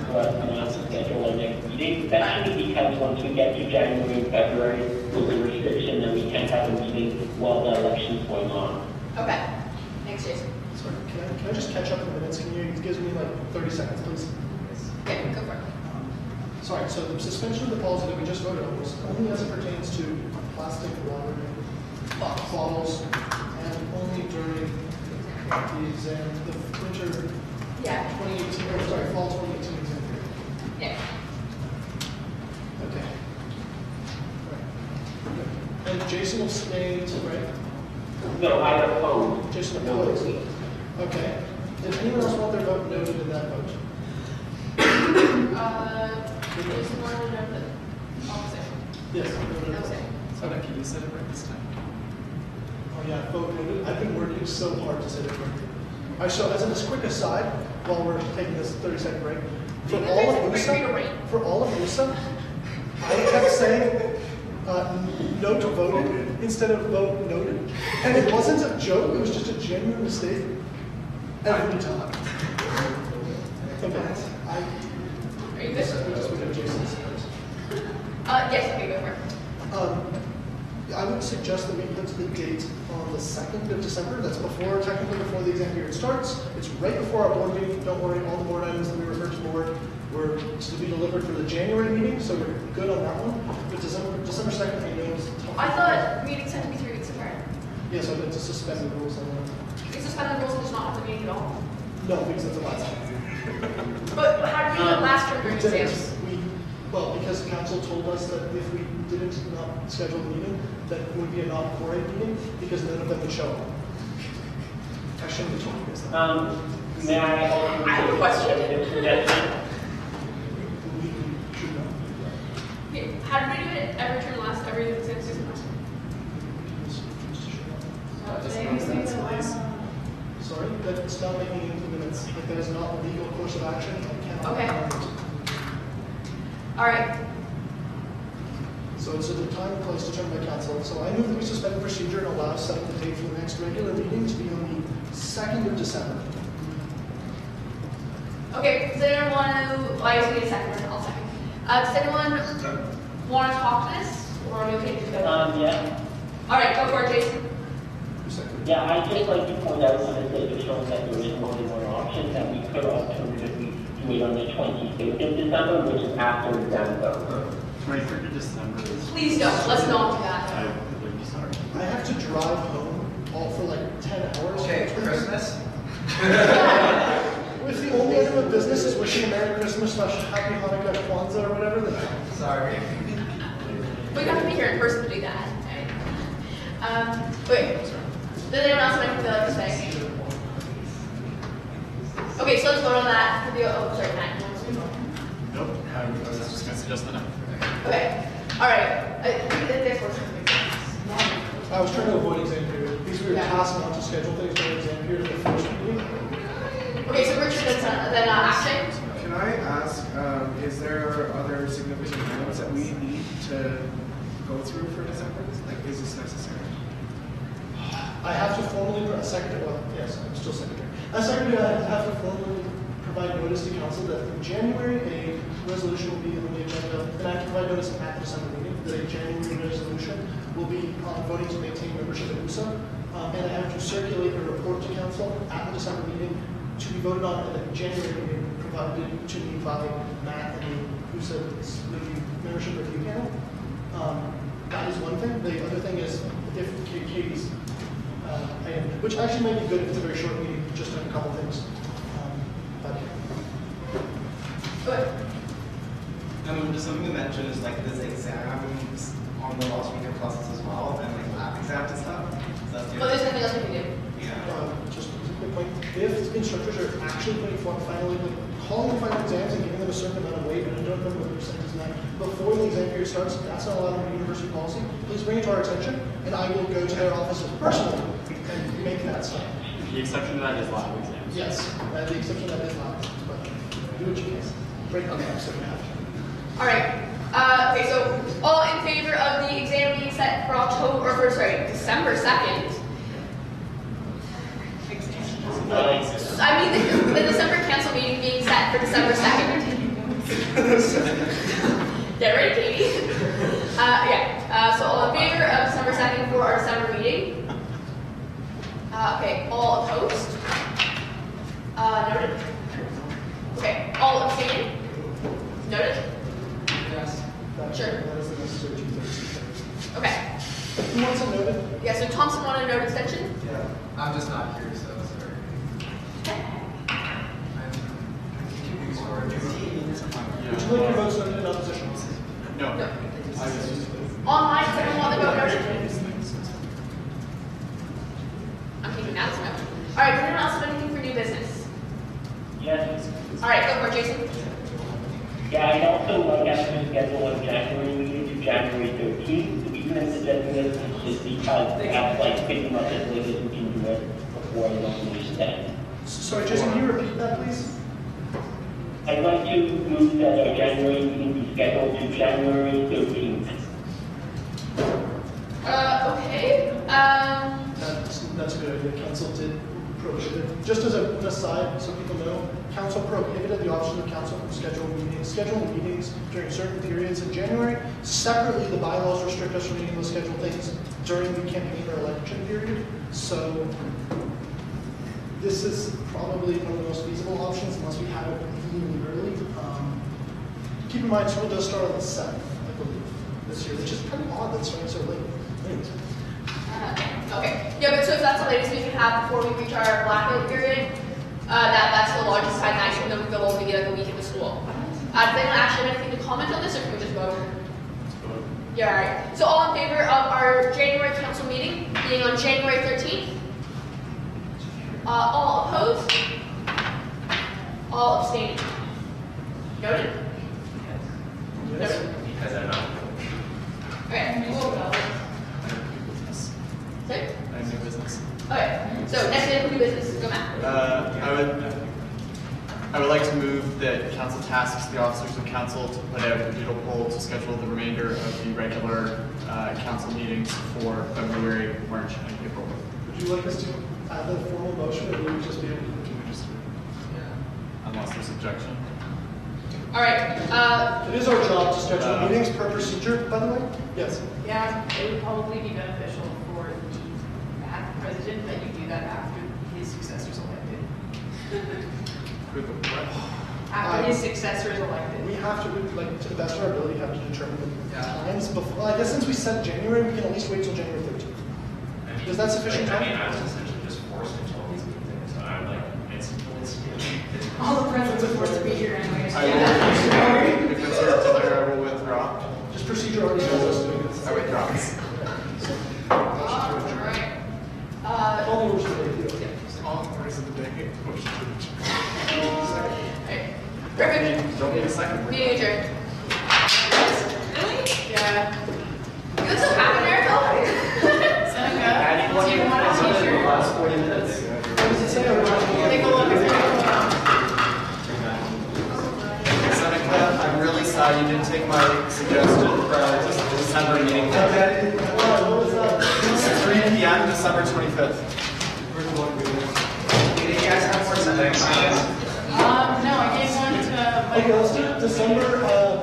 for us not to schedule our next meeting, especially because once we get to January and February, there's a restriction that we can't have a meeting while the election's going on. Okay. Thanks, Jason. Sorry, can I just catch up in minutes? It gives me like 30 seconds, please. Yeah, go for it. Sorry, so the suspension of the policy that we just voted on was only as it pertains to plastic water bottles, and only during the exam, the winter Yeah. 2018, or sorry, fall 2018 exam period. Yeah. Okay. Right. And Jason abstained, right? No, I oppose. Jason opposed. Okay. Did anyone else want their vote noted in that vote? Jason wanted to know the opposition. Yes. No say. So Becky, you said it right this time. Oh yeah, vote noted. I've been working so hard to say that correctly. All right, so as a quick aside, while we're taking this 30-second break, for all of USA, I kept saying note voted instead of vote noted, and it wasn't a joke. It was just a genuine mistake every time. Okay, Are you good? just look at Jason's. Yes, okay, go for it. I would suggest that we put the date on the 2nd of December. That's technically before the exam period starts. It's right before our board meeting. Don't worry, all the board items that we refer to board were to be delivered for the January meeting, so we're good on that one. But December 2nd, I know is tough. I thought meetings tend to be 3 weeks apart. Yes, I'd like to suspend the rules on that. We suspend the rules and just not have the meeting at all. No, because that's a last time. But how did we do it last term during exams? Well, because council told us that if we didn't not schedule the meeting, that it would be a non-quorum meeting because none of them would show up. I shouldn't have told you guys that. May I also I have a question. suggestion? We should know. Okay, how did we do it every term every exam season last time? Sorry, that's not making it into minutes. Like that is not a legal course of action. I cannot. Okay. All right. So it's a time and place determined by council. So I move that we suspend the procedure and allow setting the date for the next regular meeting to be on the 2nd of December. Okay, does anyone want to, I just need a second, I'll second. Does anyone want to talk to this? Or are we okay to just go? Yeah. All right, go for it, Jason. Yeah, I'd just like to point out on this that it shows that there is more than one option, that we could alternatively do it on the 25th of December, which is after exam though. 23rd of December is... Please don't, let's not do that. I would be sorry. I have to drive home all for like 10 hours. Okay, Christmas. If the only item of business is wishing a Merry Christmas / Happy Hanukkah, Kwanzaa, or whatever, then Sorry. We have to be here in person to do that. Right? Wait, does anyone else have anything they'd like to say? Okay, so let's vote on that. Oh, sorry, Matt. Nope. I was just going to suggest the no. Okay. All right, this works. I was trying to avoid exam period, because we were tasked not to schedule things during exam period at the first meeting. Okay, so Richard, then action. Can I ask, is there other significant items that we need to go through for December? Like, is this necessary? I have to formally, yes, I'm still secretary. As secretary, I have to formally provide notice to council that in January, a resolution will be on the agenda, and I have to provide notice at the December meeting that a January resolution will be voting to maintain membership at USA, and I have to circulate a report to council at the December meeting to be voted on at the January meeting, provided to me by Matt and USA's membership review panel. That is one thing. The other thing is if Katie's item, which actually might be good if it's a very short meeting, just on a couple things. Just something to mention is like this exams on the last week of classes as well, and like lab exams and stuff. So that's But there's nothing else we can do. Yeah. Just a quick point. If instructors are actually putting finally calling the final exams and giving them a certain amount of weight, and I don't remember what the percentage is now, before the exam period starts, that's not allowed under university policy. Please bring it to our attention, and I will go to their offices personally and make that stop. The exception to that is lab exams. Yes, the exception to that is lab exams, but do what you can. Break them up so you have to. All right. Okay, so all in favor of the exam being set for December 2nd? I mean the December council meeting being set for December 2nd. Get ready, Katie. So all in favor of December 2nd for our December meeting? Okay, all opposed? Noted. Okay, all abstaining? Noted? Yes. Sure. That is the necessary 2/3. Okay. Who wants a noted? Yeah, so Thompson wanted a note extension? Yeah. I'm just not here, so sorry. Would you like your votes noted in opposition? No. No. Online, does everyone want the vote noted? I'm taking that as a note. All right, does anyone else have anything for new business? Yes. All right, go for it, Jason. Yeah, I'd also like us to schedule a January meeting to January 13th. The reason I'm suggesting this is just because they have like pick them up as late as we can do it before the resolution ends. Sorry, Jason, can you repeat that, please? I'd like to move that our January meeting be scheduled to January 13th. Okay. That's a good idea. Council did prohibit it. Just as an aside, so people know, council prohibited the option of council from scheduling meetings during certain periods in January. Separately, the bylaws restrict us from being able to schedule things during the campaign or election period. So this is probably one of the most feasible options unless we have it really early. Keep in mind, school does start on the 7th, I believe, this year, which is kind of odd that it's starting so late. Anyways. Okay. Yeah, but so if that's the latest we can have before we reach our blackout period, that's the largest time night, and then we go over to get like a week in the school. Does anyone actually have anything to comment on this, or can we just vote? Yeah, all right. So all in favor of our January council meeting being on January 13th? All opposed? All abstaining? Noted? Noted. Because I'm not. Okay, we'll go. Sorry? I have no business. Okay, so next item new business. Go, Matt. I would like to move that council tasks the officers of council to put out a doodle poll to schedule the remainder of the regular council meetings for February, March, and April. Would you like us to add the formal motion, or would we just be able to? Unless there's objection. All right. It is our job to schedule meetings per procedure, by the way. Yes. Yeah, it would probably be beneficial for the president that you do that after his successor's elected. After his successor is elected. We have to, like, to the best of our ability, have to determine the times before. Well, I guess since we said January, we can at least wait till January 13th. Is that sufficient time? I was essentially just forced into all these meetings, so I'm like, it's All the presidents are forced to be here anyways. If it's here together, I will withdraw. Just procedure already says us doing this. I withdraw. All right. All the rules are ready. All hours of the day. Motion to adjourn. Perfect. Don't need a second. Meeting adjourned. Really? Yeah. You look so happy there, though. Seneca, do you want a t-shirt? Last 40 minutes. Take a look at Seneca, I'm really sad you didn't take my suggestion for our December meeting. It's 3 p.m. December 25th. Do you guys have more Sundays? No, I gave one to Okay, let's do it December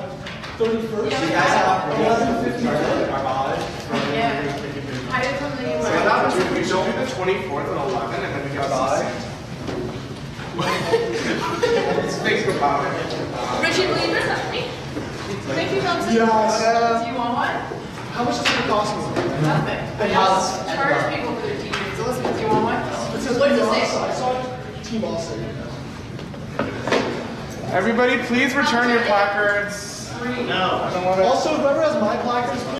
31st. You guys have 11:59. Yeah. Hide it from the. So what happens if we don't do the 24th at 11 and then we go to Thanks for power. Richie, will you dress up for me? Thank you, Thompson. Yes. Do you want one? How much does it cost me? Nothing. I just charge people for their t-shirts. Elizabeth, do you want one? It says What does it Team say? Austin. I saw Team Austin. Everybody, please return your placards. Free. I don't want to. Also, whoever has my placards,